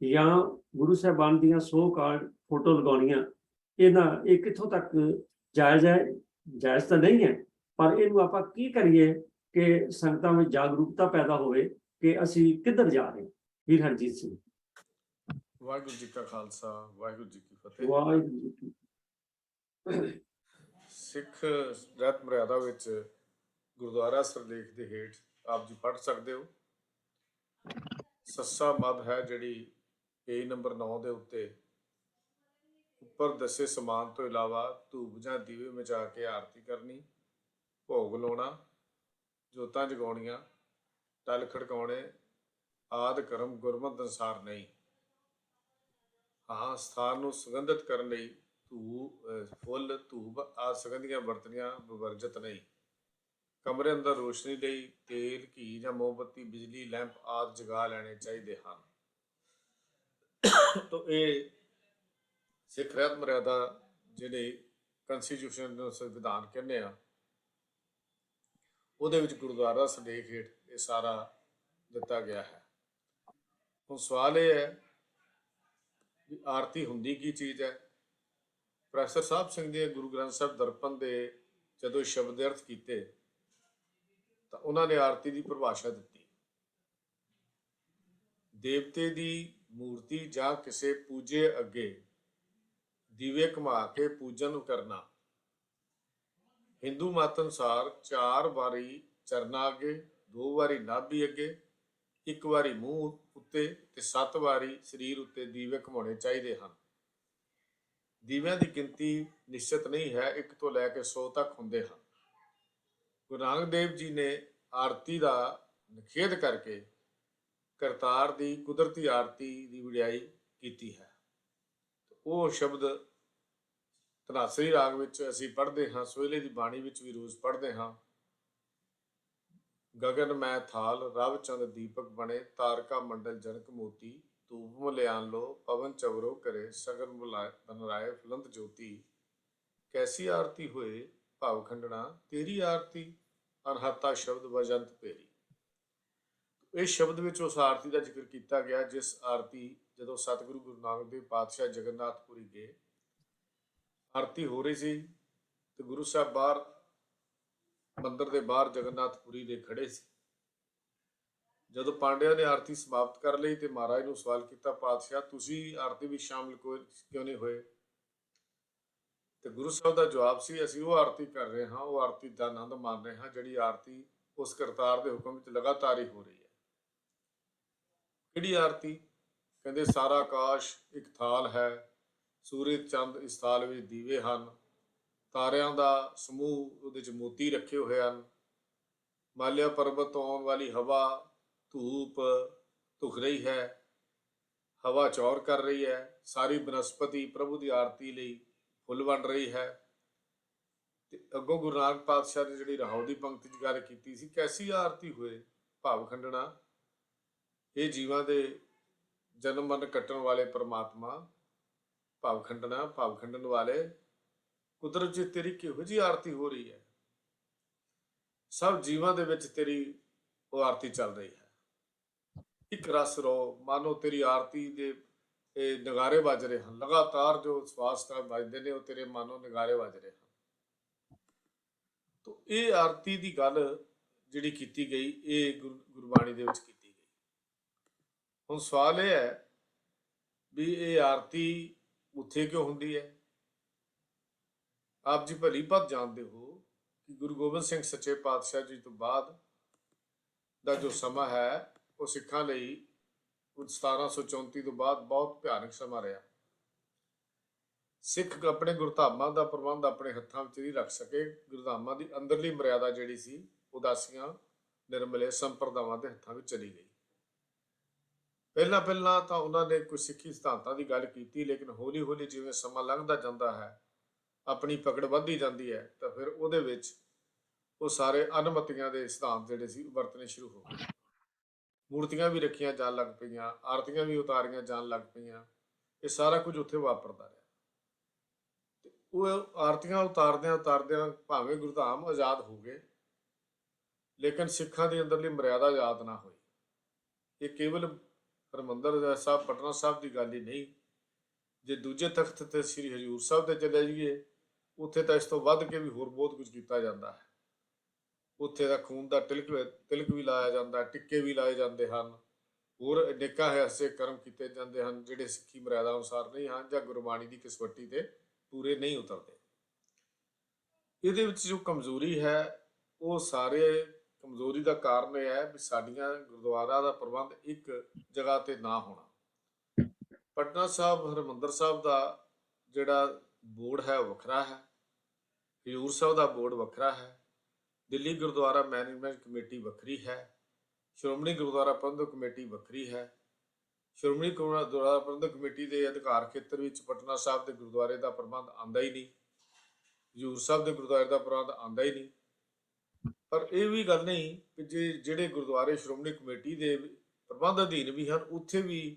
ਜਾਂ ਗੁਰੂ ਸਾਹਿਬਾਨ ਦੀਆਂ 100 ਕਾਰਡ ਫੋਟੋ ਲਗਾਉਣੀਆਂ, ਇਹ ਕਿੱਥੋਂ ਤੱਕ ਜਾਇਜ਼ ਹੈ। ਜਾਇਜ਼ ਤਾਂ ਨਹੀਂ ਹੈ, ਪਰ ਇਹਨੂੰ ਆਪਾਂ ਕੀ ਕਰੀਏ ਕਿ ਸੰਗਤਾਂ ਵਿੱਚ ਜਾਗਰੂਕਤਾ ਪੈਦਾ ਹੋਵੇ ਕਿ ਅਸੀਂ ਕਿੱਧਰ ਜਾ ਰਹੇ। ਵੀਰ ਹਰਜੀਤ ਸਿੰਘ। ਵਾਹਿਗੁਰੂ ਜੀ ਕਾ ਖਾਲਸਾ, ਵਾਹਿਗੁਰੂ ਜੀ ਕੀ ਫਤਿਹ। ਵਾਹਿਗੁਰੂ ਜੀ ਕੀ। ਸਿੱਖ ਰਹਿਤ ਮਰਿਆਦਾ ਵਿੱਚ ਗੁਰਦੁਆਰਾ ਸਿਰਲੇਖ ਦੇ ਹੇਠ ਆਪ ਜੀ ਪੜ੍ਹ ਸਕਦੇ ਹੋ। ਸੱਸਾ ਮੱਧ ਹੈ ਜਿਹੜੀ ਪੇਜ ਨੰਬਰ 9 ਦੇ ਉੱਤੇ ਉੱਪਰ ਦੱਸੇ ਸਮਾਨ ਤੋਂ ਇਲਾਵਾ ਧੂਪ ਜਾਂ ਦੀਵੇ ਮਚਾ ਕੇ ਆਰਤੀ ਕਰਨੀ, ਭੋਗ ਲਾਉਣਾ, ਜੋਤਾਂ ਜਗਾਉਣੀਆਂ, ਟਲ ਖੜਕਾਉਣੇ ਆਦਿ ਕਰਮ ਗੁਰਮਤਿ ਅਨੁਸਾਰ ਨਹੀਂ। ਹਾਂ, ਸਥਾਨ ਨੂੰ ਸੁਗੰਧਿਤ ਕਰਨ ਲਈ ਫੁੱਲ, ਧੂਪ ਆਦਿ ਸੁਗੰਧੀਆਂ ਵਰਤਣੀਆਂ ਵਰਜਿਤ ਨਹੀਂ। ਕਮਰੇ ਅੰਦਰ ਰੋਸ਼ਨੀ ਲਈ ਤੇਲ, ਘੀ ਜਾਂ ਮੋਮਬੱਤੀ, ਬਿਜਲੀ ਲੈਂਪ ਆਦਿ ਜਗਾ ਲੈਣੇ ਚਾਹੀਦੇ ਹਨ। ਤੋ ਇਹ ਸਿੱਖ ਰਹਿਤ ਮਰਿਆਦਾ ਜਿਹੜੇ ਕੰਸਟੀਟਿਊਸ਼ਨ ਨੂੰ ਸੰਵਿਧਾਨ ਕਹਿੰਦੇ ਆ, ਉਹਦੇ ਵਿੱਚ ਗੁਰਦੁਆਰਾ ਸਿਰਲੇਖ ਹੇਠ ਇਹ ਸਾਰਾ ਦਿੱਤਾ ਗਿਆ ਹੈ। ਹੁਣ ਸਵਾਲ ਇਹ ਹੈ ਵੀ ਆਰਤੀ ਹੁੰਦੀ ਕੀ ਚੀਜ਼ ਹੈ। ਪ੍ਰੋਫੈਸਰ ਸਾਹਿਬ ਸਿੰਘ ਜੀ ਗੁਰੂ ਗ੍ਰੰਥ ਸਾਹਿਬ ਦਰਪਣ ਦੇ ਜਦੋਂ ਸ਼ਬਦ ਦੇ ਅਰਥ ਕੀਤੇ ਤਾਂ ਉਹਨਾਂ ਨੇ ਆਰਤੀ ਦੀ ਪਰਿਭਾਸ਼ਾ ਦਿੱਤੀ। ਦੇਵਤੇ ਦੀ ਮੂਰਤੀ ਜਾਂ ਕਿਸੇ ਪੂਜੇ ਅੱਗੇ ਦੀਵੇ ਘੁਮਾ ਕੇ ਪੂਜਨ ਕਰਨਾ। ਹਿੰਦੂ ਮਤ ਅਨੁਸਾਰ 4 ਵਾਰੀ ਚਰਨਾਂ ਅੱਗੇ, 2 ਵਾਰੀ ਨਾਭੀ ਅੱਗੇ, 1 ਵਾਰੀ ਮੂੰਹ ਉੱਤੇ ਤੇ 7 ਵਾਰੀ ਸਰੀਰ ਉੱਤੇ ਦੀਵੇ ਘੁਮਾਉਣੇ ਚਾਹੀਦੇ ਹਨ। ਦੀਵਿਆਂ ਦੀ ਗਿਣਤੀ ਨਿਸ਼ਚਿਤ ਨਹੀਂ ਹੈ, 1 ਤੋਂ ਲੈ ਕੇ 100 ਤੱਕ ਹੁੰਦੇ ਹਨ। ਗੁਰੂ ਨਾਨਕ ਦੇਵ ਜੀ ਨੇ ਆਰਤੀ ਦਾ ਨਿਖੇਧ ਕਰਕੇ ਕਰਤਾਰ ਦੀ ਕੁਦਰਤੀ ਆਰਤੀ ਦੀ ਵਡਿਆਈ ਕੀਤੀ ਹੈ। ਉਹ ਸ਼ਬਦ ਧਨਾਸਰੀ ਰਾਗ ਵਿੱਚ ਅਸੀਂ ਪੜ੍ਹਦੇ ਹਾਂ, ਸੋਹਿਲੇ ਦੀ ਬਾਣੀ ਵਿੱਚ ਵੀ ਰੋਜ਼ ਪੜ੍ਹਦੇ ਹਾਂ। ਗਗਨ ਮੈਂ ਥਾਲ ਰਵ ਚੰਦ ਦੀਪਕ ਬਣੇ, ਤਾਰਕਾ ਮੰਡਲ ਜਨਕ ਮੋਤੀ, ਧੂਪ ਮੁਲਿਆਨ ਲੋ ਪਵਨ ਚਵਰੋ ਕਰੇ, ਸਗਨ ਬਨਰਾਏ ਫੁਲੰਦ ਜੋਤੀ। ਕੈਸੀ ਆਰਤੀ ਹੋਏ ਭਾਵ ਖੰਡਣਾ, ਤੇਰੀ ਆਰਤੀ ਅਨਹਤਾ ਸ਼ਬਦ ਵਜੰਤ ਭੇਰੀ। ਇਸ ਸ਼ਬਦ ਵਿੱਚ ਉਸ ਆਰਤੀ ਦਾ ਜ਼ਿਕਰ ਕੀਤਾ ਗਿਆ ਜਿਸ ਆਰਤੀ ਜਦੋਂ ਸਤਿਗੁਰੂ ਗੁਰੂ ਨਾਨਕ ਦੇਵ ਪਾਤਸ਼ਾਹ ਜਗਨਨਾਥਪੁਰੀ ਗਏ, ਆਰਤੀ ਹੋ ਰਹੀ ਸੀ ਤੇ ਗੁਰੂ ਸਾਹਿਬ ਬਾਹਰ ਮੰਦਿਰ ਦੇ ਬਾਹਰ ਜਗਨਨਾਥਪੁਰੀ ਦੇ ਖੜੇ ਸੀ। ਜਦੋਂ ਪਾਂਡਿਆਂ ਨੇ ਆਰਤੀ ਸਮਾਪਤ ਕਰ ਲਈ ਤੇ ਮਹਾਰਾਜ ਨੂੰ ਸਵਾਲ ਕੀਤਾ, ਪਾਤਸ਼ਾਹ ਤੁਸੀਂ ਆਰਤੀ ਵਿੱਚ ਸ਼ਾਮਿਲ ਕਿਉਂ ਨਹੀਂ ਹੋਏ? ਤੇ ਗੁਰੂ ਸਾਹਿਬ ਦਾ ਜਵਾਬ ਸੀ, ਅਸੀਂ ਉਹ ਆਰਤੀ ਕਰ ਰਹੇ ਹਾਂ, ਉਹ ਆਰਤੀ ਦਾ ਆਨੰਦ ਮਾਣ ਰਹੇ ਹਾਂ ਜਿਹੜੀ ਆਰਤੀ ਉਸ ਕਰਤਾਰ ਦੇ ਹੁਕਮ ਵਿੱਚ ਲਗਾਤਾਰ ਹੀ ਹੋ ਰਹੀ ਹੈ। ਕਿਹੜੀ ਆਰਤੀ? ਕਹਿੰਦੇ ਸਾਰਾ ਆਕਾਸ਼ ਇੱਕ ਥਾਲ ਹੈ, ਸੂਰਜ ਚੰਦ ਇਸ ਥਾਲ ਵਿੱਚ ਦੀਵੇ ਹਨ, ਤਾਰਿਆਂ ਦਾ ਸਮੂਹ ਉਹਦੇ 'ਚ ਮੋਤੀ ਰੱਖੇ ਹੋਏ ਹਨ, ਹਿਮਾਲਿਆ ਪਰਬਤ ਤੋਂ ਆਉਣ ਵਾਲੀ ਹਵਾ ਧੂਪ ਧੁਖ ਰਹੀ ਹੈ, ਹਵਾ ਚੌਰ ਕਰ ਰਹੀ ਹੈ, ਸਾਰੀ ਬਨਸਪਤੀ ਪ੍ਰਭੂ ਦੀ ਆਰਤੀ ਲਈ ਫੁੱਲ ਵੰਡ ਰਹੀ ਹੈ। ਤੇ ਅੱਗੋਂ ਗੁਰੂ ਨਾਨਕ ਪਾਤਸ਼ਾਹ ਨੇ ਜਿਹੜੀ ਰਾਹੋਂ ਦੀ ਪੰਕਤੀ 'ਚ ਗੱਲ ਕੀਤੀ ਸੀ, ਕੈਸੀ ਆਰਤੀ ਹੋਏ ਭਾਵ ਖੰਡਣਾ, ਇਹ ਜੀਵਾਂ ਦੇ ਜਨਮ ਮਰਨ ਕੱਟਣ ਵਾਲੇ ਪਰਮਾਤਮਾ, ਭਾਵ ਖੰਡਣਾ ਭਾਵ ਖੰਡਣ ਵਾਲੇ ਕੁਦਰਤ 'ਚ ਤੇਰੀ ਕਿਹੋ ਜਿਹੀ ਆਰਤੀ ਹੋ ਰਹੀ ਹੈ। ਸਭ ਜੀਵਾਂ ਦੇ ਵਿੱਚ ਤੇਰੀ ਉਹ ਆਰਤੀ ਚੱਲ ਰਹੀ ਹੈ। ਇੱਕ ਰਸ ਰੋ ਮਾਨੋ ਤੇਰੀ ਆਰਤੀ ਦੇ ਇਹ ਨਗਾਰੇ ਵੱਜ ਰਹੇ ਹਨ, ਲਗਾਤਾਰ ਜੋ ਸਵਾਸ ਤਾਂ ਵੱਜਦੇ ਨੇ ਉਹ ਤੇਰੇ ਮਾਨੋ ਨਗਾਰੇ ਵੱਜ ਰਹੇ ਹਨ। ਤਾਂ ਇਹ ਆਰਤੀ ਦੀ ਗੱਲ ਜਿਹੜੀ ਕੀਤੀ ਗਈ ਇਹ ਗੁਰਬਾਣੀ ਦੇ ਵਿੱਚ ਕੀਤੀ ਗਈ। ਹੁਣ ਸਵਾਲ ਇਹ ਹੈ ਵੀ ਇਹ ਆਰਤੀ ਉੱਥੇ ਕਿਉਂ ਹੁੰਦੀ ਹੈ? ਆਪ ਜੀ ਭਲੀ ਭਾਂਤ ਜਾਣਦੇ ਹੋ ਕਿ ਗੁਰੂ ਗੋਬਿੰਦ ਸਿੰਘ ਸੱਚੇ ਪਾਤਸ਼ਾਹ ਜੀ ਤੋਂ ਬਾਅਦ ਦਾ ਜੋ ਸਮਾਂ ਹੈ ਉਹ ਸਿੱਖਾਂ ਲਈ 1734 ਤੋਂ ਬਾਅਦ ਬਹੁਤ ਭਿਆਨਕ ਸਮਾਂ ਰਿਹਾ। ਸਿੱਖ ਆਪਣੇ ਗੁਰਧਾਮਾਂ ਦਾ ਪ੍ਰਬੰਧ ਆਪਣੇ ਹੱਥਾਂ ਵਿੱਚ ਨਹੀਂ ਰੱਖ ਸਕੇ। ਗੁਰਧਾਮਾਂ ਦੀ ਅੰਦਰਲੀ ਮਰਿਆਦਾ ਜਿਹੜੀ ਸੀ ਉਦਾਸੀਆਂ ਨਿਰਮਲੇ ਸੰਪਰਦਾਵਾਂ ਦੇ ਹੱਥਾਂ ਵਿੱਚ ਚਲੀ ਗਈ। ਪਹਿਲਾਂ ਤਾਂ ਉਹਨਾਂ ਨੇ ਕੁਝ ਸਿੱਖੀ ਸਿਧਾਂਤਾਂ ਦੀ ਗੱਲ ਕੀਤੀ, ਲੇਕਿਨ ਹੌਲੀ ਹੌਲੀ ਜਿਵੇਂ ਸਮਾਂ ਲੰਘਦਾ ਜਾਂਦਾ ਹੈ, ਆਪਣੀ ਪਕੜ ਵੱਧਦੀ ਜਾਂਦੀ ਹੈ, ਤਾਂ ਫਿਰ ਉਹਦੇ ਵਿੱਚ ਉਹ ਸਾਰੇ ਅਨਮਤੀਆਂ ਦੇ ਸਿਧਾਂਤ ਜਿਹੜੇ ਸੀ ਵਰਤਣੇ ਸ਼ੁਰੂ ਹੋ ਗਏ। ਮੂਰਤੀਆਂ ਵੀ ਰੱਖੀਆਂ ਜਾਣ ਲੱਗ ਪਈਆਂ, ਆਰਤੀਆਂ ਵੀ ਉਤਾਰੀਆਂ ਜਾਣ ਲੱਗ ਪਈਆਂ। ਇਹ ਸਾਰਾ ਕੁਝ ਉੱਥੇ ਵਾਪਰਦਾ ਰਿਹਾ। ਤੇ ਉਹ ਆਰਤੀਆਂ ਉਤਾਰਦਿਆਂ ਭਾਵੇਂ ਗੁਰਧਾਮ ਆਜ਼ਾਦ ਹੋ ਗਏ, ਲੇਕਿਨ ਸਿੱਖਾਂ ਦੀ ਅੰਦਰਲੀ ਮਰਿਆਦਾ ਆਜ਼ਾਦ ਨਾ ਹੋਈ। ਇਹ ਕੇਵਲ ਹਰਿਮੰਦਰ ਸਾਹਿਬ ਪਟਨਾ ਸਾਹਿਬ ਦੀ ਗੱਲ ਹੀ ਨਹੀਂ। ਜੇ ਦੂਜੇ ਤਖਤ ਤੇ ਸ੍ਰੀ ਹਜ਼ੂਰ ਸਾਹਿਬ ਤੇ ਚਲੇ ਜਾਈਏ, ਉੱਥੇ ਤਾਂ ਇਸ ਤੋਂ ਵੱਧ ਕੇ ਵੀ ਹੋਰ ਬਹੁਤ ਕੁਝ ਕੀਤਾ ਜਾਂਦਾ ਹੈ। ਉੱਥੇ ਦਾ ਖੂਨ ਦਾ ਤਿਲਕ ਵੀ ਲਾਇਆ ਜਾਂਦਾ, ਟਿੱਕੇ ਵੀ ਲਾਏ ਜਾਂਦੇ ਹਨ, ਹੋਰ ਅਨੇਕਾਂ ਐਸੇ ਕਰਮ ਕੀਤੇ ਜਾਂਦੇ ਹਨ ਜਿਹੜੇ ਸਿੱਖੀ ਮਰਿਆਦਾ ਅਨੁਸਾਰ ਨਹੀਂ ਹਨ ਜਾਂ ਗੁਰਬਾਣੀ ਦੀ ਕਸਵੱਟੀ ਤੇ ਪੂਰੇ ਨਹੀਂ ਉਤਰਦੇ। ਇਹਦੇ ਵਿੱਚ ਜੋ ਕਮਜ਼ੋਰੀ ਹੈ ਉਹ ਸਾਰੇ ਕਮਜ਼ੋਰੀ ਦਾ ਕਾਰਨ ਇਹ ਹੈ ਵੀ ਸਾਡੀਆਂ ਗੁਰਦੁਆਰਾ ਦਾ ਪ੍ਰਬੰਧ ਇੱਕ ਜਗ੍ਹਾ ਤੇ ਨਾ ਹੋਣਾ। ਪਟਨਾ ਸਾਹਿਬ ਹਰਿਮੰਦਰ ਸਾਹਿਬ ਦਾ ਜਿਹੜਾ ਬੋਰਡ ਹੈ ਉਹ ਵੱਖਰਾ ਹੈ, ਹਜ਼ੂਰ ਸਾਹਿਬ ਦਾ ਬੋਰਡ ਵੱਖਰਾ ਹੈ, ਦਿੱਲੀ ਗੁਰਦੁਆਰਾ ਮੈਨੇਜਮੈਂਟ ਕਮੇਟੀ ਵੱਖਰੀ ਹੈ, ਸ਼੍ਰੋਮਣੀ ਗੁਰਦੁਆਰਾ ਪ੍ਰਬੰਧਕ ਕਮੇਟੀ ਵੱਖਰੀ ਹੈ। ਸ਼੍ਰੋਮਣੀ ਗੁਰਦੁਆਰਾ ਪ੍ਰਬੰਧਕ ਕਮੇਟੀ ਦੇ ਅਧਿਕਾਰ ਖੇਤਰ ਵਿੱਚ ਪਟਨਾ ਸਾਹਿਬ ਦੇ ਗੁਰਦੁਆਰੇ ਦਾ ਪ੍ਰਬੰਧ ਆਉਂਦਾ ਹੀ ਨਹੀਂ, ਹਜ਼ੂਰ ਸਾਹਿਬ ਦੇ ਗੁਰਦੁਆਰੇ ਦਾ ਪ੍ਰਬੰਧ ਆਉਂਦਾ ਹੀ ਨਹੀਂ। ਪਰ ਇਹ ਵੀ ਗੱਲ ਨਹੀਂ ਕਿ ਜਿਹੜੇ ਗੁਰਦੁਆਰੇ ਸ਼੍ਰੋਮਣੀ ਕਮੇਟੀ ਦੇ ਪ੍ਰਬੰਧ ਅਧੀਨ ਵੀ ਹਨ, ਉੱਥੇ ਵੀ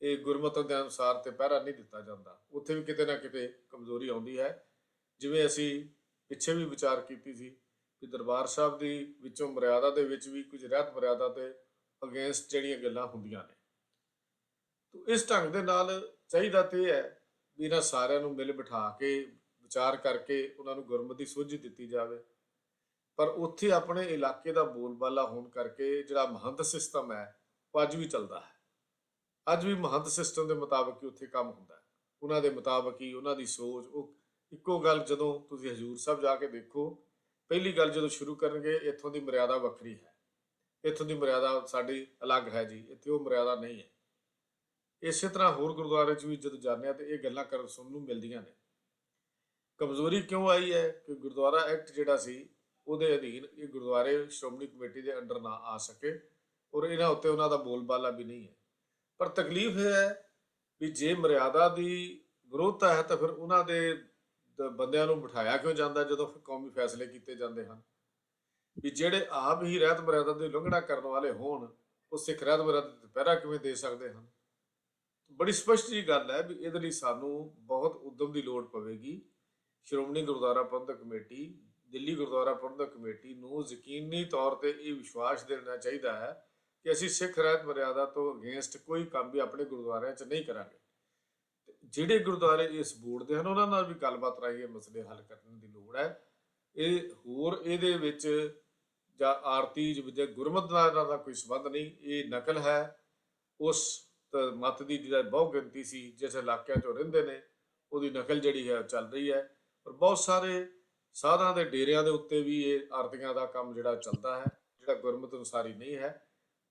ਇਹ ਗੁਰਮਤਿ ਦੇ ਅਨੁਸਾਰ ਤੇ ਪਹਿਰਾ ਨਹੀਂ ਦਿੱਤਾ ਜਾਂਦਾ, ਉੱਥੇ ਵੀ ਕਿਤੇ ਨਾ ਕਿਤੇ ਕਮਜ਼ੋਰੀ ਆਉਂਦੀ ਹੈ। ਜਿਵੇਂ ਅਸੀਂ ਪਿੱਛੇ ਵੀ ਵਿਚਾਰ ਕੀਤੀ ਸੀ ਕਿ ਦਰਬਾਰ ਸਾਹਿਬ ਦੀ ਵਿੱਚੋਂ ਮਰਿਆਦਾ ਦੇ ਵਿੱਚ ਵੀ ਕੁਝ ਰਹਿਤ ਮਰਿਆਦਾ ਤੇ ਅਗੇਂਸਟ ਜਿਹੜੀਆਂ ਗੱਲਾਂ ਹੁੰਦੀਆਂ ਨੇ। ਤੋ ਇਸ ਢੰਗ ਦੇ ਨਾਲ ਚਾਹੀਦਾ ਤੇ ਇਹ ਹੈ ਵੀ ਇਹਨਾਂ ਸਾਰਿਆਂ ਨੂੰ ਮਿਲ ਬਿਠਾ ਕੇ ਵਿਚਾਰ ਕਰਕੇ ਉਹਨਾਂ ਨੂੰ ਗੁਰਮਤਿ ਦੀ ਸੋਝੀ ਦਿੱਤੀ ਜਾਵੇ। ਪਰ ਉੱਥੇ ਆਪਣੇ ਇਲਾਕੇ ਦਾ ਬੋਲਬਾਲਾ ਹੋਣ ਕਰਕੇ ਜਿਹੜਾ ਮਹੰਤ ਸਿਸਟਮ ਹੈ ਉਹ ਅੱਜ ਵੀ ਚੱਲਦਾ ਹੈ। ਅੱਜ ਵੀ ਮਹੰਤ ਸਿਸਟਮ ਦੇ ਮੁਤਾਬਕ ਹੀ ਉੱਥੇ ਕੰਮ ਹੁੰਦਾ ਹੈ, ਉਹਨਾਂ ਦੇ ਮੁਤਾਬਕ ਹੀ ਉਹਨਾਂ ਦੀ ਸੋਚ। ਉਹ ਇੱਕੋ ਗੱਲ ਜਦੋਂ ਤੁਸੀਂ ਹਜ਼ੂਰ ਸਾਹਿਬ ਜਾ ਕੇ ਦੇਖੋ, ਪਹਿਲੀ ਗੱਲ ਜਦੋਂ ਸ਼ੁਰੂ ਕਰਨਗੇ ਇੱਥੋਂ ਦੀ ਮਰਿਆਦਾ ਵੱਖਰੀ ਹੈ, ਇੱਥੋਂ ਦੀ ਮਰਿਆਦਾ ਸਾਡੀ ਅਲੱਗ ਹੈ ਜੀ, ਇੱਥੇ ਉਹ ਮਰਿਆਦਾ ਨਹੀਂ ਹੈ। ਇਸੇ ਤਰ੍ਹਾਂ ਹੋਰ ਗੁਰਦੁਆਰੇ 'ਚ ਵੀ ਜਦੋਂ ਜਾਂਦੇ ਹਾਂ ਤੇ ਇਹ ਗੱਲਾਂ ਕਰਨ ਸੁਣਨ ਨੂੰ ਮਿਲਦੀਆਂ ਨੇ। ਕਮਜ਼ੋਰੀ ਕਿਉਂ ਆਈ ਹੈ ਕਿ ਗੁਰਦੁਆਰਾ ਐਕਟ ਜਿਹੜਾ ਸੀ ਉਹਦੇ ਅਧੀਨ ਇਹ ਗੁਰਦੁਆਰੇ ਸ਼੍ਰੋਮਣੀ ਕਮੇਟੀ ਦੇ ਅੰਡਰ ਨਾ ਆ ਸਕੇ, ਔਰ ਇਹਨਾਂ ਉੱਤੇ ਉਹਨਾਂ ਦਾ ਬੋਲਬਾਲਾ ਵੀ ਨਹੀਂ ਹੈ। ਪਰ ਤਕਲੀਫ ਇਹ ਹੈ ਵੀ ਜੇ ਮਰਿਆਦਾ ਦੀ ਵਿਰੋਧਤਾ ਹੈ ਤਾਂ ਫਿਰ ਉਹਨਾਂ ਦੇ ਬੰਦਿਆਂ ਨੂੰ ਬਿਠਾਇਆ ਕਿਉਂ ਜਾਂਦਾ ਜਦੋਂ ਫਿਰ ਕੌਮੀ ਫੈਸਲੇ ਕੀਤੇ ਜਾਂਦੇ ਹਨ। ਵੀ ਜਿਹੜੇ ਆਪ ਹੀ ਰਹਿਤ ਮਰਿਆਦਾ ਦੀ ਉਲੰਘਣਾ ਕਰਨ ਵਾਲੇ ਹੋਣ, ਉਹ ਸਿੱਖ ਰਹਿਤ ਮਰਿਆਦਾ ਦਾ ਪਹਿਰਾ ਕਿਵੇਂ ਦੇ ਸਕਦੇ ਹਨ। ਬੜੀ ਸਪਸ਼ਟ ਜੀ ਗੱਲ ਹੈ ਵੀ ਇਹਦੇ ਲਈ ਸਾਨੂੰ ਬਹੁਤ ਉਦਮ ਦੀ ਲੋੜ ਪਵੇਗੀ। ਸ਼੍ਰੋਮਣੀ ਗੁਰਦੁਆਰਾ ਪ੍ਰਬੰਧਕ ਕਮੇਟੀ, ਦਿੱਲੀ ਗੁਰਦੁਆਰਾ ਪ੍ਰਬੰਧਕ ਕਮੇਟੀ ਨੂੰ ਯਕੀਨੀ ਤੌਰ ਤੇ ਇਹ ਵਿਸ਼ਵਾਸ ਦੇਣਾ ਚਾਹੀਦਾ ਹੈ ਕਿ ਅਸੀਂ ਸਿੱਖ ਰਹਿਤ ਮਰਿਆਦਾ ਤੋਂ ਅਗੇਂਸਟ ਕੋਈ ਕੰਮ ਵੀ ਆਪਣੇ ਗੁਰਦੁਆਰਿਆਂ 'ਚ ਨਹੀਂ ਕਰਾਂਗੇ। ਜਿਹੜੇ ਗੁਰਦੁਆਰੇ ਇਸ ਬੋਰਡ ਦੇ ਹਨ ਉਹਨਾਂ ਨਾਲ ਵੀ ਗੱਲਬਾਤ ਰਾਹੀਂ ਇਹ ਮਸਲੇ ਹੱਲ ਕਰਨ ਦੀ ਲੋੜ ਹੈ। ਇਹ ਹੋਰ ਇਹਦੇ ਵਿੱਚ ਜਾਂ ਆਰਤੀ ਜਾਂ ਗੁਰਮਤਿ ਨਾਲ ਇਹਨਾਂ ਦਾ ਕੋਈ ਸੰਬੰਧ ਨਹੀਂ। ਇਹ ਨਕਲ ਹੈ ਉਸ ਮਤ ਦੀ ਜਿਹੜਾ ਬਹੁ ਗਿਣਤੀ ਸੀ ਜਿਸ ਇਲਾਕਿਆਂ 'ਚੋਂ ਰਹਿੰਦੇ ਨੇ, ਉਹਦੀ ਨਕਲ ਜਿਹੜੀ ਹੈ ਚੱਲ ਰਹੀ ਹੈ। ਔਰ ਬਹੁਤ ਸਾਰੇ ਸਾਧਾਂ ਦੇ ਡੇਰਿਆਂ ਦੇ ਉੱਤੇ ਵੀ ਇਹ ਆਰਤੀਆਂ ਦਾ ਕੰਮ ਜਿਹੜਾ ਚੱਲਦਾ ਹੈ, ਜਿਹੜਾ ਗੁਰਮਤਿ ਅਨੁਸਾਰੀ ਨਹੀਂ ਹੈ।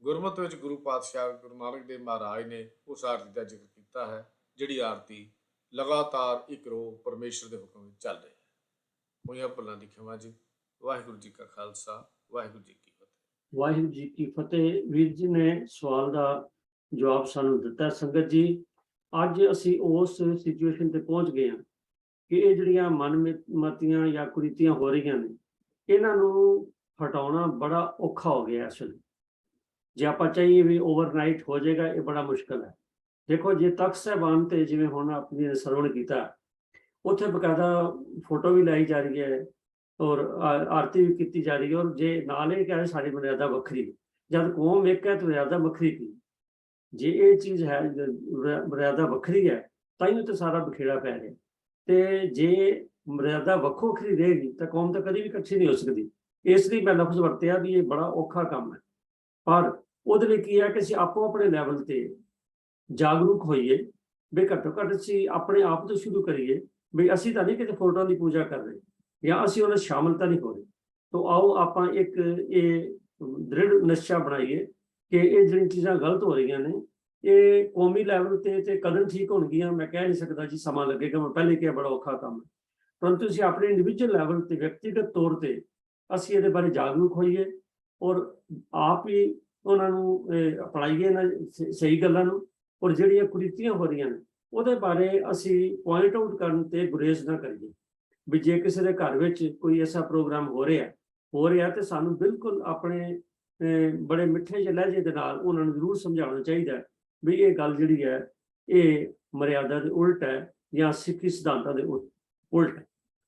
ਗੁਰਮਤਿ ਵਿੱਚ ਗੁਰੂ ਪਾਤਸ਼ਾਹ ਗੁਰੂ ਨਾਨਕ ਦੇਵ ਮਹਾਰਾਜ ਨੇ ਉਸ ਆਰਤੀ ਦਾ ਜ਼ਿਕਰ ਕੀਤਾ ਹੈ ਜਿਹੜੀ ਆਰਤੀ ਲਗਾਤਾਰ ਇੱਕ ਰੋਹ ਪਰਮੇਸ਼ਰ ਦੇ ਹੁਕਮ ਵਿੱਚ ਚੱਲ ਰਹੀ ਹੈ। ਹੋਈਆਂ ਭੁੱਲਾਂ ਦੀ ਖਿਮਾ ਜੀ। ਵਾਹਿਗੁਰੂ ਜੀ ਕਾ ਖਾਲਸਾ, ਵਾਹਿਗੁਰੂ ਜੀ ਕੀ ਫਤਿਹ। ਵਾਹਿਗੁਰੂ ਜੀ ਕੀ ਫਤਿਹ। ਵੀਰ ਜੀ ਨੇ ਸਵਾਲ ਦਾ ਜਵਾਬ ਸਾਨੂੰ ਦਿੱਤਾ। ਸੰਗਤ ਜੀ, ਅੱਜ ਅਸੀਂ ਉਸ ਸਿਚੁਏਸ਼ਨ ਤੇ ਪਹੁੰਚ ਗਏ ਹਾਂ ਕਿ ਇਹ ਜਿਹੜੀਆਂ ਮਨਮਤੀਆਂ ਜਾਂ ਕੁਰੀਤੀਆਂ ਹੋ ਰਹੀਆਂ ਨੇ, ਇਹਨਾਂ ਨੂੰ ਹਟਾਉਣਾ ਬੜਾ ਔਖਾ ਹੋ ਗਿਆ। ਅਸਲ ਜੇ ਆਪਾਂ ਚਾਹੀਏ ਵੀ ਓਵਰਨਾਈਟ ਹੋ ਜਾਏਗਾ, ਇਹ ਬੜਾ ਮੁਸ਼ਕਲ ਹੈ। ਦੇਖੋ, ਜੇ ਤਖਤ ਸਾਹਿਬਾਨ ਤੇ ਜਿਵੇਂ ਹੁਣ ਆਪਣੀ ਸਰਵਣ ਕੀਤਾ, ਉੱਥੇ ਬਕਾਇਦਾ ਫੋਟੋ ਵੀ ਲਾਈ ਜਾ ਰਹੀ ਹੈ ਔਰ ਆਰਤੀ ਵੀ ਕੀਤੀ ਜਾ ਰਹੀ ਹੈ, ਔਰ ਜੇ ਨਾਲ ਇਹ ਕਹੇ ਸਾਡੀ ਮਰਿਆਦਾ ਵੱਖਰੀ, ਜਦ ਕੌਮ ਇੱਕ ਹੈ ਤਾਂ ਮਰਿਆਦਾ ਵੱਖਰੀ ਕੀ। ਜੇ ਇਹ ਚੀਜ਼ ਹੈ ਮਰਿਆਦਾ ਵੱਖਰੀ ਹੈ ਤਾਂ ਹੀ ਤਾਂ ਸਾਰਾ ਬਖੇੜਾ ਪੈ ਰਿਹਾ। ਤੇ ਜੇ ਮਰਿਆਦਾ ਵੱਖੋ ਵੱਖਰੀ ਰਹੇਗੀ ਤਾਂ ਕੌਮ ਤਾਂ ਕਦੀ ਵੀ ਇਕੱਠੀ ਨਹੀਂ ਹੋ ਸਕਦੀ। ਇਸ ਲਈ ਮੈਂ ਲਫ਼ਜ਼ ਵਰਤਿਆ ਵੀ ਇਹ ਬੜਾ ਔਖਾ ਕੰਮ ਹੈ। ਪਰ ਉਹਦੇ ਲਈ ਕੀ ਹੈ ਕਿ ਅਸੀਂ ਆਪੋ ਆਪਣੇ ਲੈਵਲ ਤੇ ਜਾਗਰੂਕ ਹੋਈਏ ਵੀ ਘੱਟੋ ਘੱਟ ਅਸੀਂ ਆਪਣੇ ਆਪ ਤੋਂ ਸ਼ੁਰੂ ਕਰੀਏ ਵੀ ਅਸੀਂ ਤਾਂ ਨਹੀਂ ਕਿਤੇ ਫੋਟੋਆਂ ਦੀ ਪੂਜਾ ਕਰ ਰਹੇ ਜਾਂ ਅਸੀਂ ਉਹਨਾਂ ਸ਼ਾਮਲ ਤਾਂ ਨਹੀਂ ਹੋ ਰਹੇ। ਤਾਂ ਆਓ ਆਪਾਂ ਇੱਕ ਇਹ ਦ੍ਰਿੜ ਨਿਸ਼ਚਾ ਬਣਾਈਏ ਕਿ ਇਹ ਜਿਹੜੀਆਂ ਚੀਜ਼ਾਂ ਗਲਤ ਹੋ ਰਹੀਆਂ ਨੇ, ਇਹ ਕੌਮੀ ਲੈਵਲ ਤੇ ਕਦੋਂ ਠੀਕ ਹੋਣਗੀਆਂ ਮੈਂ ਕਹਿ ਨਹੀਂ ਸਕਦਾ ਜੀ, ਸਮਾਂ ਲੱਗੇਗਾ। ਮੈਂ ਪਹਿਲੇ ਕਿਹਾ ਬੜਾ ਔਖਾ ਕੰਮ ਹੈ, ਪਰੰਤੂ ਅਸੀਂ ਆਪਣੇ ਇੰਡੀਵਿਜੂਅਲ ਲੈਵਲ ਤੇ ਵਿਅਕਤੀਗਤ ਤੌਰ ਤੇ ਅਸੀਂ ਇਹਦੇ ਬਾਰੇ ਜਾਗਰੂਕ ਹੋਈਏ ਔਰ ਆਪ ਹੀ ਉਹਨਾਂ ਨੂੰ ਅਪਣਾਈਏ ਨਾ ਸਹੀ ਗੱਲਾਂ ਨੂੰ। ਔਰ ਜਿਹੜੀਆਂ ਕੁਰੀਤੀਆਂ ਹੋ ਰਹੀਆਂ ਨੇ ਉਹਦੇ ਬਾਰੇ ਅਸੀਂ ਪੁਆਇੰਟ ਆਊਟ ਕਰਨ ਤੇ ਗੁਰੇਜ਼ ਨਾ ਕਰੀਏ। ਵੀ ਜੇ ਕਿਸੇ ਦੇ ਘਰ ਵਿੱਚ ਕੋਈ ਐਸਾ ਪ੍ਰੋਗਰਾਮ ਹੋ ਰਿਹਾ ਤੇ ਸਾਨੂੰ ਬਿਲਕੁਲ ਆਪਣੇ ਬੜੇ ਮਿੱਠੇ ਜਿਹੇ ਲਹਿਜੇ ਦੇ ਨਾਲ ਉਹਨਾਂ ਨੂੰ ਜ਼ਰੂਰ ਸਮਝਾਉਣਾ ਚਾਹੀਦਾ ਵੀ ਇਹ ਗੱਲ ਜਿਹੜੀ ਹੈ ਇਹ ਮਰਿਆਦਾ ਦੇ ਉਲਟ ਹੈ ਜਾਂ ਸਿੱਖੀ ਸਿਧਾਂਤਾਂ ਦੇ ਉਲਟ ਹੈ।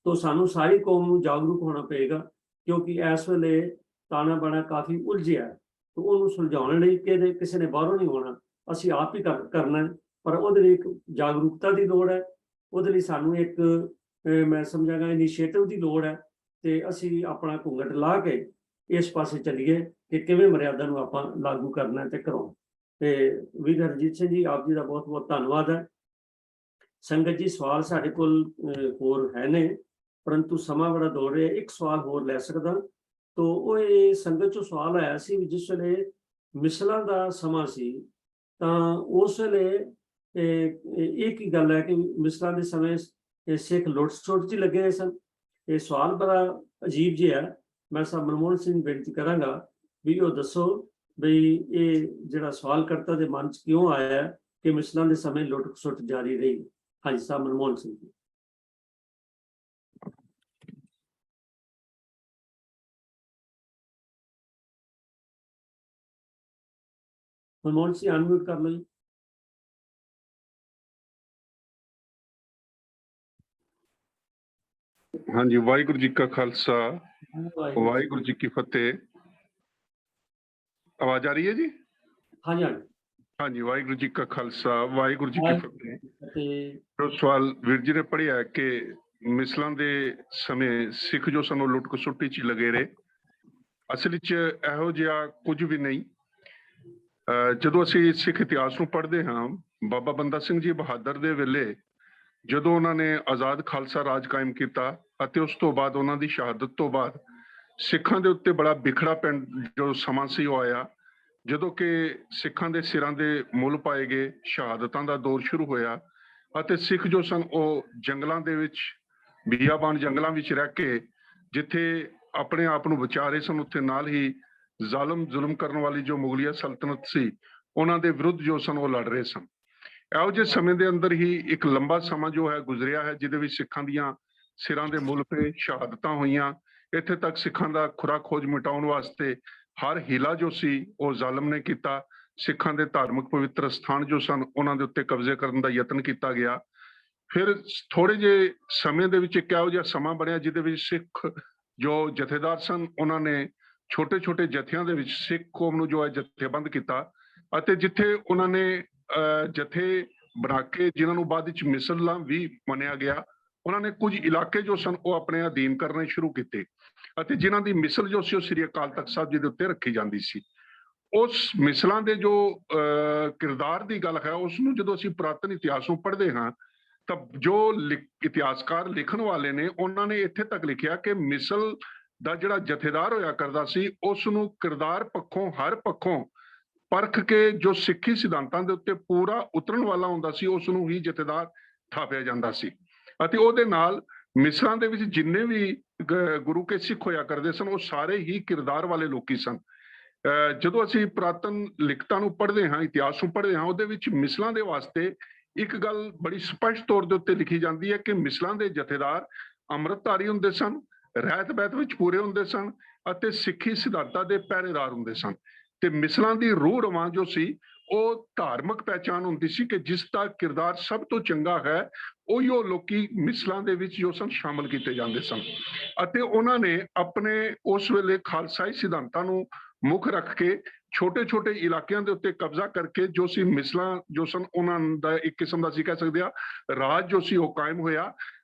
ਤਾਂ ਸਾਨੂੰ ਸਾਰੀ ਕੌਮ ਨੂੰ ਜਾਗਰੂਕ ਹੋਣਾ ਪਏਗਾ, ਕਿਉਂਕਿ ਇਸ ਵੇਲੇ ਤਾਣਾ ਬਾਣਾ ਕਾਫੀ ਉਲਝਿਆ ਹੈ। ਤਾਂ ਉਹਨੂੰ ਸੁਲਝਾਉਣ ਲਈ ਕਿਸੇ ਨੇ ਬਾਹਰੋਂ ਨਹੀਂ ਹੋਣਾ, ਅਸੀਂ ਆਪ ਹੀ ਕਰਨਾ। ਪਰ ਉਹਦੇ ਲਈ ਇੱਕ ਜਾਗਰੂਕਤਾ ਦੀ ਲੋੜ ਹੈ, ਉਹਦੇ ਲਈ ਸਾਨੂੰ ਇੱਕ ਮੈਂ ਸਮਝਾਂਗਾ ਇਨੀਸ਼ੀਏਟਿਵ ਦੀ ਲੋੜ ਹੈ। ਤੇ ਅਸੀਂ ਆਪਣਾ ਘੁੰਗਟ ਲਾ ਕੇ ਇਸ ਪਾਸੇ ਚੱਲੀਏ ਕਿ ਕਿਵੇਂ ਮਰਿਆਦਾ ਨੂੰ ਆਪਾਂ ਲਾਗੂ ਕਰਨਾ ਤੇ ਕਰਾਉਣਾ। ਤੇ ਵੀਰ ਹਰਜੀਤ ਸਿੰਘ ਜੀ, ਆਪ ਜੀ ਦਾ ਬਹੁਤ ਬਹੁਤ ਧੰਨਵਾਦ ਹੈ। ਸੰਗਤ ਜੀ, ਸਵਾਲ ਸਾਡੇ ਕੋਲ ਹੋਰ ਹੈ ਨੇ, ਪਰੰਤੂ ਸਮਾਂ ਬੜਾ ਦੌੜ ਰਿਹਾ। ਇੱਕ ਸਵਾਲ ਹੋਰ ਲੈ ਸਕਦਾ ਤੋ ਉਹ ਇਹ ਸੰਗਤ ਚੋਂ ਸਵਾਲ ਆਇਆ ਸੀ ਵੀ ਜਿਸ ਵੇਲੇ ਮਿਸਲਾਂ ਦਾ ਸਮਾਂ ਸੀ ਤਾਂ ਉਸ ਵੇਲੇ ਇਹ ਕੀ ਗੱਲ ਹੈ ਕਿ ਮਿਸਲਾਂ ਦੇ ਸਮੇਂ ਇਹ ਸਿੱਖ ਲੁੱਟ-ਖਸੁੱਟ 'ਚ ਲੱਗੇ ਹੋਏ ਸਨ। ਇਹ ਸਵਾਲ ਬੜਾ ਅਜੀਬ ਜਿਹਾ ਹੈ। ਮੈਂ ਸਾਹਿਬ ਮਨਮੋਹਨ ਸਿੰਘ ਨੂੰ ਬੇਨਤੀ ਕਰਾਂਗਾ ਵੀ ਉਹ ਦੱਸੋ ਬਈ ਇਹ ਜਿਹੜਾ ਸਵਾਲ ਕਰਤਾ ਦੇ ਮਨ 'ਚ ਕਿਉਂ ਆਇਆ ਹੈ ਕਿ ਮਿਸਲਾਂ ਦੇ ਸਮੇਂ ਲੁੱਟ-ਖਸੁੱਟ ਜਾਰੀ ਰਹੀ। ਹਾਂਜੀ ਸਾਹਿਬ ਮਨਮੋਹਨ ਸਿੰਘ ਜੀ। ਮਨਮੋਹਨ ਸਿੰਘ ਅਨਮਿਊਟ ਕਰ ਲਓ ਜੀ। ਹਾਂਜੀ, ਵਾਹਿਗੁਰੂ ਜੀ ਕਾ ਖਾਲਸਾ ਵਾਹਿਗੁਰੂ ਜੀ ਕੀ ਫਤਿਹ। ਆਵਾਜ਼ ਆ ਰਹੀ ਹੈ ਜੀ? ਹਾਂਜੀ ਹਾਂਜੀ ਹਾਂਜੀ, ਵਾਹਿਗੁਰੂ ਜੀ ਕਾ ਖਾਲਸਾ ਵਾਹਿਗੁਰੂ ਜੀ ਕੀ ਫਤਿਹ। ਤੇ ਜੋ ਸਵਾਲ ਵੀਰ ਜੀ ਨੇ ਪੜ੍ਹਿਆ ਕਿ ਮਿਸਲਾਂ ਦੇ ਸਮੇਂ ਸਿੱਖ ਜੋ ਸਾਨੂੰ ਲੁੱਟ ਖਸੁੱਟੀ 'ਚ ਲੱਗੇ ਰਹੇ, ਅਸਲ ਵਿੱਚ ਇਹੋ ਜਿਹਾ ਕੁਝ ਵੀ ਨਹੀਂ। ਜਦੋਂ ਅਸੀਂ ਸਿੱਖ ਇਤਿਹਾਸ ਨੂੰ ਪੜ੍ਹਦੇ ਹਾਂ, ਬਾਬਾ ਬੰਦਾ ਸਿੰਘ ਜੀ ਬਹਾਦਰ ਦੇ ਵੇਲੇ ਜਦੋਂ ਉਹਨਾਂ ਨੇ ਆਜ਼ਾਦ ਖਾਲਸਾ ਰਾਜ ਕਾਇਮ ਕੀਤਾ ਅਤੇ ਉਸ ਤੋਂ ਬਾਅਦ ਉਹਨਾਂ ਦੀ ਸ਼ਹਾਦਤ ਤੋਂ ਬਾਅਦ ਸਿੱਖਾਂ ਦੇ ਉੱਤੇ ਬੜਾ ਬਿਖੜਾ ਪੈਣ ਜੋ ਸਮਾਂ ਸੀ ਉਹ ਆਇਆ, ਜਦੋਂ ਕਿ ਸਿੱਖਾਂ ਦੇ ਸਿਰਾਂ ਦੇ ਮੁੱਲ ਪਾਏ ਗਏ, ਸ਼ਹਾਦਤਾਂ ਦਾ ਦੌਰ ਸ਼ੁਰੂ ਹੋਇਆ ਅਤੇ ਸਿੱਖ ਜੋ ਸਨ ਉਹ ਜੰਗਲਾਂ ਦੇ ਵਿੱਚ, ਬੀਆਬਾਨ ਜੰਗਲਾਂ ਵਿੱਚ ਰਹਿ ਕੇ ਜਿੱਥੇ ਆਪਣੇ ਆਪ ਨੂੰ ਬਚਾ ਰਹੇ ਸਨ, ਉੱਥੇ ਨਾਲ ਹੀ ਜ਼ਾਲਮ ਜ਼ੁਲਮ ਕਰਨ ਵਾਲੀ ਜੋ ਮੁਗਲੀਆ ਸਲਤਨਤ ਸੀ ਉਹਨਾਂ ਦੇ ਵਿਰੁੱਧ ਜੋ ਸਨ ਉਹ ਲੜ ਰਹੇ ਸਨ। ਇਹੋ ਜਿਹੇ ਸਮੇਂ ਦੇ ਅੰਦਰ ਹੀ ਇੱਕ ਲੰਬਾ ਸਮਾਂ ਜੋ ਹੈ ਗੁਜ਼ਰਿਆ ਹੈ, ਜਿਹਦੇ ਵਿੱਚ ਸਿੱਖਾਂ ਦੀਆਂ ਸਿਰਾਂ ਦੇ ਮੁੱਲ ਪਏ, ਸ਼ਹਾਦਤਾਂ ਹੋਈਆਂ। ਇੱਥੇ ਤੱਕ ਸਿੱਖਾਂ ਦਾ ਖੁਰਾ ਖੋਜ ਮਿਟਾਉਣ ਵਾਸਤੇ ਹਰ ਹੀਲਾ ਜੋ ਸੀ ਉਹ ਜ਼ਾਲਮ ਨੇ ਕੀਤਾ। ਸਿੱਖਾਂ ਦੇ ਧਾਰਮਿਕ ਪਵਿੱਤਰ ਸਥਾਨ ਜੋ ਸਨ ਉਹਨਾਂ ਦੇ ਉੱਤੇ ਕਬਜ਼ੇ ਕਰਨ ਦਾ ਯਤਨ ਕੀਤਾ ਗਿਆ। ਫਿਰ ਥੋੜੇ ਜਿਹੇ ਸਮੇਂ ਦੇ ਵਿੱਚ ਇੱਕ ਇਹੋ ਜਿਹਾ ਸਮਾਂ ਬਣਿਆ ਜਿਹਦੇ ਵਿੱਚ ਸਿੱਖ ਜੋ ਜਥੇਦਾਰ ਸਨ ਉਹਨਾਂ ਨੇ ਛੋਟੇ ਛੋਟੇ ਜਥਿਆਂ ਦੇ ਵਿੱਚ ਸਿੱਖ ਕੌਮ ਨੂੰ ਜੋ ਹੈ ਜਥੇਬੰਦ ਕੀਤਾ ਅਤੇ ਜਿੱਥੇ ਉਹਨਾਂ ਨੇ ਜਥੇ ਬਣਾ ਕੇ, ਜਿਨ੍ਹਾਂ ਨੂੰ ਬਾਅਦ ਵਿੱਚ ਮਿਸਲਾਂ ਵੀ ਮੰਨਿਆ ਗਿਆ, ਉਹਨਾਂ ਨੇ ਕੁਝ ਇਲਾਕੇ ਜੋ ਸਨ ਉਹ ਆਪਣੇ ਅਧੀਨ ਕਰਨੇ ਸ਼ੁਰੂ ਕੀਤੇ ਅਤੇ ਜਿਨ੍ਹਾਂ ਦੀ ਮਿਸਲ ਜੋ ਸੀ ਉਹ ਸ੍ਰੀ ਅਕਾਲ ਤਖਤ ਸਾਹਿਬ ਜੀ ਦੇ ਉੱਤੇ ਰੱਖੀ ਜਾਂਦੀ ਸੀ। ਉਸ ਮਿਸਲਾਂ ਦੇ ਜੋ ਕਿਰਦਾਰ ਦੀ ਗੱਲ ਹੈ, ਉਸ ਨੂੰ ਜਦੋਂ ਅਸੀਂ ਪੁਰਾਤਨ ਇਤਿਹਾਸ ਨੂੰ ਪੜ੍ਹਦੇ ਹਾਂ ਤਾਂ ਜੋ ਇਤਿਹਾਸਕਾਰ ਲਿਖਣ ਵਾਲੇ ਨੇ ਉਹਨਾਂ ਨੇ ਇੱਥੇ ਤੱਕ ਲਿਖਿਆ ਕਿ ਮਿਸਲ ਦਾ ਜਿਹੜਾ ਜਥੇਦਾਰ ਹੋਇਆ ਕਰਦਾ ਸੀ ਉਸ ਨੂੰ ਕਿਰਦਾਰ ਪੱਖੋਂ, ਹਰ ਪੱਖੋਂ ਪਰਖ ਕੇ ਜੋ ਸਿੱਖੀ ਸਿਧਾਂਤਾਂ ਦੇ ਉੱਤੇ ਪੂਰਾ ਉਤਰਨ ਵਾਲਾ ਹੁੰਦਾ ਸੀ ਉਸ ਨੂੰ ਹੀ ਜਥੇਦਾਰ ਥਾਪਿਆ ਜਾਂਦਾ ਸੀ। ਅਤੇ ਉਹਦੇ ਨਾਲ ਮਿਸਲਾਂ ਦੇ ਵਿੱਚ ਜਿੰਨੇ ਵੀ ਗੁਰੂ ਕੇ ਸਿੱਖ ਹੋਇਆ ਕਰਦੇ ਸਨ ਉਹ ਸਾਰੇ ਹੀ ਕਿਰਦਾਰ ਵਾਲੇ ਲੋਕੀ ਸਨ। ਜਦੋਂ ਅਸੀਂ ਪੁਰਾਤਨ ਲਿਖਤਾਂ ਨੂੰ ਪੜ੍ਹਦੇ ਹਾਂ, ਇਤਿਹਾਸ ਨੂੰ ਪੜ੍ਹਦੇ ਹਾਂ, ਉਹਦੇ ਵਿੱਚ ਮਿਸਲਾਂ ਦੇ ਵਾਸਤੇ ਇੱਕ ਗੱਲ ਬੜੀ ਸਪਸ਼ਟ ਤੌਰ ਦੇ ਉੱਤੇ ਲਿਖੀ ਜਾਂਦੀ ਹੈ ਕਿ ਮਿਸਲਾਂ ਦੇ ਜਥੇਦਾਰ ਅੰਮ੍ਰਿਤਧਾਰੀ ਹੁੰਦੇ ਸਨ, ਰਹਿਤ ਬਹਿਤ ਵਿੱਚ ਪੂਰੇ ਹੁੰਦੇ ਸਨ ਅਤੇ ਸਿੱਖੀ ਸਿਧਾਂਤਾਂ ਦੇ ਪਹਿਰੇਦਾਰ ਹੁੰਦੇ ਸਨ। ਤੇ ਮਿਸਲਾਂ ਦੀ ਰੂਹ ਰਵਾਂ ਜੋ ਸੀ ਉਹ ਧਾਰਮਿਕ ਪਹਿਚਾਨ ਹੁੰਦੀ ਸੀ ਕਿ ਜਿਸ ਦਾ ਕਿਰਦਾਰ ਸਭ ਤੋਂ ਚੰਗਾ ਹੈ ਉਹੀ ਉਹ ਲੋਕੀ ਮਿਸਲਾਂ ਦੇ ਵਿੱਚ ਜੋ ਸਨ ਸ਼ਾਮਲ ਕੀਤੇ ਜਾਂਦੇ ਸਨ। ਅਤੇ ਉਹਨਾਂ ਨੇ ਆਪਣੇ ਉਸ ਵੇਲੇ ਖਾਲਸਾਈ ਸਿਧਾਂਤਾਂ ਨੂੰ ਮੁੱਖ ਰੱਖ ਕੇ ਛੋਟੇ ਛੋਟੇ ਇਲਾਕਿਆਂ ਦੇ ਉੱਤੇ ਕਬਜ਼ਾ ਕਰਕੇ ਜੋ ਸੀ ਮਿਸਲਾਂ ਜੋ ਸਨ ਉਹਨਾਂ ਦਾ ਇੱਕ ਕਿਸਮ ਦਾ ਅਸੀਂ ਕਹਿ ਸਕਦੇ ਹਾਂ ਰਾਜ ਜੋ ਸੀ ਉਹ ਕਾਇਮ ਹੋਇਆ।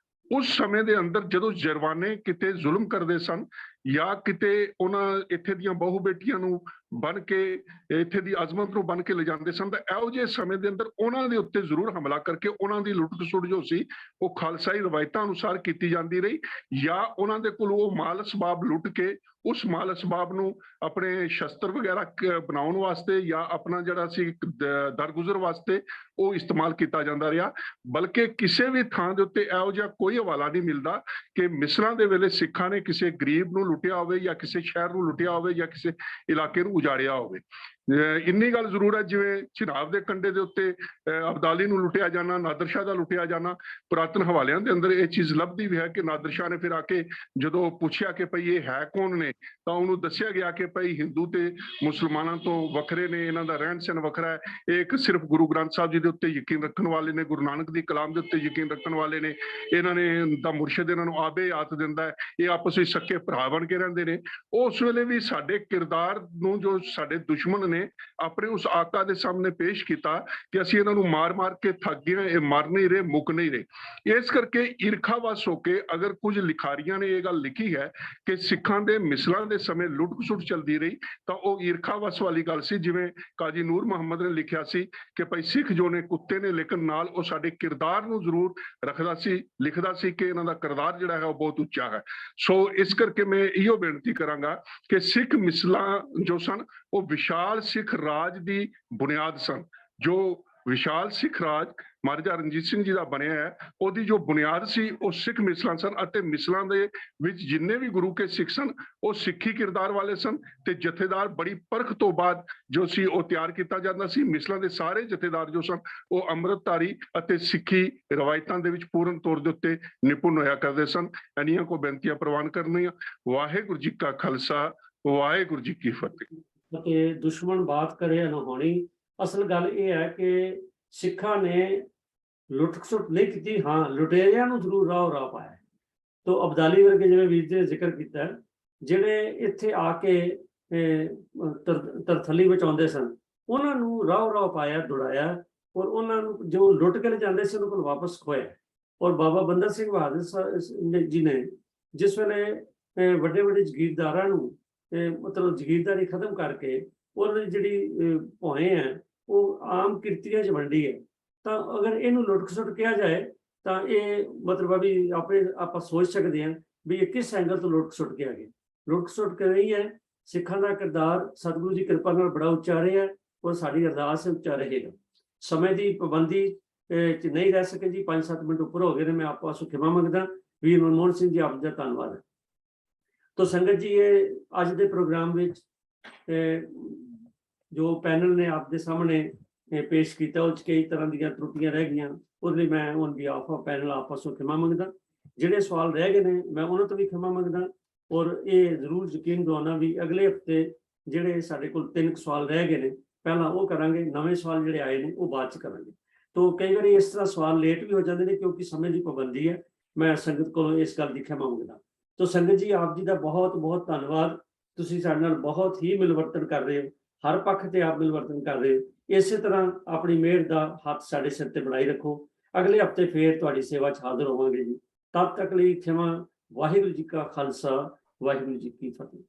ਉਸ ਸਮੇਂ ਦੇ ਅੰਦਰ ਜਦੋਂ ਜਰਵਾਨੇ ਕਿਤੇ ਜ਼ੁਲਮ ਕਰਦੇ ਸਨ ਜਾਂ ਕਿਤੇ ਉਹਨਾਂ ਇੱਥੇ ਦੀਆਂ ਬਹੁ ਬੇਟੀਆਂ ਨੂੰ ਬਣ ਕੇ ਇੱਥੇ ਦੀ ਅਜ਼ਮਤ ਨੂੰ ਬਣ ਕੇ ਲਿਜਾਂਦੇ ਸਨ ਤਾਂ ਇਹੋ ਜਿਹੇ ਸਮੇਂ ਦੇ ਅੰਦਰ ਉਹਨਾਂ ਦੇ ਉੱਤੇ ਜ਼ਰੂਰ ਹਮਲਾ ਕਰਕੇ ਉਹਨਾਂ ਦੀ ਲੁੱਟ ਖਸੁੱਟ ਜੋ ਸੀ ਉਹ ਖਾਲਸਾਈ ਰਵਾਇਤਾਂ ਅਨੁਸਾਰ ਕੀਤੀ ਜਾਂਦੀ ਰਹੀ ਜਾਂ ਉਹਨਾਂ ਦੇ ਕੋਲ ਉਹ ਮਾਲ ਅਸਬਾਬ ਲੁੱਟ ਕੇ ਉਸ ਮਾਲ ਅਸਬਾਬ ਨੂੰ ਆਪਣੇ ਸ਼ਸਤਰ ਵਗੈਰਾ ਬਣਾਉਣ ਵਾਸਤੇ ਜਾਂ ਆਪਣਾ ਜਿਹੜਾ ਸੀ ਦਰਗੁਜ਼ਰ ਵਾਸਤੇ ਉਹ ਇਸਤੇਮਾਲ ਕੀਤਾ ਜਾਂਦਾ ਰਿਹਾ। ਬਲਕਿ ਕਿਸੇ ਵੀ ਥਾਂ ਦੇ ਉੱਤੇ ਇਹੋ ਜਿਹਾ ਕੋਈ ਹਵਾਲਾ ਨਹੀਂ ਮਿਲਦਾ ਕਿ ਮਿਸਲਾਂ ਦੇ ਵੇਲੇ ਸਿੱਖਾਂ ਨੇ ਕਿਸੇ ਗਰੀਬ ਨੂੰ ਲੁੱਟਿਆ ਹੋਵੇ ਜਾਂ ਕਿਸੇ ਸ਼ਹਿਰ ਨੂੰ ਲੁੱਟਿਆ ਹੋਵੇ ਜਾਂ ਕਿਸੇ ਇਲਾਕੇ ਨੂੰ ਉਜਾੜਿਆ ਹੋਵੇ। ਇੰਨੀ ਗੱਲ ਜ਼ਰੂਰ ਹੈ ਜਿਵੇਂ ਚਨਾਬ ਦੇ ਕੰਢੇ ਦੇ ਉੱਤੇ ਅਬਦਾਲੀ ਨੂੰ ਲੁੱਟਿਆ ਜਾਣਾ, ਨਾਦਰ ਸ਼ਾਹ ਦਾ ਲੁੱਟਿਆ ਜਾਣਾ, ਪੁਰਾਤਨ ਹਵਾਲਿਆਂ ਦੇ ਅੰਦਰ ਇਹ ਚੀਜ਼ ਲੱਭਦੀ ਵੀ ਹੈ ਕਿ ਨਾਦਰ ਸ਼ਾਹ ਨੇ ਫਿਰ ਆ ਕੇ ਜਦੋਂ ਪੁੱਛਿਆ ਕਿ ਭਈ ਇਹ ਹੈ ਕੌਣ ਨੇ ਤਾਂ ਉਹਨੂੰ ਦੱਸਿਆ ਗਿਆ ਕਿ ਭਈ ਹਿੰਦੂ ਤੇ ਮੁਸਲਮਾਨਾਂ ਤੋਂ ਵੱਖਰੇ ਨੇ, ਇਹਨਾਂ ਦਾ ਰਹਿਣ ਸਹਿਣ ਵੱਖਰਾ ਹੈ, ਇਹ ਇੱਕ ਸਿਰਫ ਗੁਰੂ ਗ੍ਰੰਥ ਸਾਹਿਬ ਜੀ ਦੇ ਉੱਤੇ ਯਕੀਨ ਰੱਖਣ ਵਾਲੇ ਨੇ, ਗੁਰੂ ਨਾਨਕ ਦੀ ਕਲਾਮ ਦੇ ਉੱਤੇ ਯਕੀਨ ਰੱਖਣ ਵਾਲੇ ਨੇ, ਇਹਨਾਂ ਨੇ ਦਾ ਮੁਰਸ਼ਿਦ ਇਹਨਾਂ ਨੂੰ ਆਬੇ ਆਤ ਦਿੰਦਾ ਹੈ, ਇਹ ਆਪਸ ਵਿੱਚ ਸੱਕੇ ਭਰਾ ਬਣ ਕੇ ਰਹਿੰਦੇ ਨੇ। ਉਸ ਵੇਲੇ ਵੀ ਸਾਡੇ ਕਿਰਦਾਰ ਨੂੰ ਜੋ ਸਾਡੇ ਦੁਸ਼ਮਣ ਨੇ ने अपने उस आका दे सामने पेश किया कि असीं इन्हां नूं मार मार के थक गए, ये मर नहीं रहे, मुक नहीं रहे। इस करके ईरखावश होके अगर कुछ लिखारियां ने ये गल लिखी है कि सिखां दे मिसलां दे समय लुट खसुट चलती रही, तो वह ईरखावश वाली गल सी। जिवें काजी नूर मुहम्मद ने लिखिया सी कि भाई सिख जो ने कुत्ते ने, लेकिन नाल वो साडे किरदार नूं जरूर रखदा सी, लिखदा सी कि इन्हां दा किरदार जिहड़ा है वो बहुत उच्चा है। सो इस करके मैं इहो बेनती करांगा कि सिख मिसलां जो सन वो विशाल सिख राज दी बुनियाद सन। जो विशाल सिख राज महाराजा रणजीत सिंह जी का बनया है, ਉਹਦੀ जो बुनियाद सी वो सिख मिसलां सन, ਅਤੇ मिसलां ਦੇ ਵਿੱਚ जिन्ने भी गुरु के सिख सन वो सिखी किरदार वाले सन, ਤੇ ਜਥੇਦਾਰ बड़ी परख तो बाद जो सी ਉਹ ਤਿਆਰ ਕੀਤਾ ਜਾਂਦਾ ਸੀ। ਮਿਸਲਾਂ ਦੇ ਸਾਰੇ ਜਥੇਦਾਰ ਜੋ ਸਨ ਉਹ ਅੰਮ੍ਰਿਤਧਾਰੀ ਅਤੇ ਸਿੱਖੀ ਰਵਾਇਤਾਂ ਦੇ ਵਿੱਚ ਪੂਰਨ ਤੌਰ ਦੇ ਉੱਤੇ ਨਿਪੁੰਨ ਹੋਇਆ ਕਰਦੇ ਸਨ। ਇੰਨੀਆਂ ਕੋ ਬੇਨਤੀਆਂ ਪ੍ਰਵਾਨ ਕਰਨੀਆਂ। ਵਾਹਿਗੁਰੂ ਜੀ ਕਾ ਖਾਲਸਾ, ਵਾਹਿਗੁਰੂ ਜੀ ਕੀ ਫਤਿਹ। ਕਿ ਦੁਸ਼ਮਣ ਬਾਤ ਕਰੇ ਅਨਹੋਣੀ। ਅਸਲ ਗੱਲ ਇਹ ਹੈ ਕਿ ਸਿੱਖਾਂ ਨੇ ਲੁੱਟ ਖਸੁੱਟ ਨਹੀਂ ਕੀਤੀ, ਹਾਂ ਲੁਟੇਰਿਆਂ ਨੂੰ ਜ਼ਰੂਰ ਰਾਹ ਪਾਇਆ। ਤੋ ਅਬਦਾਲੀ ਵਰਗੇ ਜਿਵੇਂ ਵੀਰ ਜੀ ਨੇ ਜ਼ਿਕਰ ਕੀਤਾ, ਜਿਹੜੇ ਇੱਥੇ ਆ ਕੇ ਤਰਥੱਲੀ ਵਿੱਚ ਆਉਂਦੇ ਸਨ, ਉਹਨਾਂ ਨੂੰ ਰਾਹ ਪਾਇਆ, ਦੁੜਾਇਆ, ਔਰ ਉਹਨਾਂ ਨੂੰ ਜੋ ਲੁੱਟ ਕੇ ਜਾਂਦੇ ਸੀ ਉਹਨਾਂ ਕੋਲ ਵਾਪਸ ਖੋਇਆ। ਔਰ ਬਾਬਾ ਬੰਦਾ ਸਿੰਘ ਬਹਾਦਰ ਜੀ ਨੇ ਜਿਸ ਵੇਲੇ ਵੱਡੇ ਵੱਡੇ ਜ਼ਗੀਰਦਾਰਾਂ ਨੂੰ ਮਤਲਬ ਜ਼ਗੀਰਦਾਰੀ ਖਤਮ ਕਰਕੇ ਉਹਨਾਂ ਦੀ ਜਿਹੜੀ ਭੋਏ ਹੈ ਉਹ ਆਮ ਕਿਰਤੀਆਂ 'ਚ ਵੰਡੀ ਹੈ, ਤਾਂ ਅਗਰ ਇਹਨੂੰ ਲੁੱਟ ਖਸੁੱਟ ਕਿਹਾ ਜਾਏ ਤਾਂ ਇਹ ਮਤਲਬ ਵੀ ਆਪਾਂ ਸੋਚ ਸਕਦੇ ਹਾਂ ਵੀ ਇਹ ਕਿਸ ਐਂਗਲ ਤੋਂ ਲੁੱਟ ਖਸੁੱਟ ਕਿਹਾ ਗਿਆ। ਲੁੱਟ ਖਸੁੱਟ ਕਰ ਰਹੀ ਹੈ, ਸਿੱਖਾਂ ਦਾ ਕਿਰਦਾਰ ਸਤਿਗੁਰੂ ਦੀ ਕਿਰਪਾ ਨਾਲ ਬੜਾ ਉੱਚਾ ਰਿਹਾ, ਔਰ ਸਾਡੀ ਅਰਦਾਸ ਉੱਚਾ ਰਹੇਗਾ। ਸਮੇਂ ਦੀ ਪਾਬੰਦੀ 'ਚ ਨਹੀਂ ਰਹਿ ਸਕੇ ਜੀ, 5-7 ਮਿੰਟ ਉੱਪਰ ਹੋ ਗਏ ਨੇ। ਮੈਂ ਆਪ ਪਾਸੋਂ ਖਿਮਾ ਮੰਗਦਾ। ਵੀਰ ਮਨਮੋਹਨ ਸਿੰਘ ਜੀ, ਆਪ ਦਾ ਧੰਨਵਾਦ ਹੈ। ਤੋ ਸੰਗਤ ਜੀ, ਇਹ ਅੱਜ ਦੇ ਪ੍ਰੋਗਰਾਮ ਵਿੱਚ ਜੋ ਪੈਨਲ ਨੇ ਆਪ ਦੇ ਸਾਹਮਣੇ ਪੇਸ਼ ਕੀਤਾ, ਉਹ 'ਚ ਕਈ ਤਰ੍ਹਾਂ ਦੀਆਂ ਤਰੁੱਟੀਆਂ ਰਹਿ ਗਈਆਂ। ਉਹਦੇ ਲਈ ਮੈਂ ਔਨ ਬਿਹਾਫ ਆਫ ਪੈਨਲ ਆਪ ਪਾਸੋਂ ਖਿਮਾ ਮੰਗਦਾ। ਜਿਹੜੇ ਸਵਾਲ ਰਹਿ ਗਏ ਨੇ ਮੈਂ ਉਹਨਾਂ ਤੋਂ ਵੀ ਖਿਮਾ ਮੰਗਦਾ, ਔਰ ਇਹ ਜ਼ਰੂਰ ਯਕੀਨ ਦਿਵਾਉਣਾ ਵੀ ਅਗਲੇ ਹਫਤੇ ਜਿਹੜੇ ਸਾਡੇ ਕੋਲ 3 ਸਵਾਲ ਰਹਿ ਗਏ ਨੇ, ਪਹਿਲਾਂ ਉਹ ਕਰਾਂਗੇ। ਨਵੇਂ ਸਵਾਲ ਜਿਹੜੇ ਆਏ ਨੇ ਉਹ ਬਾਅਦ 'ਚ ਕਰਾਂਗੇ। ਤੋ ਕਈ ਵਾਰੀ ਇਸ ਤਰ੍ਹਾਂ ਸਵਾਲ ਲੇਟ ਵੀ ਹੋ ਜਾਂਦੇ ਨੇ ਕਿਉਂਕਿ ਸਮੇਂ ਦੀ ਪਾਬੰਦੀ ਹੈ। ਮੈਂ ਸੰਗਤ ਕੋਲੋਂ ਇਸ ਗੱਲ ਦੀ ਖਿਮਾ ਮੰਗਦਾ। ਤੋ ਸੰਗਤ ਜੀ, ਆਪ ਜੀ ਦਾ ਬਹੁਤ ਬਹੁਤ ਧੰਨਵਾਦ। ਤੁਸੀਂ ਸਾਡੇ ਨਾਲ ਬਹੁਤ ਹੀ ਮਿਲਵਰਤਨ ਕਰ ਰਹੇ ਹੋ, ਹਰ ਪੱਖ ਤੇ ਆਪ ਮਿਲਵਰਤਨ ਕਰ ਰਹੇ ਹੋ। ਇਸੇ ਤਰ੍ਹਾਂ ਆਪਣੀ ਮਿਹਰ ਦਾ ਹੱਥ ਸਾਡੇ ਸਿਰ ਤੇ ਬਣਾਈ ਰੱਖੋ। ਅਗਲੇ ਹਫਤੇ ਫੇਰ ਤੁਹਾਡੀ ਸੇਵਾ 'ਚ ਹਾਜ਼ਰ ਹੋਵਾਂਗੇ ਜੀ। ਤਦ ਤੱਕ ਲਈ ਖਿਮਾ। ਵਾਹਿਗੁਰੂ ਜੀ ਕਾ ਖਾਲਸਾ, ਵਾਹਿਗੁਰੂ ਜੀ ਕੀ ਫਤਿਹ।